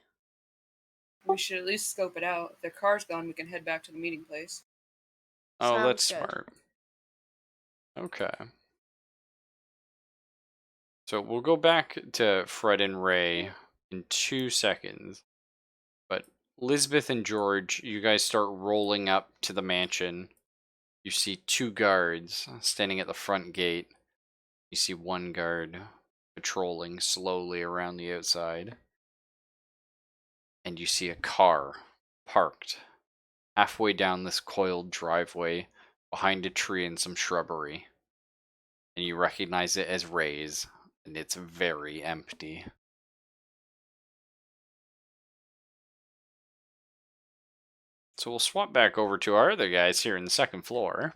we should at least scope it out. If their car's gone, we can head back to the meeting place. Oh, Sounds that's good. smart. Okay. So we'll go back to Fred and Ray in 2 seconds. But Lisbeth and George, you guys start rolling up to the mansion. You see 2 guards standing at the front gate. You see 1 guard patrolling slowly around the outside. And you see a car parked halfway down this coiled driveway behind a tree and some shrubbery. And you recognize it as Ray's, and it's very empty. So we'll swap back over to our other guys here in the second floor.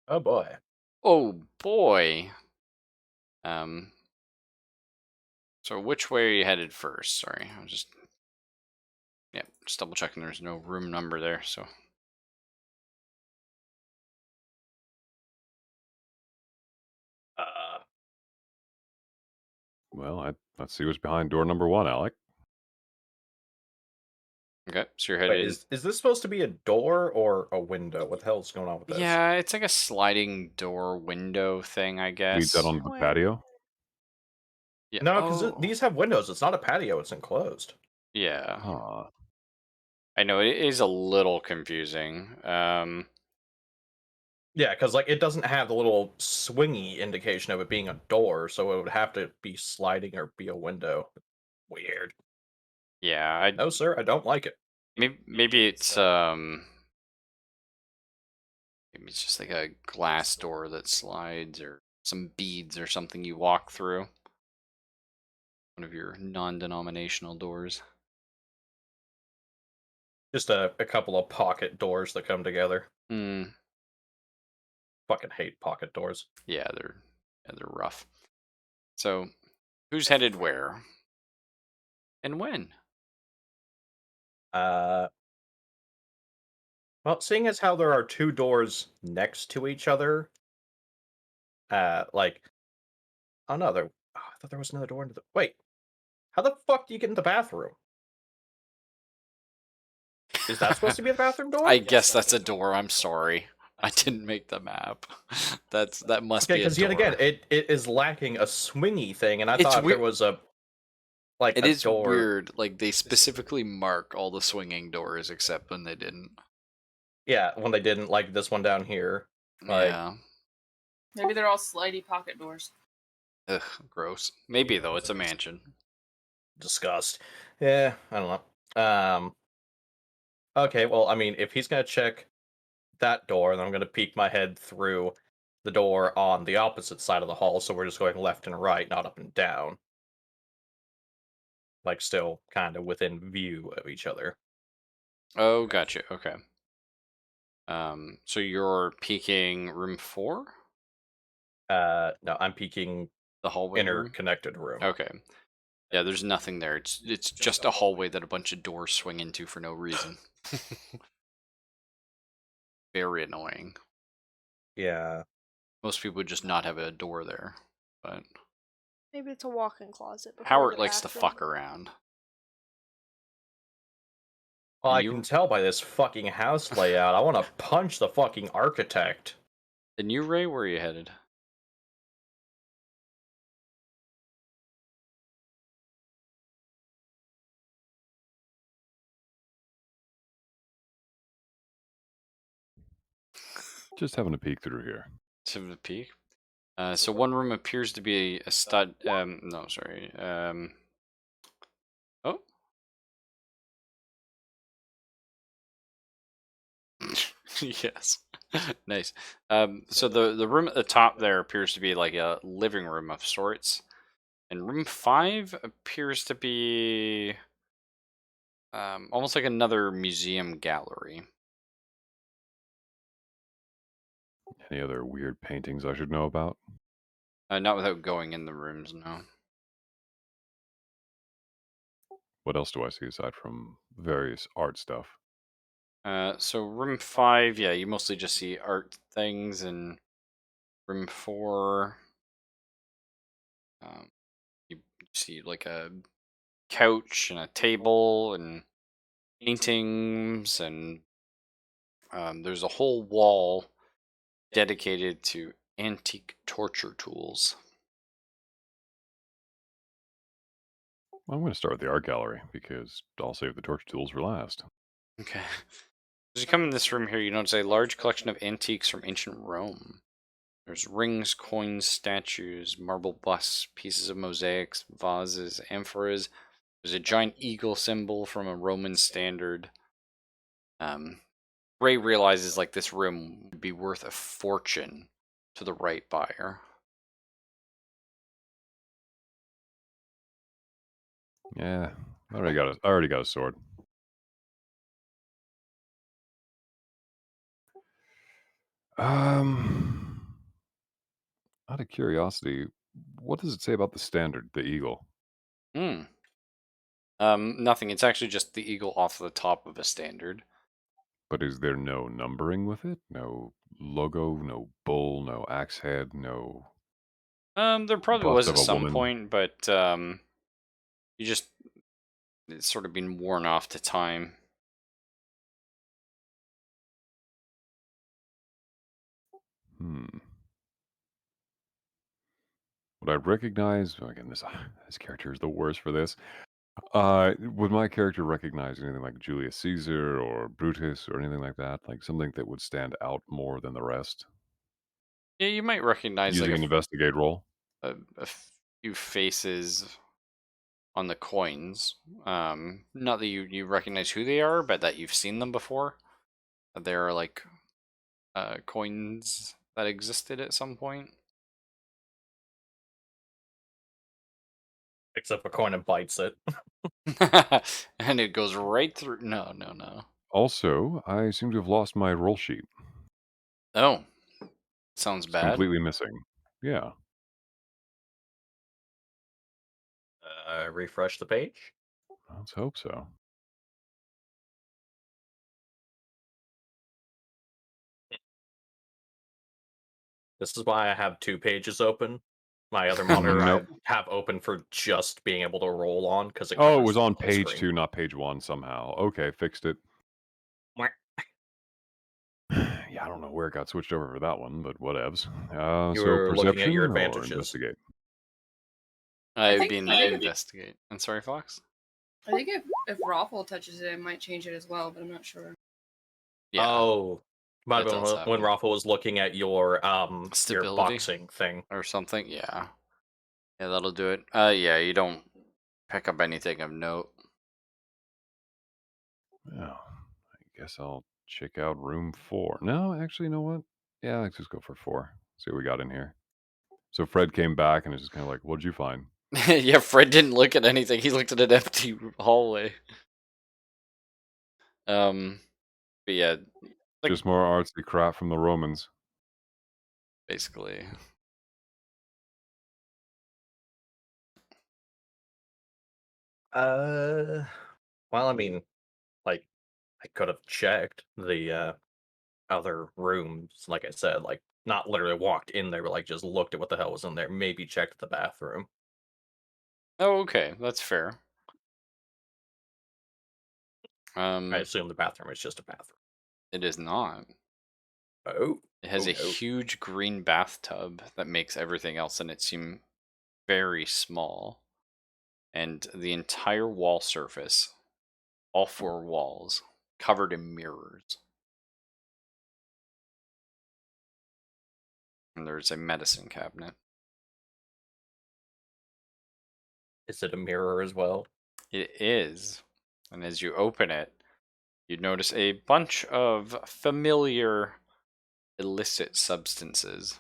Oh boy. Oh boy. So which way are you headed first? Sorry, I'm just just double checking there's no room number there, so Uh, Well, let's see what's behind door number 1, Alec. okay, so you're wait, headed is this supposed to be a door or a window? What the hell is going on with this? Yeah, it's like a sliding door window thing, I Leads out guess. onto the Where? patio. Yeah. No, because Oh, these have windows. It's not a patio. It's enclosed. yeah. Huh. I know it is a little confusing. Yeah, because like it doesn't have the little swingy indication of it being a door, so it would have to be sliding or be a window. Weird. Yeah, I No, sir, I don't like it. maybe it's just like a glass door that slides or some beads or something you walk through. One of your non-denominational doors. Just a couple of pocket doors that come together. Hmm. Fucking hate pocket doors. Yeah, they're rough. So, who's headed where? And when? Uh, well, seeing as how there are two doors next to each other, like, oh no, I thought there was another door into the. Wait, how the fuck do you get in the bathroom? Is that supposed to be the bathroom door? I guess that's a door. I'm sorry. I didn't make the map. That must Okay, be a because door. yet again, it is lacking a swingy thing, and I It's thought there weird. was a like It a is door. weird. Like they specifically mark all the swinging doors except when they didn't. Yeah, when they didn't like this one down here. Like, Yeah. Maybe they're all slidey pocket doors. Ugh, gross. Maybe though, it's a mansion. disgust. Yeah, I don't know. Okay, well, I mean, if he's gonna check that door, then I'm gonna peek my head through the door on the opposite side of the hall, so we're just going left and right, not up and down. Like, still kind of within view of each other. Oh, gotcha. Okay. So you're peeking room 4? No, I'm peeking The hallway room? interconnected room. Okay. Yeah, there's nothing there. It's just a hallway that a bunch of doors swing into for no reason. Very annoying. Yeah. Most people would just not have a door there, but Maybe it's a walk-in closet. before Howard the likes to bathroom. fuck around. Well, And I you- can tell by this fucking house layout. I want to punch the fucking architect. And you, Ray, where are you headed? Just having a peek through here. To the peak. So one room appears to be a stud. No, sorry. Oh. Yes. Nice. So the room at the top there appears to be like a living room of sorts, and room 5 appears to be almost like another museum gallery. Any other weird paintings I should know about? Not without going in the rooms, no. What else do I see aside from various art stuff? So room 5, yeah, you mostly just see art things, and room 4, you see like a couch and a table and paintings, and there's a whole wall dedicated to antique torture tools. Well, I'm going to start with the art gallery because I'll save the torture tools for last. Okay. As you come in this room here, you notice a large collection of antiques from ancient Rome. There's rings, coins, statues, marble busts, pieces of mosaics, vases, amphoras. There's a giant eagle symbol from a Roman standard. Ray realizes like this room would be worth a fortune to the right buyer. Yeah, I already got a sword. Out of curiosity, what does it say about the standard, the eagle? Hmm. Nothing. It's actually just the eagle off the top of a standard. But is there no numbering with it? No logo, no bull, no axe head, no There probably bust was of at a some woman? point, but you just it's sort of been worn off to time. Hmm. Would I recognize again? This character is the worst for this. Would my character recognize anything like Julius Caesar or Brutus or anything like that? Like something that would stand out more than the rest? Yeah, you might recognize like Using an investigate roll. a few faces on the coins. Not that you recognize who they are, but that you've seen them before. That there are like coins that existed at some point. Picks up a coin and bites it. And it goes right through. No, no, no. Also, I seem to have lost my roll sheet. Oh, sounds It's bad. completely missing. Yeah. Refresh the page. Let's hope so. This is why I have 2 pages open. My other monitor Nope. I have open for just being able to roll on because it Oh, it covers was the on whole page screen. 2, not page 1 somehow. Okay, fixed it. Mwah. Yeah, I don't know where it got switched over for that one, but whatevs. You So were looking at your perception or advantages. investigate? I've think- been I think- investigate. I'm sorry, Fox. I think if Raffle touches it, it might change it as well, but I'm not sure. Yeah. Oh, might have that been does when happen. Rafa was looking at your Stability. boxing thing. Or something. Yeah. Yeah, that'll do it. Yeah, you don't pick up anything of note. Oh, I guess I'll check out room 4. No, actually, you know what? Yeah, let's just go for 4. See what we got in here. So Fred came back and is just kind of like, "What'd you find?" Yeah, Fred didn't look at anything. He looked at an empty hallway. But yeah, like Just more artsy crap from the Romans. basically. Well, I mean, like I could have checked the other rooms, like I said, like not literally walked in there, but like just looked at what the hell was in there. Maybe checked the bathroom. Oh, okay, that's fair. I assume the bathroom is just a bathroom. It is not. Oh, It has a no. huge green bathtub that makes everything else in it seem very small. And the entire wall surface, all 4 walls, covered in mirrors. And there's a medicine cabinet. Is it a mirror as well? It is. And as you open it, you notice a bunch of familiar illicit substances.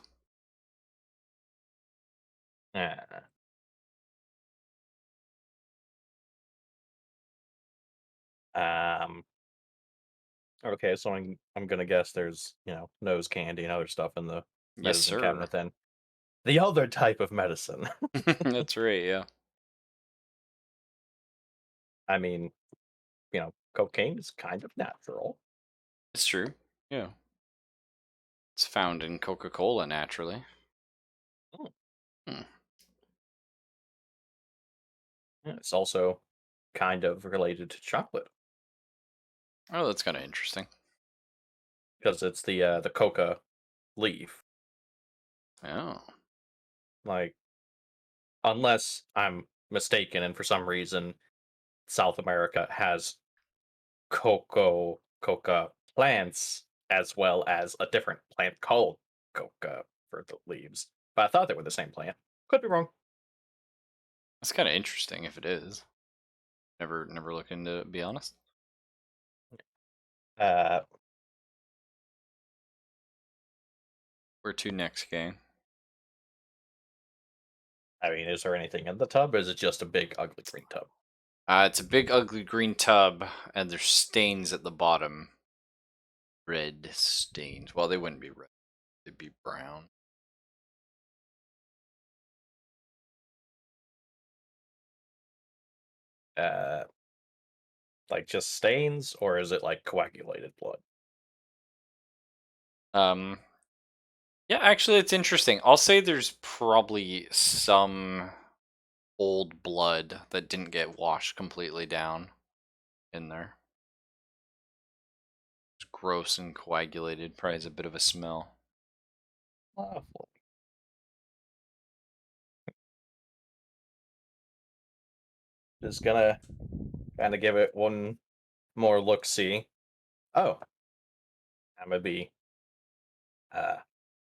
Ah. Um. Okay, so I'm gonna guess there's nose candy and other stuff in the Yes, medicine sir. cabinet. Then the other type of medicine. That's right, yeah. I mean, cocaine is kind of natural. It's true. Yeah. It's found in Coca-Cola naturally. Hmm. Hmm. Yeah, it's also kind of related to chocolate Oh, that's kind of interesting. because it's the coca leaf. Oh. Like, unless I'm mistaken, and for some reason South America has coca plants as well as a different plant called coca for the leaves. But I thought they were the same plant. Could be wrong. That's kind of interesting if it is. Never looked into it, to be honest. Uh, Where to next, gang? I mean, is there anything in the tub, or is it just a big ugly green tub? It's a big, ugly green tub, and there's stains at the bottom. Red stains. Well, they wouldn't be red. They'd be brown. Like just stains, or is it like coagulated blood? Yeah, actually, it's interesting. I'll say there's probably some old blood that didn't get washed completely down in there. It's gross and coagulated. Probably has a bit of a smell. Lovely. Just gonna kind of give it one more look. See. Oh, I'm gonna be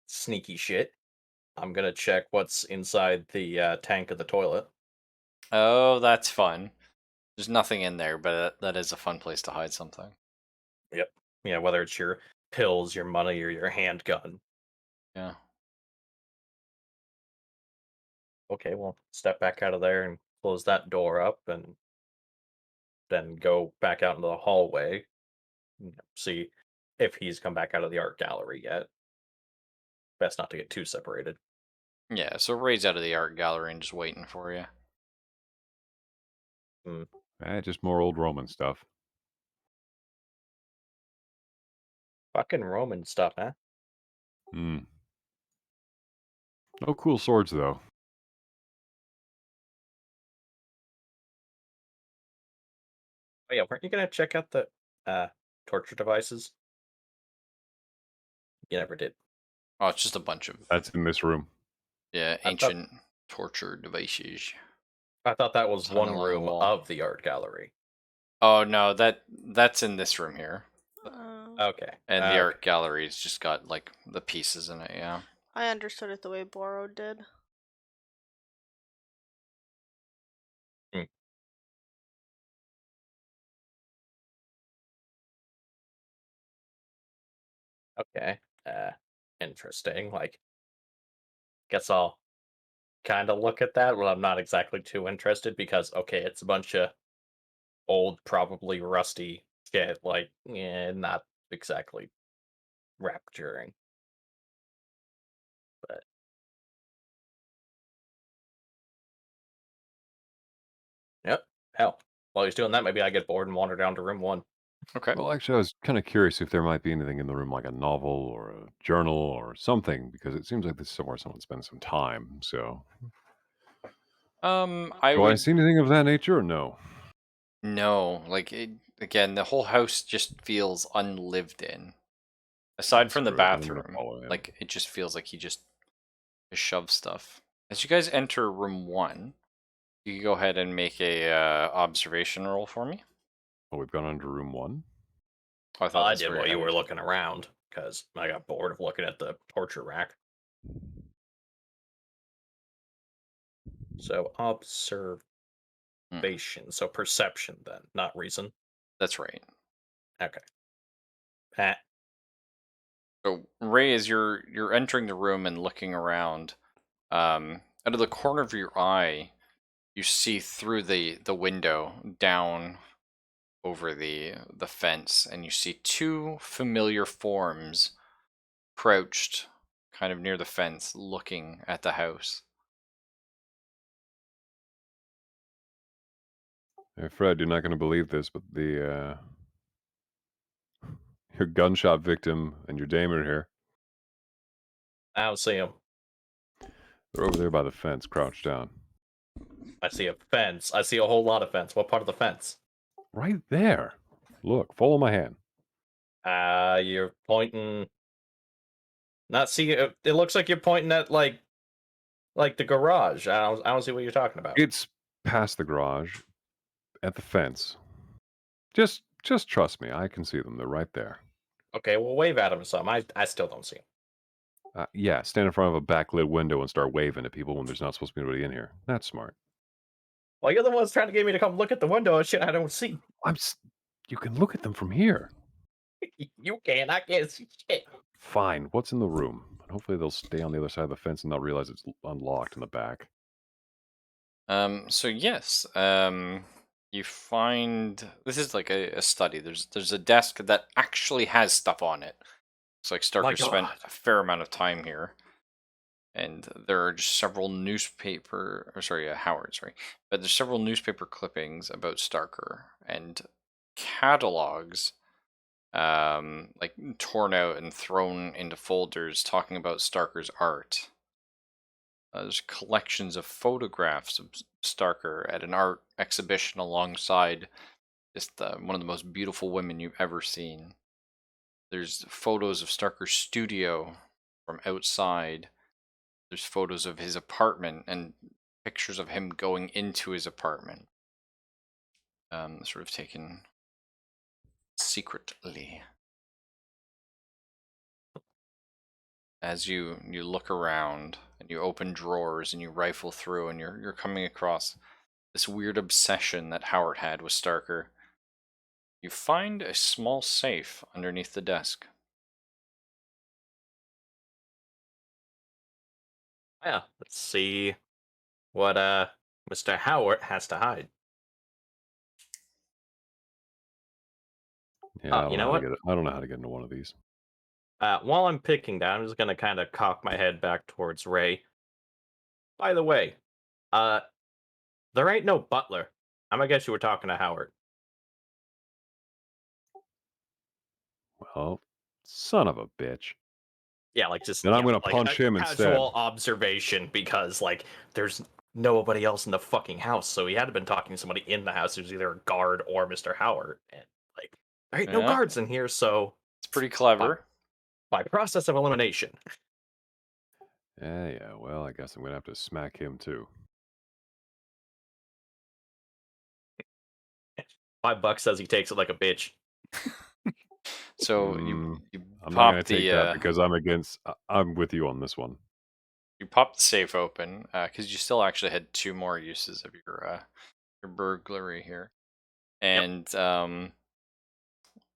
sneaky shit. I'm gonna check what's inside the tank of the toilet. Oh, that's fun. There's nothing in there, but that is a fun place to hide something. Yep. Yeah, whether it's your pills, your money, or your handgun. Yeah. Okay, well, step back out of there and close that door up, and then go back out into the hallway. See if he's come back out of the art gallery yet. Best not to get too separated. Yeah, so Ray's out of the art gallery and just waiting for you. Just more old Roman stuff. Fucking Roman stuff, huh? Hmm. No cool swords, though. Oh yeah, weren't you gonna check out the torture devices? You never did. Oh, it's just a bunch of That's in this room. yeah I thought- ancient torture devices. I thought that was Hung one along the room wall. of the art gallery. Oh no, that's in this room here. Okay. And the okay. art gallery's just got like the pieces in it, yeah. I understood it the way Borrow did. Okay. Interesting. Like, guess I'll kind of look at that. Well, I'm not exactly too interested because okay, it's a bunch of old, probably rusty shit. Like, yeah, not exactly rapturing. But yep. Hell, while he's doing that, maybe I get bored and wander down to room 1. Okay. Well, actually, I was kind of curious if there might be anything in the room, like a novel or a journal or something, because it seems like this is somewhere someone spends some time. So, I do I would see anything of that nature or no? no, like again, the whole house just feels unlived in. Aside from the Screw it, then I'm gonna bathroom, follow him. like it just feels like he just shoves stuff. As you guys enter room 1, you can go ahead and make a observation roll for me. Oh, we've gone under room 1. Oh, I thought I that's did where while you I were would- looking around because I got bored of looking at the torture rack. So observation, so perception then, not reason. That's right. Okay. Pat. So Ray, as you're entering the room and looking around, out of the corner of your eye, you see through the window down over the fence, and you see two familiar forms crouched kind of near the fence, looking at the house. Hey, Fred, you're not going to believe this, but your gunshot victim and your dame are here. I don't see him. They're over there by the fence, crouched down. I see a fence. I see a whole lot of fence. What part of the fence? Right there. Look, follow my hand. You're pointing. Not see. It looks like you're pointing at like the garage. I don't see what you're talking about. It's past the garage, at the fence. Just trust me. I can see them. They're right there. Okay, well wave at him or something. I still don't see him. Yeah, stand in front of a backlit window and start waving at people when there's not supposed to be anybody in here. That's smart. Well, you're the ones trying to get me to come look at the window and shit I don't see. You can look at them from here. You can. I can't see shit. Fine. What's in the room? And hopefully they'll stay on the other side of the fence and not realize it's unlocked in the back. So yes, You find this is like a study. There's a desk that actually has stuff on it. It's like My Starker spent God. a fair amount of time here, and there are just several newspaper, or sorry, Howard, sorry, but there's several newspaper clippings about Starker and catalogs, like torn out and thrown into folders talking about Starker's art. There's collections of photographs of Starker at an art exhibition alongside just one of the most beautiful women you've ever seen. There's photos of Starker's studio from outside. There's photos of his apartment and pictures of him going into his apartment, sort of taken secretly. As you look around and you open drawers and you rifle through and you're coming across this weird obsession that Howard had with Starker, you find a small safe underneath the desk. Yeah, let's see what Mr. Howard has to hide. Yeah, I don't You know know how to what? get it. I don't know how to get into one of these. While I'm picking that, I'm just gonna kind of cock my head back towards Ray. By the way, uh, there ain't no butler. I'm gonna guess you were talking to Howard. Well, son of a bitch. Yeah, like just Then I'm gonna like punch a him instead. casual observation because like there's nobody else in the fucking house, so he had to been talking to somebody in the house. It was either a guard or Mr. Howard, and like there ain't no Yeah, guards in here, so it's pretty by clever. by process of elimination, Yeah. Well, I guess I'm gonna have to smack him too. $5 says he takes it like a bitch. So Mm, you I'm not gonna pop take the that because I'm against. I'm with you on this one. you pop the safe open because you still actually had two more uses of your burglary here, Yep. and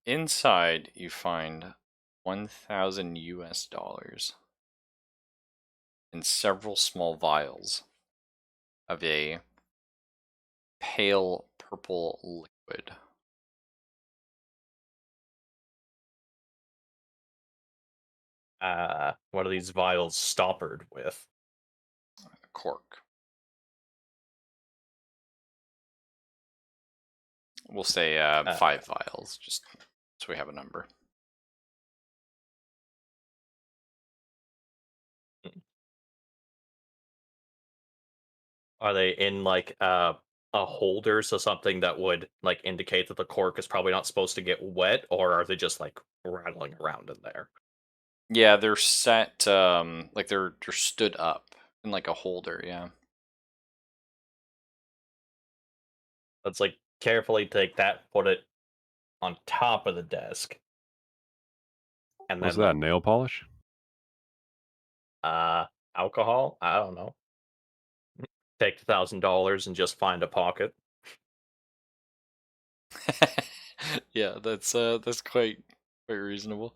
inside you find 1,000 US dollars in several small vials of a pale purple liquid. What are these vials stoppered with? A cork. We'll say Uh, 5 vials, just so we have a number. Are they in like a holder, so something that would like indicate that the cork is probably not supposed to get wet, or are they just like rattling around in there? Yeah, they're set like they're stood up in like a holder. Yeah. Let's like carefully take that, put it on top of the desk, and What's then that? like Nail polish? uh alcohol. I don't know. Take $1,000 and just find a pocket. Yeah, that's quite reasonable.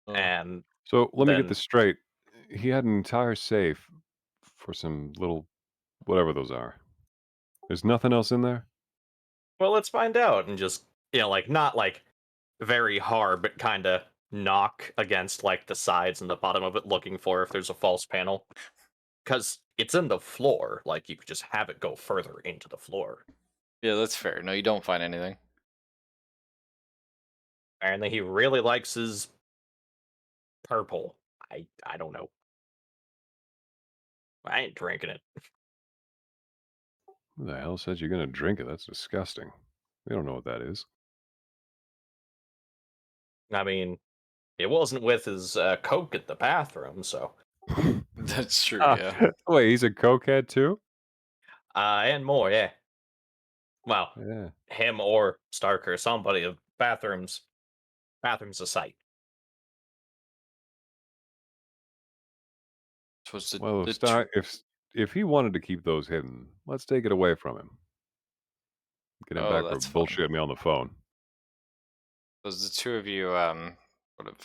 And So let me get then this straight. He had an entire safe for some little whatever those are. There's nothing else in there. well, let's find out and just like not like very hard, but kind of knock against like the sides and the bottom of it, looking for if there's a false panel. Because it's in the floor, like you could just have it go further into the floor. Yeah, that's fair. No, you don't find anything. Apparently, he really likes his purple. I don't know. I ain't drinking it. Who the hell says you're gonna drink it? That's disgusting. We don't know what that is. I mean, it wasn't with his coke at the bathroom, so That's true. Ah, Yeah. wait, he's a cokehead too? and more, yeah. Well, Yeah. him or Starker, somebody of bathrooms a sight. So it's Well, the two, if he wanted to keep those hidden, let's take it away from him. Get him oh, back for that's fun. bullshit me on the phone. Those the two of you sort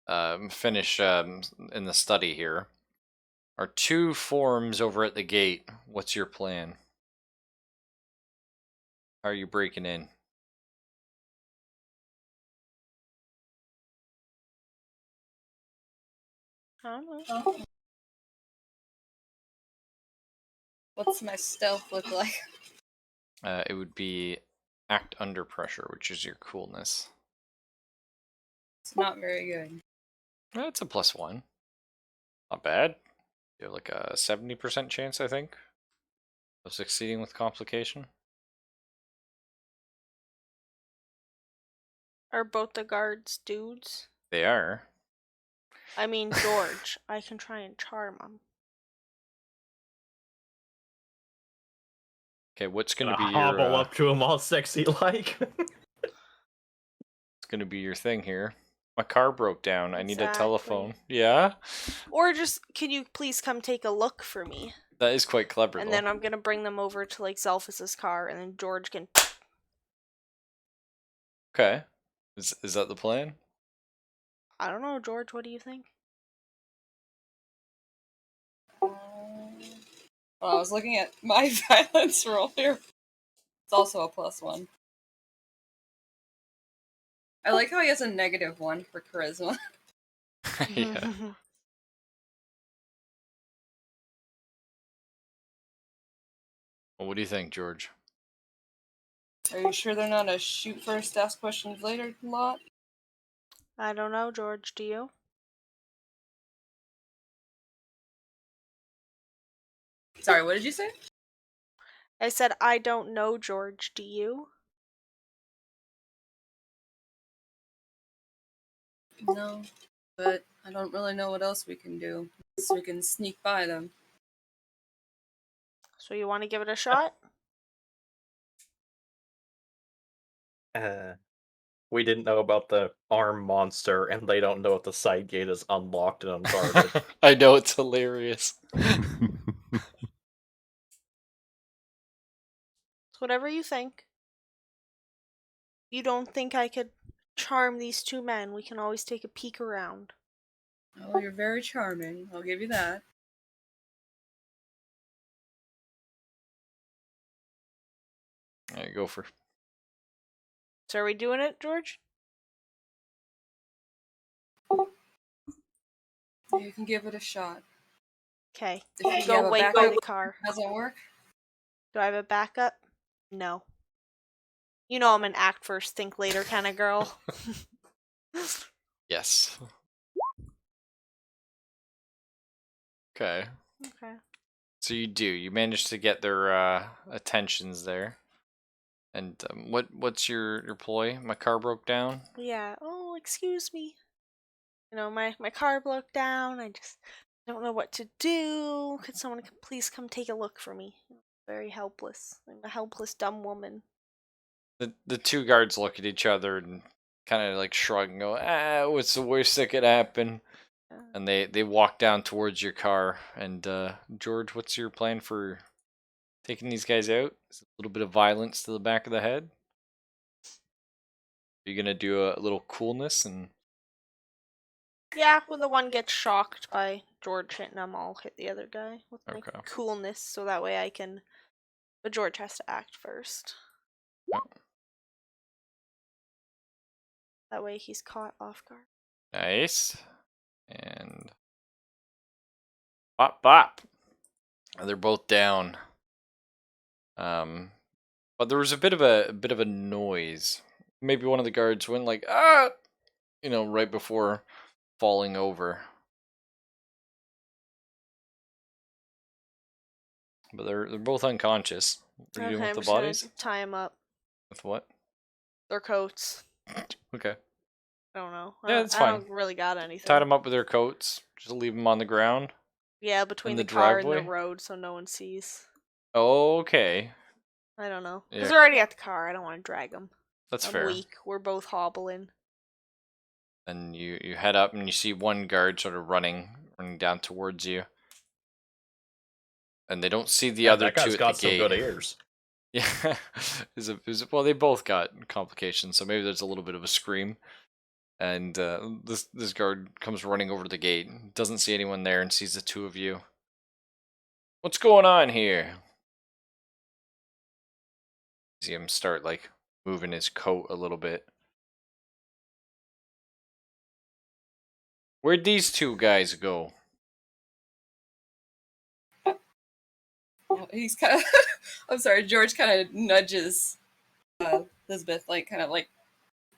of finish in the study here. Are two forms over at the gate. What's your plan? How are you breaking in? I don't know. Oh. What's my stealth look like? It would be act under pressure, which is your coolness. It's not very good. That's a +1. Not bad. You have like a 70% chance, I think, of succeeding with complication. Are both the guards dudes? They are. I mean, George. I can try and charm him. Okay, what's Gonna gonna be hobble your up to him all sexy like. it's gonna be your thing here? My car broke down. I need a Exactly. telephone. Yeah, Or just, can you please come take a look for me? that is quite clever. And though. then I'm gonna bring them over to like Zelphus's car, and then George can. Okay, is that the plan? I don't know, George. What do you think? Well, I was looking at my violence roll here. It's also a +1. I like how he has a -1 for charisma. Yeah. Well, what do you think, George? Are you sure they're not a shoot first, ask questions later lot? I don't know, George. Do you? Sorry, what did you say? I said I don't know, George. Do you? No, but I don't really know what else we can do. So we can sneak by them. So you want to give it a shot? We didn't know about the arm monster, and they don't know if the side gate is unlocked and unguarded. I know, it's hilarious. It's whatever you think. You don't think I could charm these two men? We can always take a peek around. Oh, you're very charming. I'll give you that. Alright, go for. So are we doing it, George? You can give it a shot. Okay. If you have Go a wait by backup, the car. doesn't work. Do I have a backup? No. You know I'm an act first, think later kind of girl. Yes. Okay. Okay. So you do. You manage to get their attentions there. And what's your ploy? My car broke down. Yeah. Oh, excuse me. You know, my car broke down. I just don't know what to do. Could someone please come take a look for me? Very helpless. I'm a helpless dumb woman. The two guards look at each other and kind of like shrug and go, what's the worst that could happen? And they walk down towards your car. And George, what's your plan for taking these guys out? Is a little bit of violence to the back of the head? Are you gonna do a little coolness and? Yeah, when the one gets shocked by George hitting him, I'll hit the other guy with my Okay. coolness, so that way I can. But George has to act first. Yep. That way he's caught off guard. Nice. And bop bop. They're both down. But there was a bit of a noise. Maybe one of the guards went like right before falling over. But they're both unconscious. What are you doing Okay, with I'm the just gonna bodies? tie them up. With what? Their coats. Okay. I don't know. Yeah, that's I fine. don't really got anything. Tied them up with their coats. Just leave them on the ground. Yeah, between the the car and driveway? the road, so no one sees. Okay. I don't know. Because Yeah. they're already at the car. I don't want to drag them. That's I'm fair. weak. We're both hobbling. And you head up and you see one guard sort of running down towards you. And they don't see the Yeah, other that guy's two at got the some gate. good ears. Yeah. Well, they both got complications, so maybe there's a little bit of a scream. And this guard comes running over to the gate, doesn't see anyone there, and sees the two of you. What's going on here? See him start like moving his coat a little bit. Where'd these two guys go? Oh, he's kind of. I'm sorry, George kind of nudges Elizabeth, like kind of like,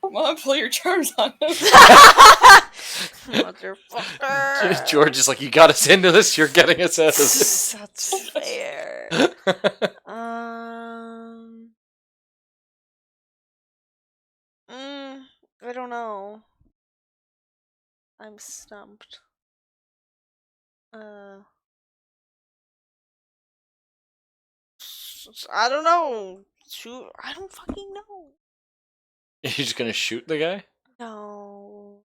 "Mom, pull your charms on him." Motherfucker. George is like, you got us into this. You're getting us out of this. That's fair. I don't know. I'm stumped. I don't know. Shoot, I don't fucking know. You're just gonna shoot the guy? No.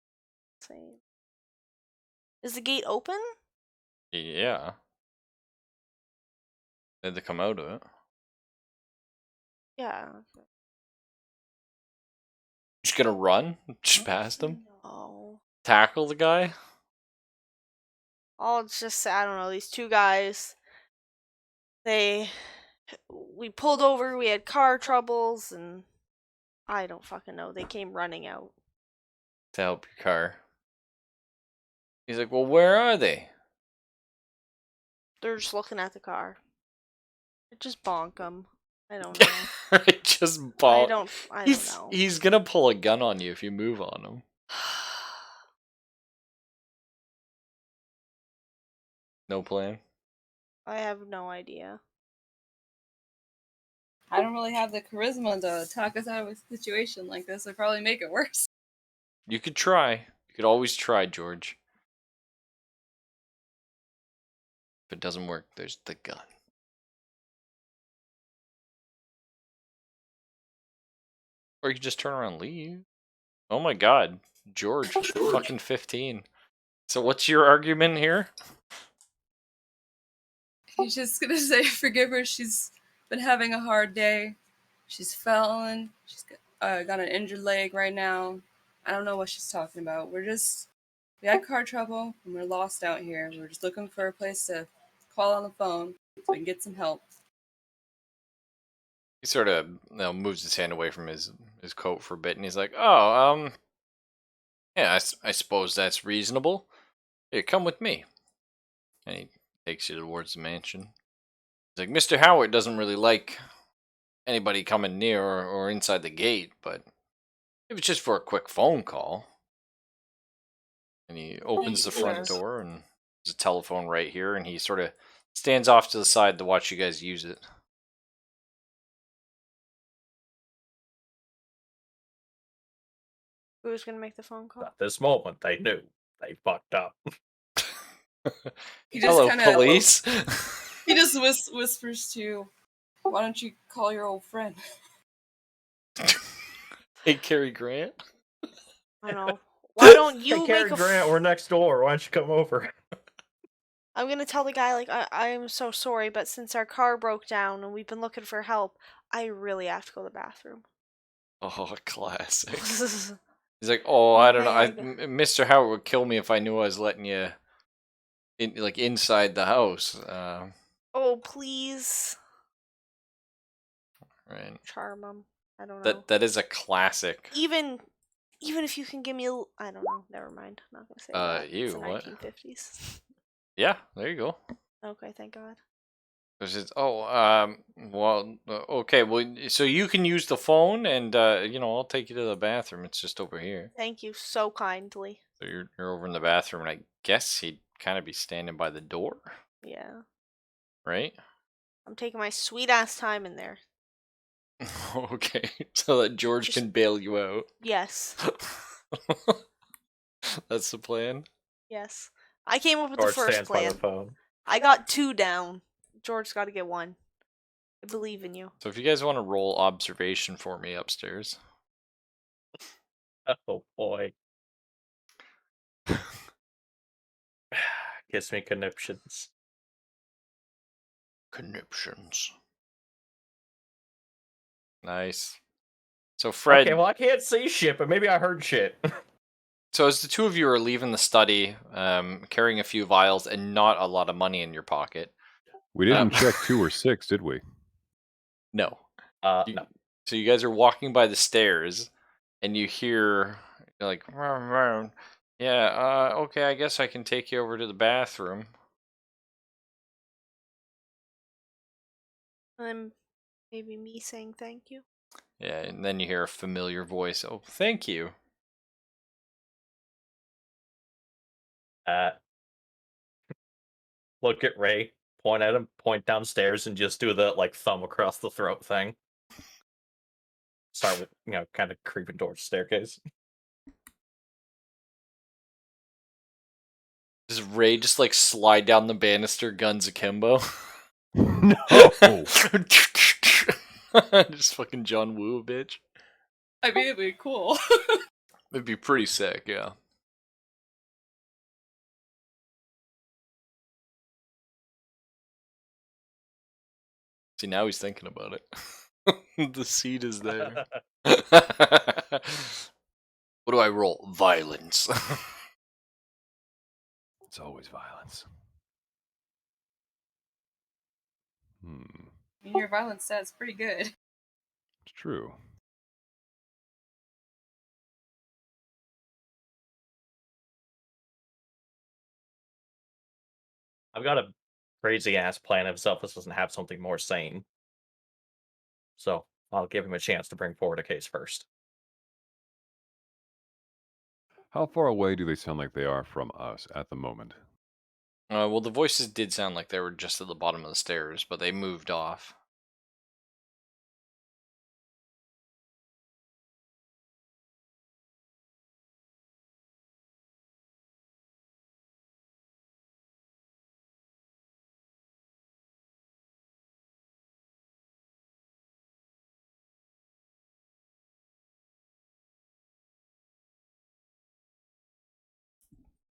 Same. Is the gate open? Yeah. They had to come out of it. Yeah. Just gonna run? Just past him? No. Tackle the guy? I'll just say, I don't know, these two guys, we pulled over, we had car troubles, and I don't fucking know, they came running out. To help your car. He's like, well, where are they? They're just looking at the car. Just bonk them. I don't know. Just I ball. don't know. He's gonna pull a gun on you if you move on him. No plan? I have no idea. I don't really have the charisma to talk us out of a situation like this. It'd probably make it worse. You could try. You could always try, George. If it doesn't work, there's the gun. Or you could just turn around and leave. Oh my god. George, fucking 15. So what's your argument here? He's just gonna say, forgive her. She's been having a hard day. She's fallen. She's got an injured leg right now. I don't know what she's talking about. We had car trouble and we're lost out here. We're just looking for a place to call on the phone so we can get some help. He sort of moves his hand away from his coat for a bit, and he's like, "Oh, yeah, I suppose that's reasonable. Here, come with me." And he takes you towards the mansion. He's like, "Mr. Howard doesn't really like anybody coming near or inside the gate, but it was just for a quick phone call." And he opens the front door, and there's a telephone right here, and he sort of stands off to the side to watch you guys use it. Who's gonna make the phone call? At this moment, they knew they fucked up. He just Hello, kinda, police. He just whispers to, why don't you call your old friend? Hey, Cary Grant. I don't know. Why don't you Hey, Cary make a Grant, we're next door. Why don't you come over? I'm gonna tell the guy, like, I am so sorry, but since our car broke down and we've been looking for help, I really have to go to the bathroom. Oh, classic. He's like, oh, I don't know. Mr. Howard would kill me if I knew I was letting you in, like, inside the house. Oh, please. Right. Charm him. I don't know. That is a classic. Even if you can give me I don't know. Never mind. I'm not gonna say that. You it's the what? 1950s. Yeah, there you go. Okay, thank God. There's just, well, okay, well, so you can use the phone, and I'll take you to the bathroom. It's just over here. Thank you so kindly. So you're over in the bathroom, and I guess he'd kind of be standing by the door, Yeah. right? I'm taking my sweet ass time in there. Okay, so that George can bail you out. Yes. That's the plan. Yes. I came up with George the first stands by plan. the phone. I got 2 down. George's got to get 1. I believe in you. So if you guys want to roll observation for me upstairs. Oh boy. Gives me conniptions. Conniptions. Nice. So Fred. Okay, well I can't see shit, but maybe I heard shit. So as the two of you are leaving the study, carrying a few vials and not a lot of money in your pocket. We didn't check 2 or 6, did we? No. No. So you guys are walking by the stairs, and you hear you're like, "Vroom, vroom." Yeah, okay, I guess I can take you over to the bathroom. And then maybe me saying thank you. Yeah, and then you hear a familiar voice. Oh, thank you. Uh, look at Ray, point at him, point downstairs, and just do the like thumb across the throat thing. Start, kind of creeping towards the staircase. Does Ray just like slide down the banister, guns akimbo? No. Just fucking John Woo a bitch. I mean, it'd be cool. It'd be pretty sick, yeah. See, now he's thinking about it. The seed is there. What do I roll? Violence. It's always violence. Your violence stats pretty good. It's true. I've got a crazy ass plan if Zelphus doesn't have something more sane. So I'll give him a chance to bring forward a case first. How far away do they sound like they are from us at the moment? Well, the voices did sound like they were just at the bottom of the stairs, but they moved off.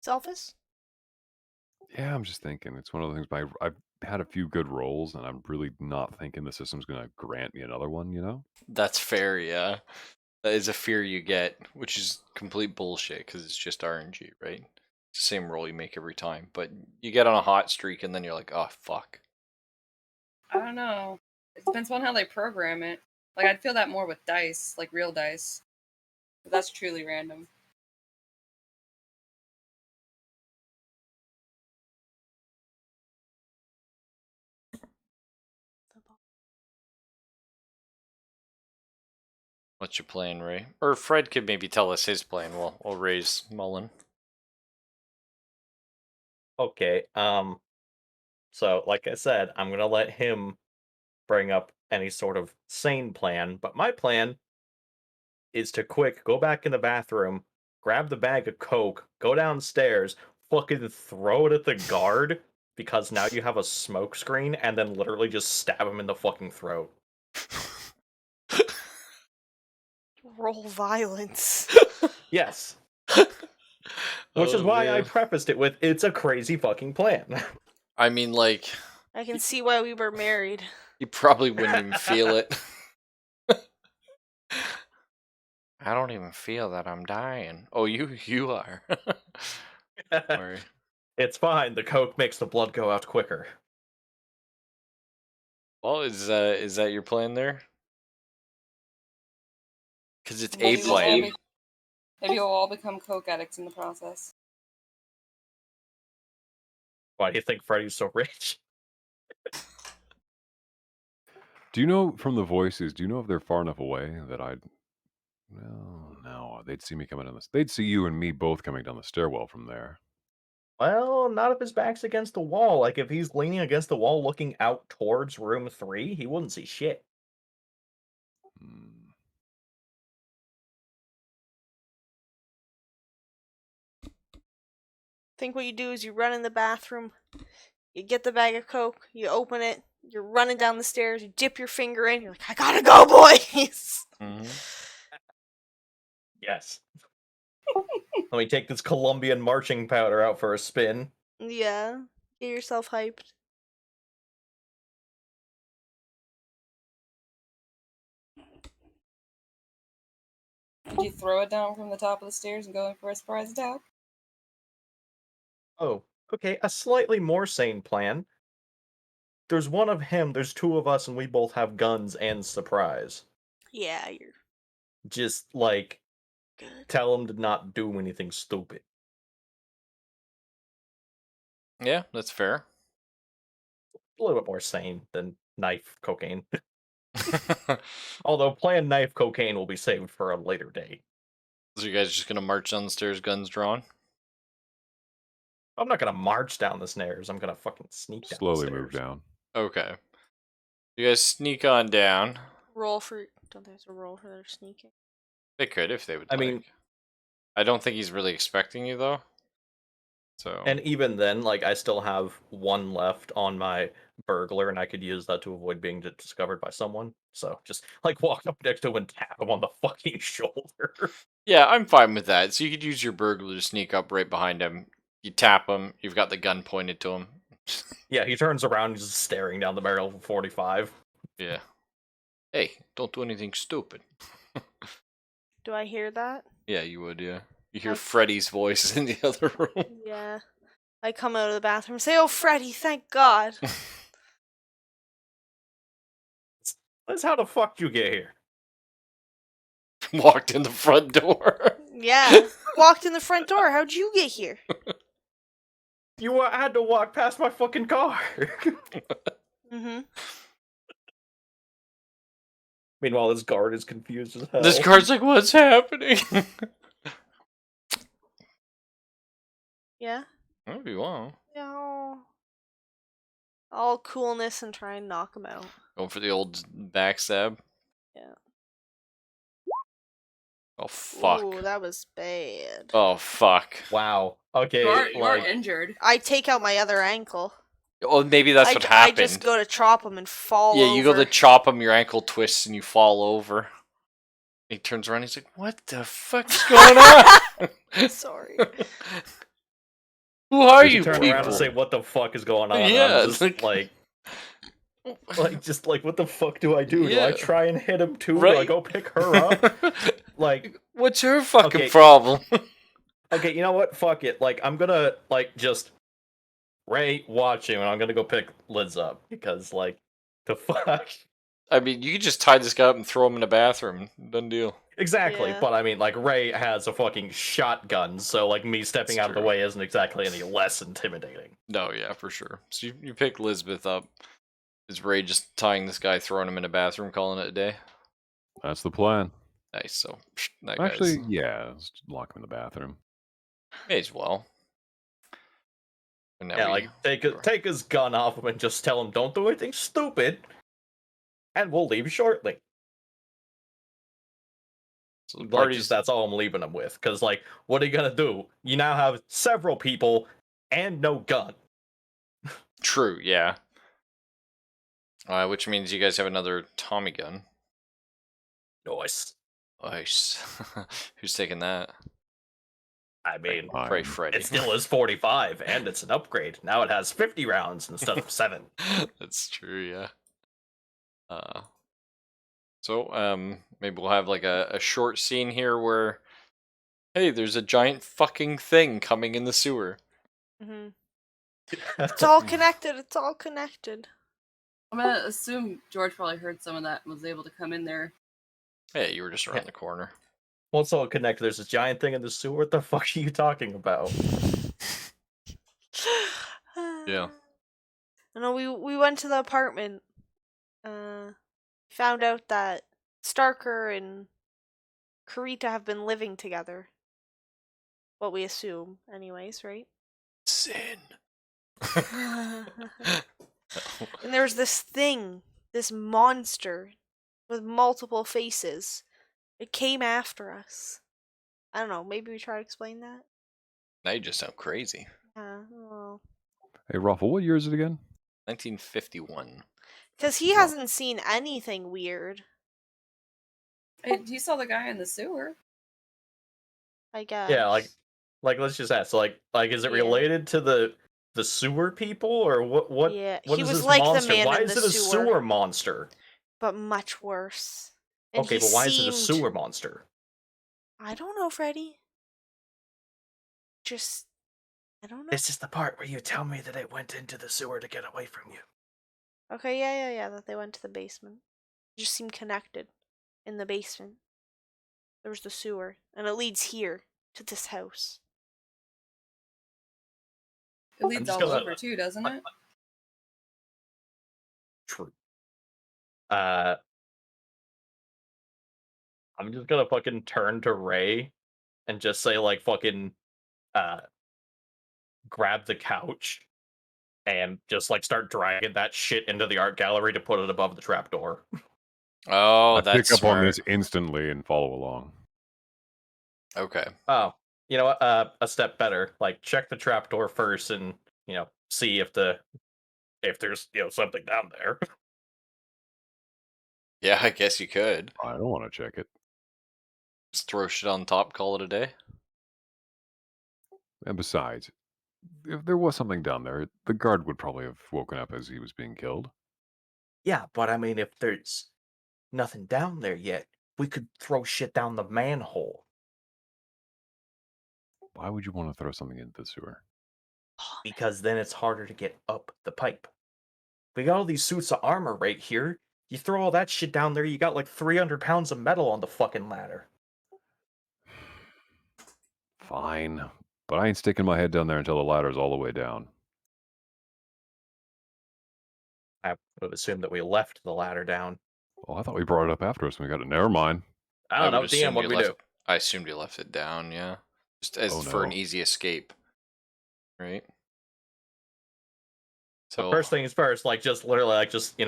Selphus? Yeah, I'm just thinking. It's one of the things. I've had a few good rolls, and I'm really not thinking the system's going to grant me another one. That's fair, yeah. That is a fear you get, which is complete bullshit because it's just RNG, right? It's the same roll you make every time, but you get on a hot streak and then you're like, oh fuck. I don't know. It depends on how they program it. Like, I'd feel that more with dice, like real dice. But that's truly random. What's your plan, Ray? Or Fred could maybe tell us his plan. We'll raise Mullen. Okay. So like I said, I'm gonna let him bring up any sort of sane plan, but my plan is to quick go back in the bathroom, grab the bag of Coke, go downstairs, fucking throw it at the guard because now you have a smoke screen, and then literally just stab him in the fucking throat. Roll violence. Yes. Which is Oh, why I man. prefaced it with it's a crazy fucking plan. I mean, like, I can see why we were married. you probably wouldn't even feel it. I don't even feel that I'm dying. Oh, you are. Sorry. It's fine, the Coke makes the blood go out quicker. Well, is that your plan there? Because it's a Maybe we'll all plan. be- Maybe we'll all become coke addicts in the process. Why do you think Freddy's so rich? Do you know from the voices? Do you know if they're far enough away that I'd? No, they'd see me coming down this. They'd see you and me both coming down the stairwell from there. Well, not if his back's against the wall. Like, if he's leaning against the wall looking out towards room 3, he wouldn't see shit. Hmm. Think what you do is you run in the bathroom, you get the bag of Coke, you open it, you're running down the stairs, you dip your finger in, you're like, I gotta go, boys! Mm-hmm. Yes. Let me take this Colombian marching powder out for a spin. Yeah, get yourself hyped. Would you throw it down from the top of the stairs and go in for a surprise attack? Oh, okay, a slightly more sane plan. There's one of him, there's two of us, and we both have guns and surprise. Yeah, you're Just like good. tell him to not do anything stupid. Yeah, that's fair. A little bit more sane than knife cocaine. Although playing knife cocaine will be saved for a later date. So you guys just gonna march down the stairs, guns drawn? I'm not gonna march down the stairs. I'm gonna fucking sneak down Slowly the move stairs. down. Okay. You guys sneak on down. Roll for. Don't they have to roll for their sneaking? They could if they would I like. mean- I don't think he's really expecting you though. So And even then, like, I still have one left on my burglar, and I could use that to avoid being discovered by someone. So just, like, walk up next to him and tap him on the fucking shoulder. yeah, I'm fine with that. So you could use your burglar to sneak up right behind him. You tap him. You've got the gun pointed to him. Yeah, he turns around, just staring down the barrel of a 45. Yeah. Hey, don't do anything stupid. Do I hear that? Yeah, you would. Yeah. You hear I- Freddy's voice in the other room. Yeah. I come out of the bathroom and say, "Oh, Freddy, thank God." That's how the fuck you get here. Walked in the front door. Yeah. Walked in the front door. How'd you get here? You had to walk past my fucking car. Mm-hmm. Meanwhile, this guard is confused as hell. This guard's like, what's happening? Yeah. Oh, you want. Yeah. All coolness and try and knock him out. Going for the old backstab. Yeah. Oh, fuck. Ooh, that was bad. Oh, fuck. Wow. Okay, You are like, injured. I take out my other ankle. Oh, maybe that's what I happened. just go to chop him and fall yeah, over. you go to chop him, your ankle twists, and you fall over. He turns around, he's like, what the fuck's going on? Sorry. Who are did you you turn people? around and say, "What the fuck is going on?" Yeah, I'm it's just like- like, what the fuck do I do? Do Yeah. I try and hit him too? Do I Right. go pick her up? Like, What's her fucking Okay. problem? okay, you know what? Fuck it. Like, I'm gonna like just Ray watch him, and I'm gonna go pick Liz up because, like, the fuck. I mean, you could just tie this guy up and throw him in a bathroom. Done deal. Exactly, Yeah. but I mean, like, Ray has a fucking shotgun, so like me stepping That's out of the true. way isn't exactly any less intimidating. No, yeah, for sure. So you pick Lisbeth up. Is Ray just tying this guy, throwing him in a bathroom, calling it a day? That's the plan. Nice. So that Actually, guy's yeah, let's lock him in the bathroom. may as well. And now Yeah, we- like take his gun off him and just tell him don't do anything stupid, and we'll leave shortly. so the Like, party's just, that's all I'm leaving him with. Because, like, what are you gonna do? You now have several people and no gun. true, yeah. Which means you guys have another Tommy gun. Nice. Nice. Who's taking that? I mean, Pray Freddy. it still is 45, and it's an upgrade. Now it has 50 rounds instead of 7. That's true, yeah. So maybe we'll have like a short scene here where, hey, there's a giant fucking thing coming in the sewer. Mm-hmm. It's all connected. It's all connected. I'm gonna assume George probably heard some of that and was able to come in there. Hey, you were just around the corner. What's all connected? There's a giant thing in the sewer. What the fuck are you talking about? Yeah. No, we went to the apartment. Found out that Starker and Karita have been living together. What we assume, anyways, right? Sin. And there's this thing, this monster with multiple faces. It came after us. I don't know, maybe we try to explain that? Now you just sound crazy. Yeah, well. Hey, Ruffle, what year is it again? 1951. Because he hasn't seen anything weird, Hey, you saw the guy in the sewer. I guess. Yeah, like let's just ask. Like, is it Yeah. related to the sewer people or what? Yeah, What he is was this like the monster? man Why in is the it a sewer. sewer monster? But much worse. And Okay, he but why is it a seemed- sewer monster? I don't know, Freddy. Just, I don't know. This is the part where you tell me that it went into the sewer to get away from you. Okay, yeah, that they went to the basement. It just seemed connected. in the basement. There's the sewer, and it leads here to this house. It leads just all gonna- over too, doesn't it? True. I'm just gonna fucking turn to Ray and just say like fucking grab the couch and just like start dragging that shit into the art gallery to put it above the trapdoor. Oh, I that's pick up smart. on this instantly and follow along. Okay. Oh, you know what? A step better. Like check the trapdoor first and see if there's something down there. Yeah, I guess you could. I don't want to check it. Just throw shit on top, call it a day. And besides, if there was something down there, the guard would probably have woken up as he was being killed. Yeah, but I mean, if there's nothing down there yet, we could throw shit down the manhole. Why would you want to throw something into the sewer? Because then it's harder to get up the pipe. We got all these suits of armor right here. You throw all that shit down there, you got like 300 pounds of metal on the fucking ladder. Fine. But I ain't sticking my head down there until the ladder's all the way down. I would have assumed that we left the ladder down. Well, I thought we brought it up after us when we got it. Never mind. I don't know, would DM, assume what you we left- do? I assumed you left it down, yeah. Just as Oh, for an no. easy escape. Right? So first things first, like just literally like just,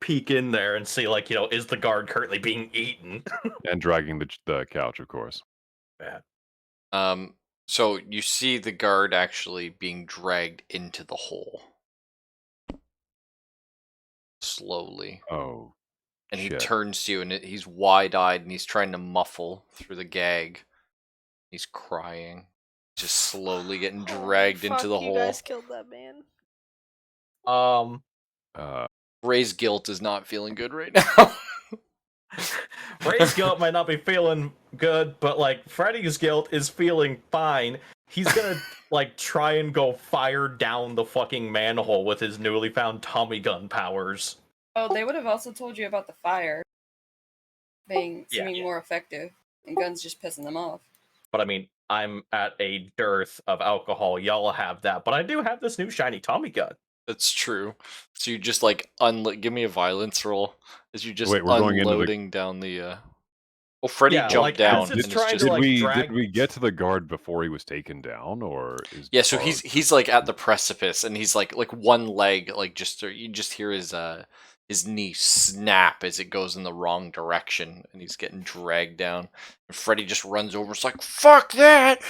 peek in there and see like, is the guard currently being eaten? And dragging the couch, of course. Yeah. So you see the guard actually being dragged into the hole. Slowly. Oh, And he shit. turns to you and he's wide-eyed and he's trying to muffle through the gag. He's crying. Just slowly getting dragged into the You hole. guys killed that man. Ray's guilt is not feeling good right now. Ray's guilt might not be feeling good, but like Freddy's guilt is feeling fine. He's gonna like try and go fire down the fucking manhole with his newly found Tommy gun powers. Oh, they would have also told you about the fire being seeming more effective, and guns just pissing them off. But I mean, I'm at a dearth of alcohol. Y'all have that, but I do have this new shiny Tommy gun. That's true. So you just like give me a violence roll as you just Wait, we're going into the- unloading down the. Well, Freddy Yeah, jumped like, down. as And it's it's trying just... to, like, Did drag- we get to the guard before he was taken down, or is Yeah, so or- he's like at the precipice, and he's like one leg, like just you just hear his knee snap as it goes in the wrong direction, and he's getting dragged down. And Freddy just runs over. It's like, fuck that.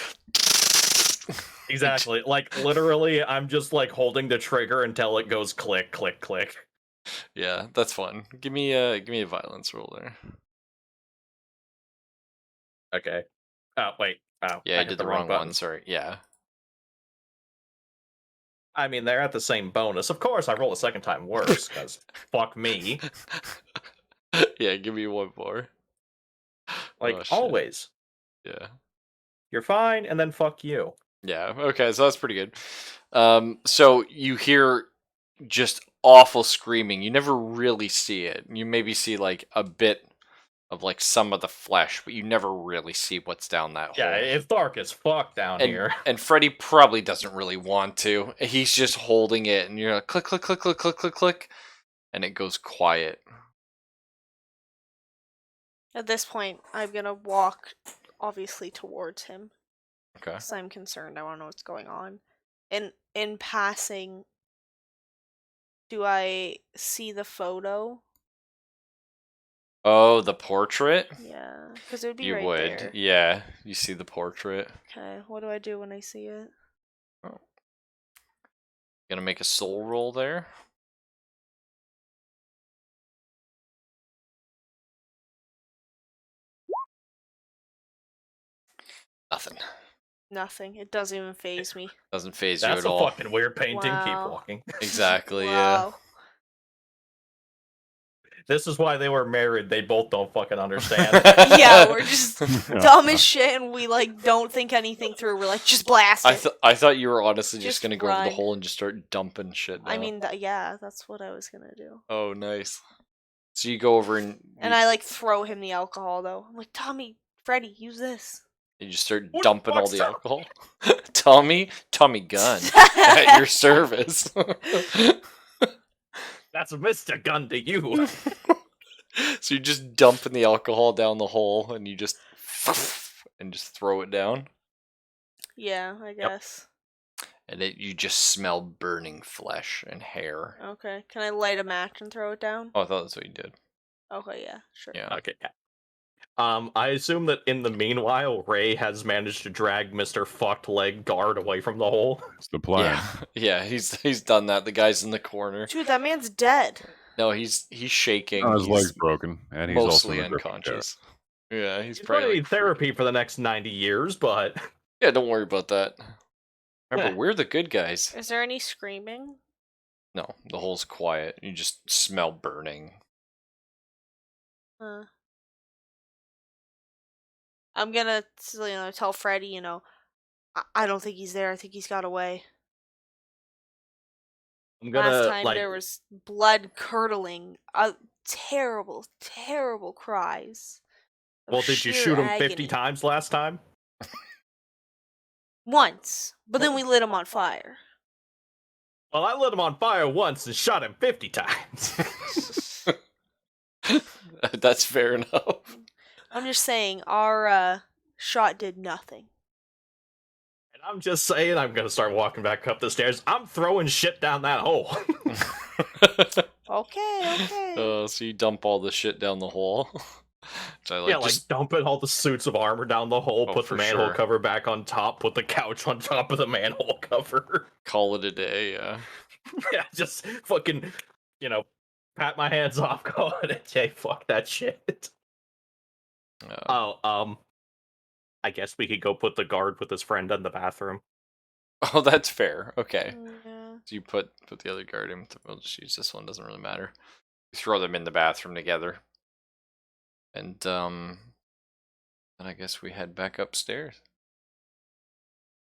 Exactly. Like literally, I'm just like holding the trigger until it goes click, click, click. Yeah, that's fun. Give me a violence roll there. Okay. Oh wait. Oh Yeah, I hit did the wrong button. one. Sorry. Yeah. I mean, they're at the same bonus. Of course, I roll a second time worse because fuck me. Yeah, give me one more. Like Oh, shit. always, Yeah. you're fine, and then fuck you. Yeah. Okay, so that's pretty good. So you hear just awful screaming. You never really see it. You maybe see like a bit of like some of the flesh, but you never really see what's down that hole. Yeah, it's dark as fuck down here. And Freddy probably doesn't really want to. He's just holding it, and you're like click, click, click, click, click, click, click, and it goes quiet. At this point, I'm gonna walk, obviously, towards him. Okay. Because I'm concerned. I want to know what's going on. And in passing, do I see the photo? Oh, the portrait? Yeah, because it would be You right would. there. Yeah, you see the portrait. Okay, what do I do when I see it? Gonna make a soul roll there. Nothing. Nothing. It doesn't even phase me. Doesn't phase you That's at a all. fucking weird painting. Wow. Keep walking. Exactly, yeah. Wow. This is why they were married. They both don't fucking understand. Yeah, we're just dumb as shit, and we like don't think anything through. We're like, just blast it. I thought you were honestly just Just gonna go over the run. hole and just start dumping shit down. I mean, yeah, that's what I was gonna do. Oh, nice. So you go over and I like throw him the alcohol though. I'm like, Tommy, Freddy, use this. you just start What dumping all fuck's the up? alcohol. Tommy Gun at your service. That's a Mr. Gun to you. So you're just dumping the alcohol down the hole, and you just throw it down, Yeah, I guess. and you just smell burning flesh and hair. Okay. Can I light a match and throw it down? Oh, I thought that's what you did. Okay, yeah, sure. Yeah. Okay. I assume that in the meanwhile, Ray has managed to drag Mr. Fucked Leg Guard away from the hole. It's the plan. Yeah, he's done that. The guy's in the corner. Dude, that man's dead. No, he's shaking. Oh, his he's leg's broken, and he's also mostly in a different chair. unconscious. Yeah, he's He's probably going to need like, therapy for the next 90 years, but yeah, don't worry about that. Remember, Yeah. we're the good guys. Is there any screaming? No, the hole's quiet. You just smell burning. I'm gonna, tell Freddy, I don't think he's there. I think he's got away. I'm Last gonna time there was blood curdling, terrible, terrible cries. of Well, did you sheer shoot him 50 agony. times last time? Once, but then we lit him on fire. Well, I lit him on fire once and shot him 50 times. That's fair enough. I'm just saying, our shot did nothing. And I'm just saying, I'm gonna start walking back up the stairs. I'm throwing shit down that hole. Okay. So you dump all the shit down the hole. So I like, Yeah, just dumping all the suits of armor down the hole, Oh, put the for manhole sure. cover back on top, put the couch on top of the manhole cover. call it a day. Yeah. Yeah, just fucking, pat my hands off, call it a day. Fuck that shit. I guess we could go put the guard with his friend in the bathroom. Oh, that's fair. Okay. Yeah. So you put the other guard in. We'll just use this one. Doesn't really matter. You throw them in the bathroom together, and then I guess we head back upstairs.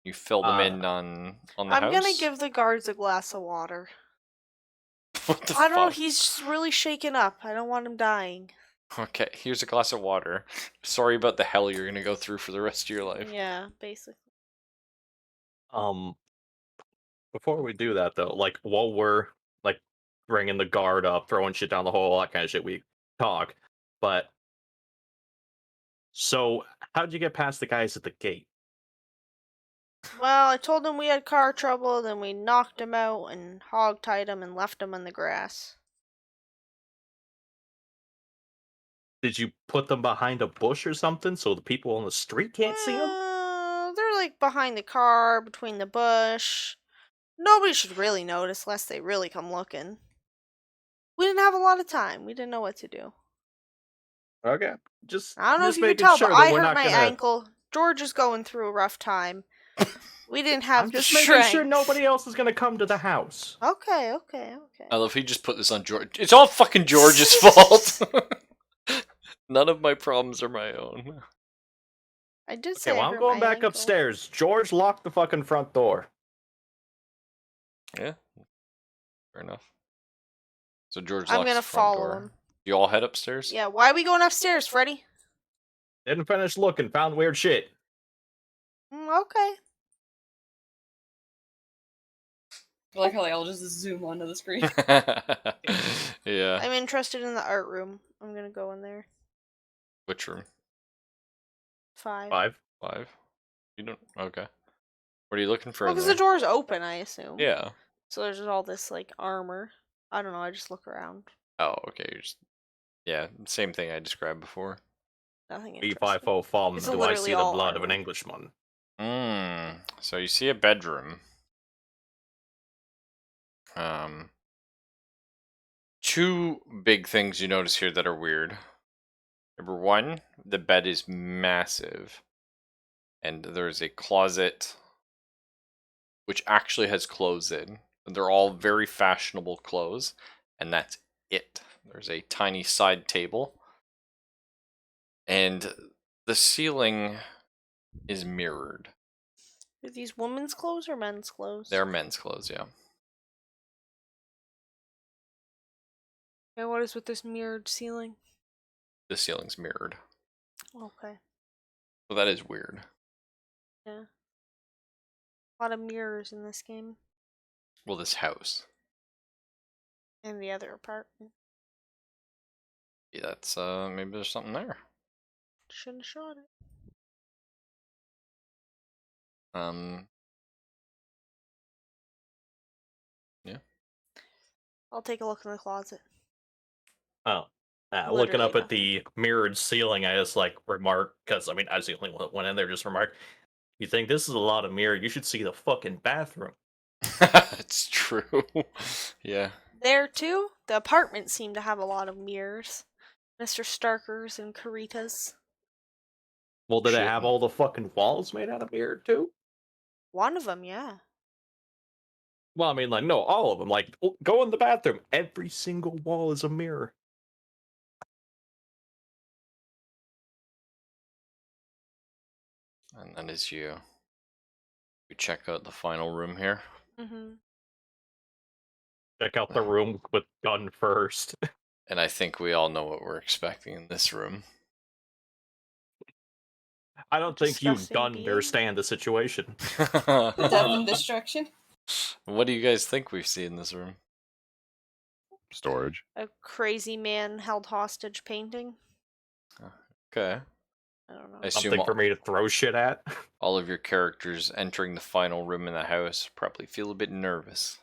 You fill them in on the I'm house. gonna give the guards a glass of water. What the I don't know, fuck? he's just really shaken up. I don't want him dying. Okay, here's a glass of water. Sorry about the hell you're gonna go through for the rest of your life. Yeah, basically. Before we do that though, while we're bringing the guard up, throwing shit down the hole, all that kind of shit, we talk. But so, how'd you get past the guys at the gate? Well, I told him we had car trouble, then we knocked him out and hog-tied him and left him in the grass. Did you put them behind a bush or something so the people on the street can't see them? They're behind the car, between the bush. Nobody should really notice unless they really come looking. We didn't have a lot of time. We didn't know what to do. Okay, just I don't know if just you can making tell, sure but that I we're hurt not my gonna... ankle. George is going through a rough time. We didn't have I'm the just making strength. sure nobody else is gonna come to the house. Okay. I love he just put this on George. It's all fucking George's fault. None of my problems are my own. I did Okay, say well, I I'm hurt going my back ankle. upstairs. George, lock the fucking front door. Yeah, fair enough. So George I'm locks gonna the front follow door. him. You all head upstairs? Yeah, why are we going upstairs, Freddy? Didn't finish looking, found weird shit. Okay. I like how they all just zoom onto the screen. Yeah. I'm interested in the art room. I'm gonna go in there. Which room? 5. 5. You don't. Okay. What are you looking for? Well, in because there? the door's open, I assume. Yeah. So there's just all this armor. I don't know. I just look around. Oh, okay. You're just... Yeah, same thing I described before. Nothing interesting. B50 FOM, It's do I literally see the all blood of an armor. Englishman? So you see a bedroom. Two big things you notice here that are weird. Number one, the bed is massive. And there's a closet which actually has clothes in. They're all very fashionable clothes, and that's it. There's a tiny side table. And the ceiling is mirrored. Are these women's clothes or men's clothes? They're men's clothes, yeah. And what is with this mirrored ceiling? The ceiling's mirrored. Okay. So that is weird. Yeah. A lot of mirrors in this game. Well, this house. And the other apartment. Yeah, that's maybe there's something there. Shouldn't have shot it. Yeah. I'll take a look in the closet. Oh. Looking Literally up at nothing. the mirrored ceiling, I just like remark, because I mean, I was the only one that went in there, just remark, you think this is a lot of mirror, you should see the fucking bathroom. It's true. Yeah. There too, the apartment seemed to have a lot of mirrors. Mr. Starker's and Karita's. Well, did it Shit. have all the fucking walls made out of mirror too? One of them, yeah. Well, I mean, like, no, all of them. Like, go in the bathroom. Every single wall is a mirror. And then as you check out the final room here. Mm-hmm. Check out the room with gun first. And I think we all know what we're expecting in this room. I don't think you Disgusting gun being. understand the situation. Death and destruction. What do you guys think we see in this room? Storage. A crazy man held hostage painting. Okay. I don't know. I assume Something for me to throw shit at. all of your characters entering the final room in the house probably feel a bit nervous.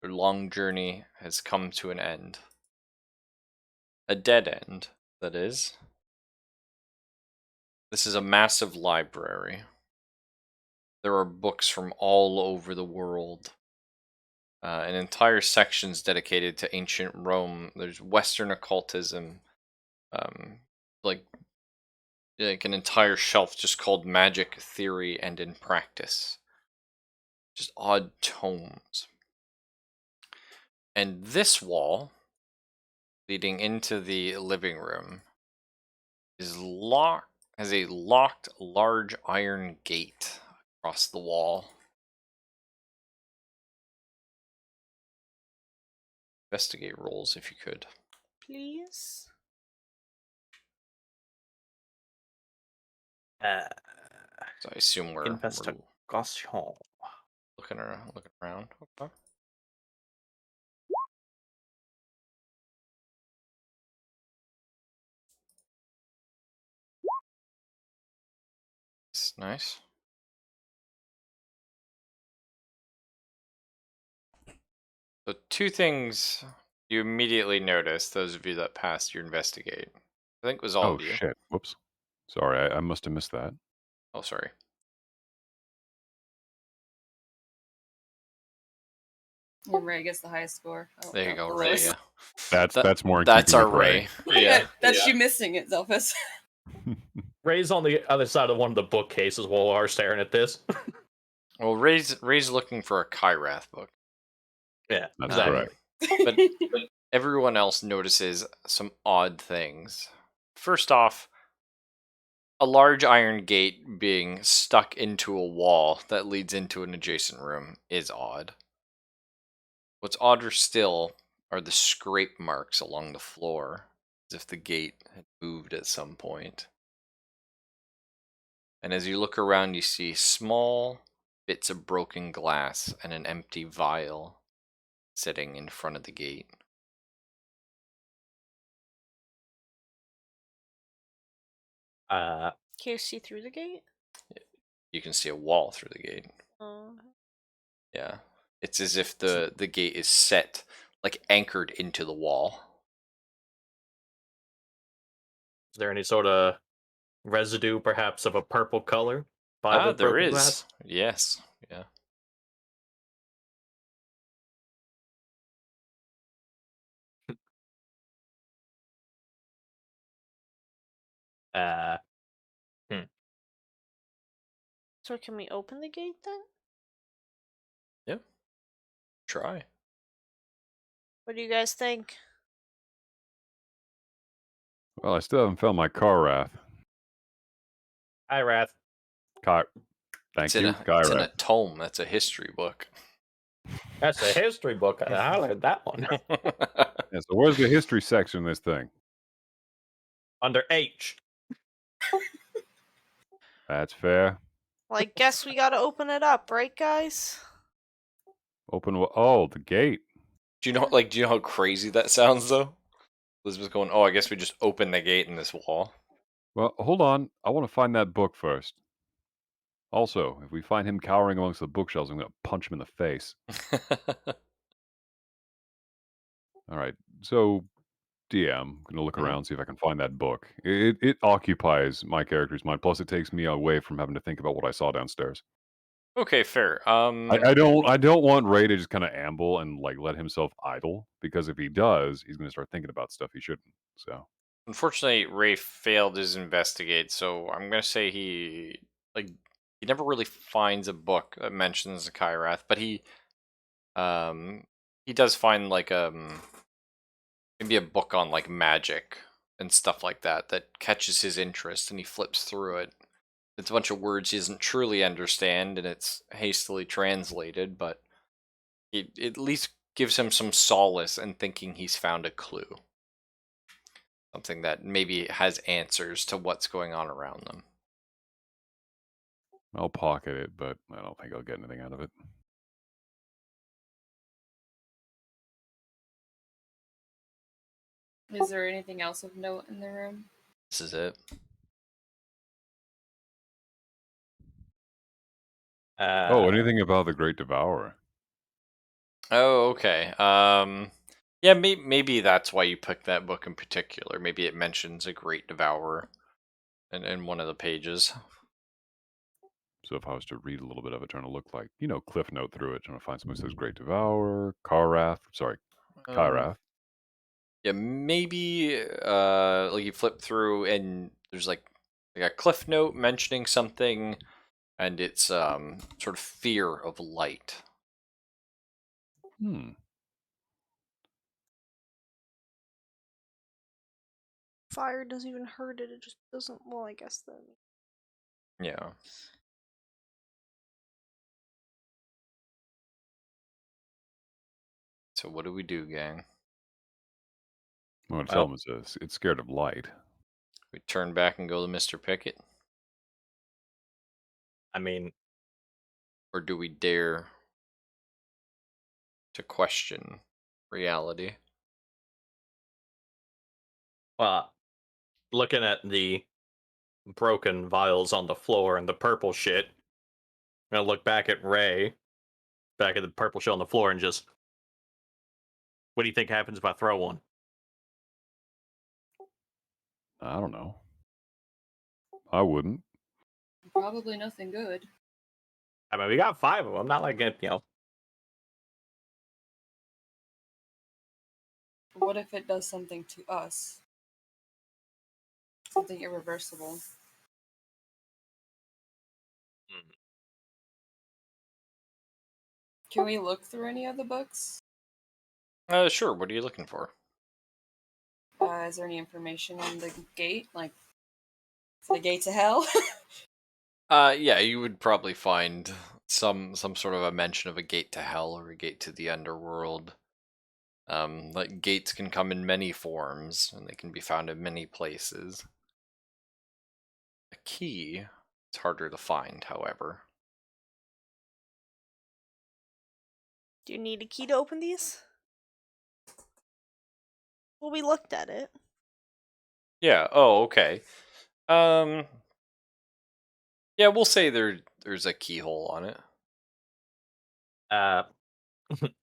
Their long journey has come to an end. A dead end, that is. This is a massive library. There are books from all over the world. And entire sections dedicated to ancient Rome. There's Western occultism. Like an entire shelf just called Magic, Theory, and in Practice. Just odd tomes. And this wall, leading into the living room, is has a locked large iron gate across the wall. Investigate rolls if you could. Please? So I assume we're Investigation. looking around. Okay. It's nice. So two things you immediately notice, those of you that passed your investigate. I think it was all Oh, of you. shit. Whoops. Sorry, I must have missed that. Oh, sorry. Yeah, Ray gets the highest score. Oh, There you no, go, the Ray. lowest. Yeah. That's more in That's keeping our with Ray. Ray. Yeah. That's you missing it, Zelphus. Ray's on the other side of one of the bookcases while we're staring at this. Well, Ray's looking for a Kyrath book. Yeah, That's exactly. correct. But everyone else notices some odd things. First off, a large iron gate being stuck into a wall that leads into an adjacent room is odd. What's odder still are the scrape marks along the floor, as if the gate had moved at some point. And as you look around, you see small bits of broken glass and an empty vial sitting in front of the gate. Can you see through the gate? You can see a wall through the gate. Oh. Yeah. It's as if the gate is set, like anchored into the wall. Is there any sort of residue, perhaps, of a purple color by the There broken is. glass? Yes. Yeah. Uh, So can we open the gate then? Yeah. Try. What do you guys think? Well, I still haven't found my Kyrath. hi, Wrath. Thank It's you, in a Kyrath. tome. That's a history book. That's a history book. I highlighted that one. Yeah, so where's the history section of this thing? Under H. That's fair. Well, I guess we gotta open it up, right, guys? Oh, the gate. Do you know do you know how crazy that sounds though? Elizabeth's going, oh, I guess we just open the gate in this wall. Well, hold on. I want to find that book first. Also, if we find him cowering amongst the bookshelves, I'm going to punch him in the face. All right. So, DM, I'm going to look Mhm. around, see if I can find that book. It occupies my character's mind. Plus, it takes me away from having to think about what I saw downstairs. Okay, fair. I don't want Ray to just kind of amble and like let himself idle, because if he does, he's going to start thinking about stuff he shouldn't. So, Unfortunately, Ray failed his investigate, so I'm gonna say he never really finds a book that mentions the Kyrath, but he does find maybe a book on like magic and stuff like that that catches his interest, and he flips through it. It's a bunch of words he doesn't truly understand, and it's hastily translated, but it at least gives him some solace in thinking he's found a clue. Something that maybe has answers to what's going on around them. I'll pocket it, but I don't think I'll get anything out of it. Is there anything else of note in the room? This is it. Oh, anything about the Great Devourer? Oh, okay. Yeah, maybe that's why you picked that book in particular. Maybe it mentions a great devourer in one of the pages. So if I was to read a little bit of it, trying to look like, cliff note through it, trying to find something that says Great Devourer, Um, Kyrath. yeah, maybe like you flip through and there's like a cliff note mentioning something, and it's sort of fear of light. Hmm. Fire doesn't even hurt it. It just doesn't. Well, I guess then. Yeah. So what do we do, gang? I'm going to Well, tell him it's scared of light. We turn back and go to Mr. Pickett, I mean, or do we dare to question reality? well, looking at the broken vials on the floor and the purple shit, I'm gonna look back at Ray, back at the purple shit on the floor, and just, what do you think happens if I throw one? I don't know. I wouldn't. Probably nothing good. I mean, we got 5 of them. Not like it, What if it does something to us? Something irreversible. Can we look through any of the books? Sure. What are you looking for? Is there any information on the gate? Like, the gate to hell? Yeah, you would probably find some sort of a mention of a gate to hell or a gate to the underworld. Like gates can come in many forms, and they can be found in many places. A key is harder to find, however. Do you need a key to open these? Well, we looked at it. Yeah. Oh, okay. Um. Yeah, we'll say there's a keyhole on it.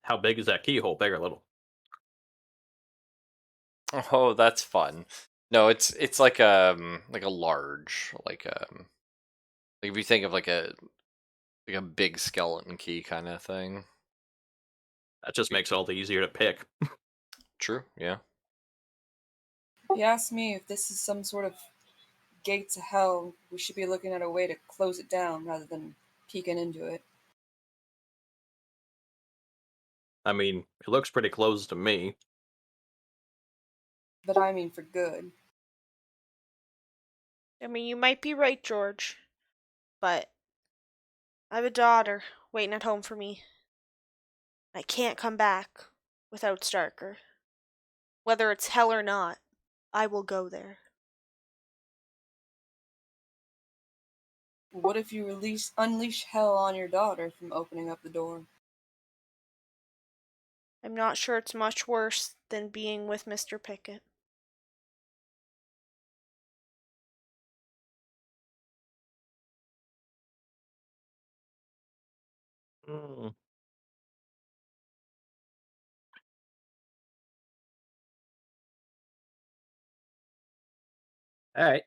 how big is that keyhole? Big or little? Oh, that's fun. No, it's like a large like if you think of like a big skeleton key kind of thing. That just makes it all the easier to pick. True. Yeah. If you ask me, if this is some sort of gate to hell, we should be looking at a way to close it down rather than peeking into it. I mean, it looks pretty close to me. But I mean for good. I mean, you might be right, George, but I have a daughter waiting at home for me. I can't come back without Starker. Whether it's hell or not, I will go there. What if you unleash hell on your daughter from opening up the door? I'm not sure it's much worse than being with Mr. Pickett. Mm. All right.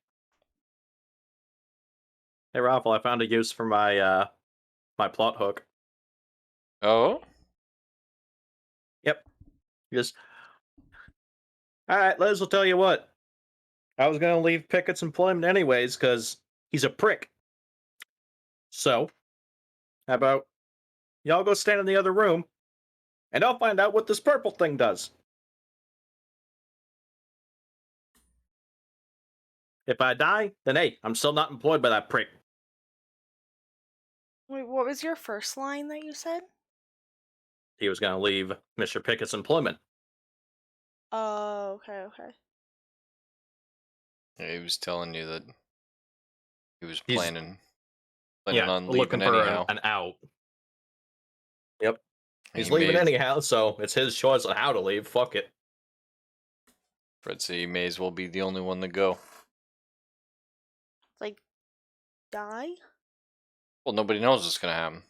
Hey, Raffle, I found a use for my my plot hook. Oh? Yep. Just all right. Liz will tell you what. I was gonna leave Pickett's employment anyways because he's a prick. So, how about y'all go stand in the other room, and I'll find out what this purple thing does. If I die, then hey, I'm still not employed by that prick. Wait, what was your first line that you said? He was gonna leave Mr. Pickett's employment. Oh, okay. Yeah, he was telling you that he was He's planning yeah, on looking leaving for anyhow. an out. Yep. He's He leaving may, anyhow, so it's his choice on how to leave. Fuck it. Fred said he may as well be the only one to go. Like, die? Well, nobody knows what's gonna happen.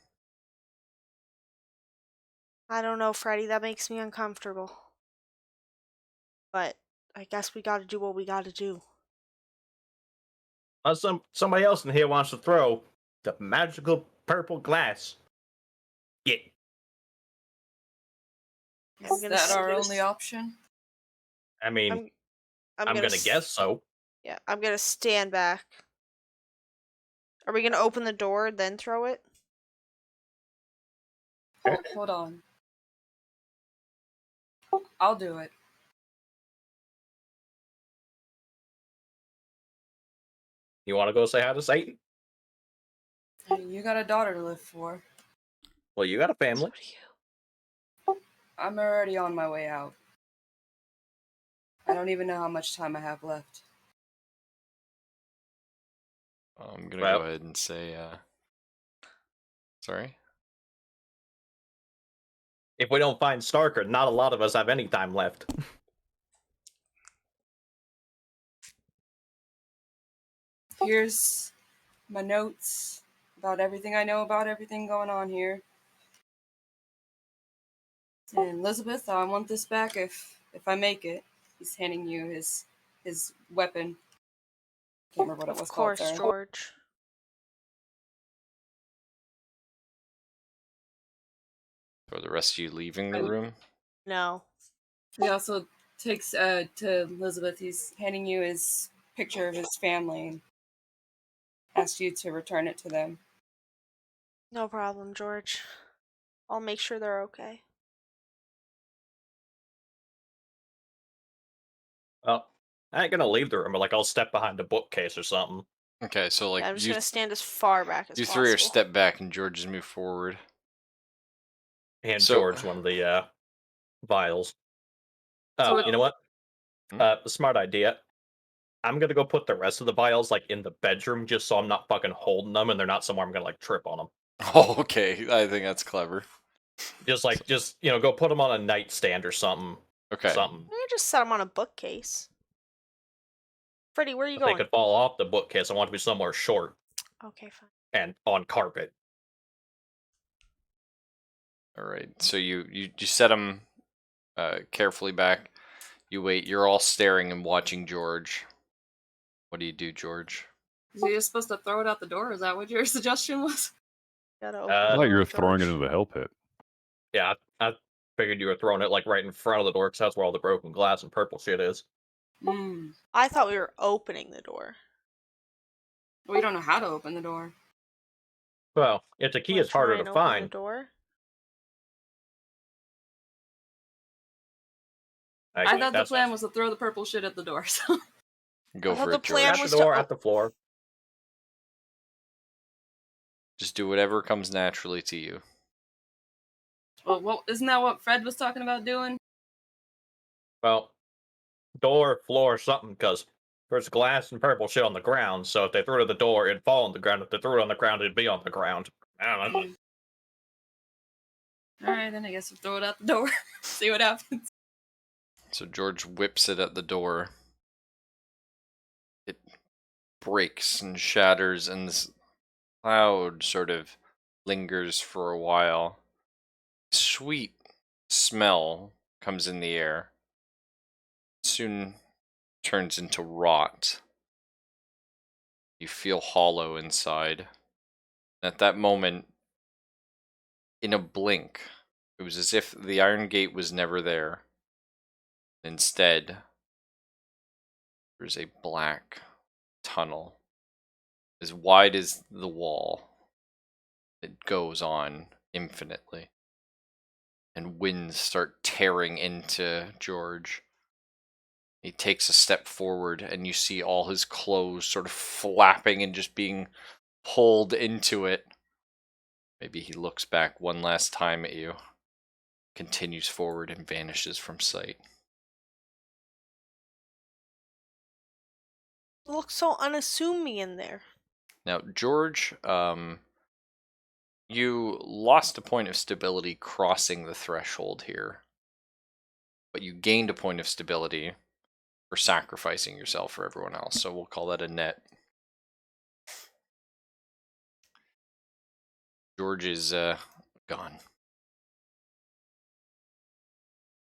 I don't know, Freddy. That makes me uncomfortable. But I guess we gotta do what we gotta do. Unless somebody else in here wants to throw the magical purple glass. Yeah. I'm Is gonna that our s- only option? I mean, I'm I'm gonna guess so. Yeah, I'm gonna stand back. Are we gonna open the door then throw it? Hold on. I'll do it. You want to go say hi to Satan? Hey, you got a daughter to live for. Well, you got a So family. do you. I'm already on my way out. I don't even know how much time I have left. I'm gonna Well- go ahead and say, sorry. If we don't find Starker, not a lot of us have any time left. Here's my notes about everything I know about everything going on here. And Elizabeth, I want this back if I make it. He's handing you his weapon. Can't remember what it Of was course, called. Sorry. George. Or the rest of you leaving the room? No. He also takes to Elizabeth. He's handing you his picture of his family and asks you to return it to them. No problem, George. I'll make sure they're okay. Well, I ain't gonna leave the room, but like I'll step behind a bookcase or something. Okay, so like Yeah, I'm just you, gonna stand as far back as you possible. three are step back and George has moved forward. And So- George one of the vials. Oh, So you know what? Hmm? A smart idea. I'm gonna go put the rest of the vials like in the bedroom, just so I'm not fucking holding them, and they're not somewhere I'm gonna like trip on them. Oh, okay. I think that's clever. Just go put them on a nightstand or something. Okay. Something. You just set them on a bookcase. Freddy, where are you They going? could fall off the bookcase. I want to be somewhere short Okay, fine. and on carpet. All right. So you set them carefully back. You wait. You're all staring and watching George. What do you do, George? is he just supposed to throw it out the door? Is that what your suggestion was? Gotta open I I the thought you door, were throwing it George. into the hell pit. Yeah, I figured you were throwing it like right in front of the door, because that's where all the broken glass and purple shit is. Hmm. I thought we were opening the door. We don't know how to open the door. Well, if the key Wanna is harder try to and open the find, door? I thought the that's plan was to throw the purple shit at the door. So Go I thought for the it, plan George. at was the to door, o- at the floor. Just do whatever comes naturally to you. Well, isn't that what Fred was talking about doing? Well, door, floor, something, because there's glass and purple shit on the ground, so if they threw it at the door, it'd fall on the ground. If they threw it on the ground, it'd be on the ground. I don't know. Alright, then I guess we'll throw it out the door. See what happens. So George whips it at the door. It breaks and shatters, and this cloud sort of lingers for a while. Sweet smell comes in the air. Soon turns into rot. You feel hollow inside. At that moment, in a blink, it was as if the Iron Gate was never there. Instead, there's a black tunnel as wide as the wall. It goes on infinitely. And winds start tearing into George. He takes a step forward, and you see all his clothes sort of flapping and just being pulled into it. Maybe he looks back one last time at you, continues forward, and vanishes from sight. It looks so unassuming in there. Now, George, you lost a point of stability crossing the threshold here, but you gained a point of stability for sacrificing yourself for everyone else, so we'll call that a net. George is gone.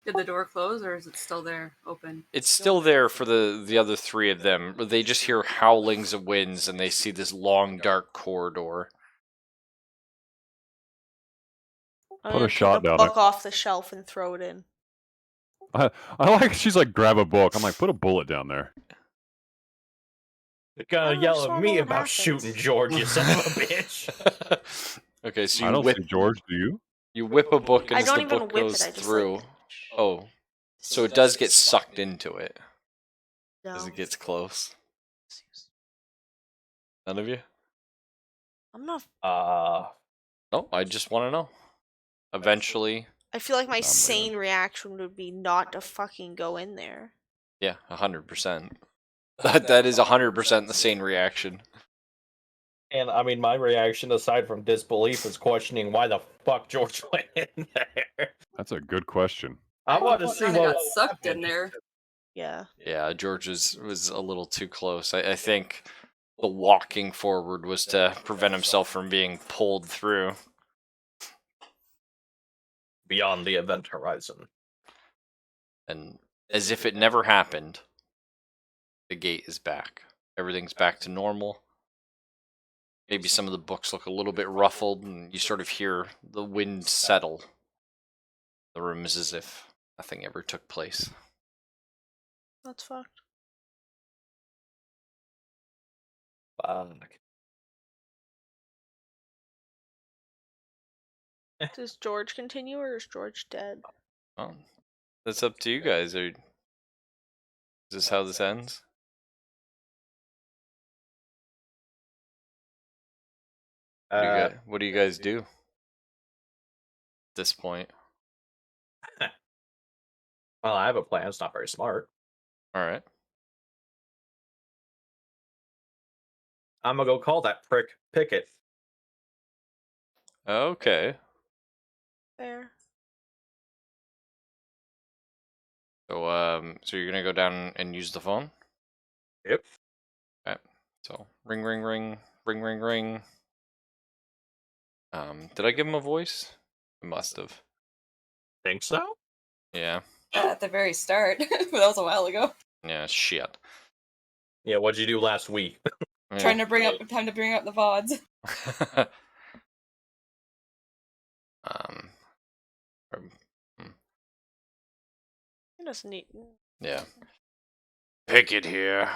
Did the door close, or is it still there, open? It's still there for the other three of them. They just hear howlings of winds, and they see this long, dark corridor. I'm Put a gonna shot take a down book off the shelf and throw it in. I like she's like, grab a book. I'm like, put a bullet down there. You're I gonna don't yell just at wanna me know what about happens. shooting George, you son of a bitch. Okay, so I you don't whip see George. Do you? you whip a book, and I as don't the even book whip goes it, I just through, like... oh, so it does get sucked into it as No. it gets close. None of you? I'm not... No, I just want to know. Eventually, I feel like my I'm leaving. sane reaction would be not to fucking go in there. yeah, 100%. That is 100% the sane reaction. And I mean, my reaction, aside from disbelief, is questioning why the fuck George went in there. That's a good question. I want to see Kinda what got sucked in there. Yeah. Yeah, George was a little too close. I think the walking forward was to prevent himself from being pulled through. beyond the event horizon. And as if it never happened, the gate is back. Everything's back to normal. Maybe some of the books look a little bit ruffled, and you sort of hear the wind settle. The room is as if nothing ever took place. That's fucked. Fuck. Does George continue or is George dead? Well, that's up to you guys. Is this how this ends? What do you guys do at this point? Well, I have a plan. It's not very smart. All right. I'm gonna go call that prick Pickett. Okay. Fair. So you're gonna go down and use the phone? Yep. Okay. So ring, ring, ring, ring, ring, ring. Did I give him a voice? I must have. Think so? Yeah. At the very start, but that was a while ago. Yeah. Shit. Yeah. What'd you do last week? Yeah. Time to bring up the VODs. um. He doesn't need... Yeah. Pick it here.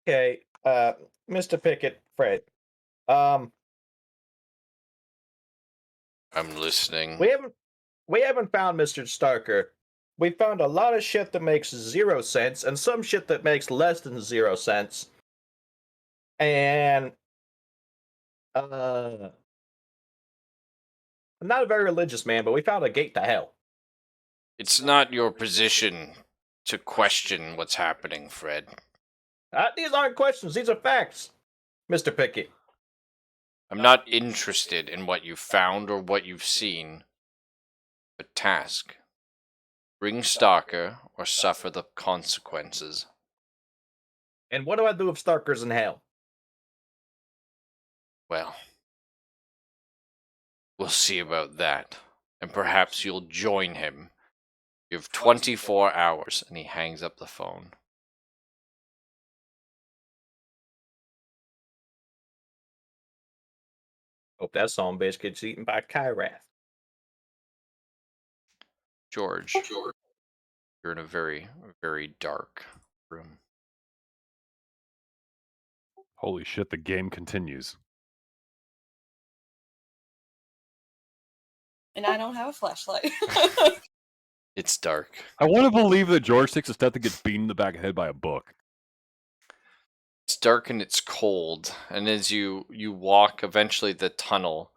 Okay. Mr. Pickett, Fred. I'm listening. We haven't found Mr. Starker. We found a lot of shit that makes 0 sense and some shit that makes less than 0 sense. And I'm not a very religious man, but we found a gate to hell. It's not your position to question what's happening, Fred. These aren't questions, these are facts, Mr. Pickett. I'm not interested in what you found or what you've seen. But task. Bring Stalker or suffer the consequences. And what do I do if Starker's in hell? Well, we'll see about that. And perhaps you'll join him. You have 24 hours. And he hangs up the phone. Hope that son bitch gets eaten by Kyrath. George, you're in a very, very dark room. Holy shit, the game continues. And I don't have a flashlight. It's dark. I want to believe that George takes a step to get beaten in the back of the head by a book. It's dark and it's cold. And as you walk, eventually the tunnel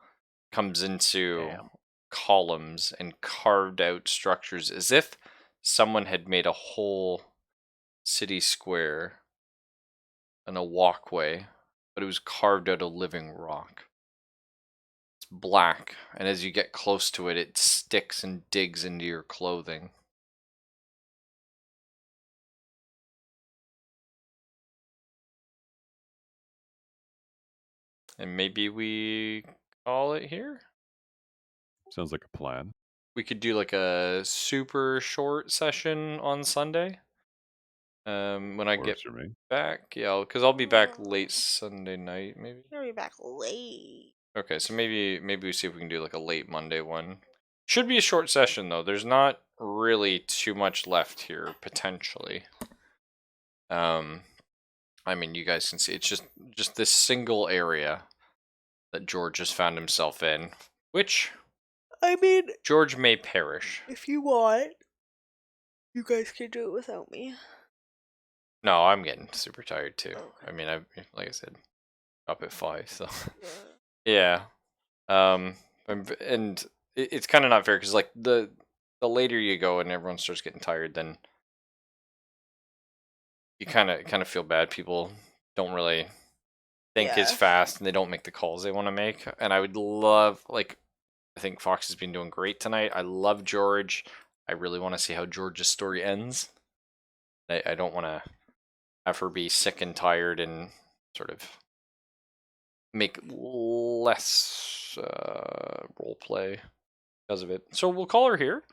comes into Damn. columns and carved out structures as if someone had made a whole city square and a walkway, but it was carved out of living rock. It's black, and as you get close to it, it sticks and digs into your clothing. And maybe we call it here? Sounds like a plan. We could do like a super short session on Sunday. When I get Works for me. back, yeah, because I'll be back late Sunday night, maybe. I'll be back late. Okay, so maybe we see if we can do like a late Monday one. Should be a short session though. There's not really too much left here potentially. I mean, you guys can see it's just this single area that George has found himself in, which I mean, George may perish. if you want, you guys can do it without me. No, I'm getting super tired too. Okay. I mean, like I said, up at 5, so Yeah. yeah. And it's kind of not fair because like the later you go and everyone starts getting tired, then you kind of feel bad. People don't really think as Yeah. fast and they don't make the calls they want to make. And I would love, like, I think Fox has been doing great tonight. I love George. I really want to see how George's story ends. I don't want to have her be sick and tired and sort of make less role play because of it. So we'll call her here.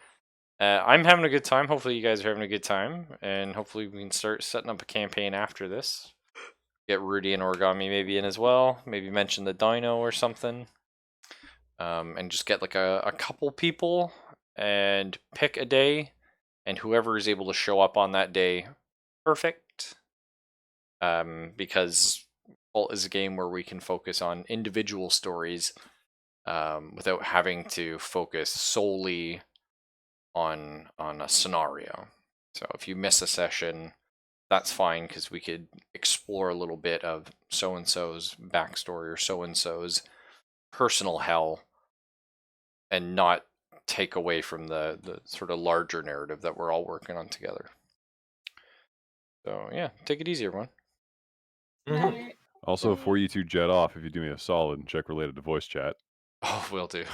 I'm having a good time. Hopefully you guys are having a good time, and hopefully we can start setting up a campaign after this. Get Rudy and Origami maybe in as well. Maybe mention the dino or something. And just get like a couple people and pick a day, and whoever is able to show up on that day, perfect. Because Kult is a game where we can focus on individual stories without having to focus solely on a scenario. So if you miss a session, that's fine because we could explore a little bit of so and so's backstory or so and so's personal hell, and not take away from the sort of larger narrative that we're all working on together. So yeah, take it easy, everyone. Night. Also, for you two jet off, if you do me a solid and check related to voice chat. Oh, will do.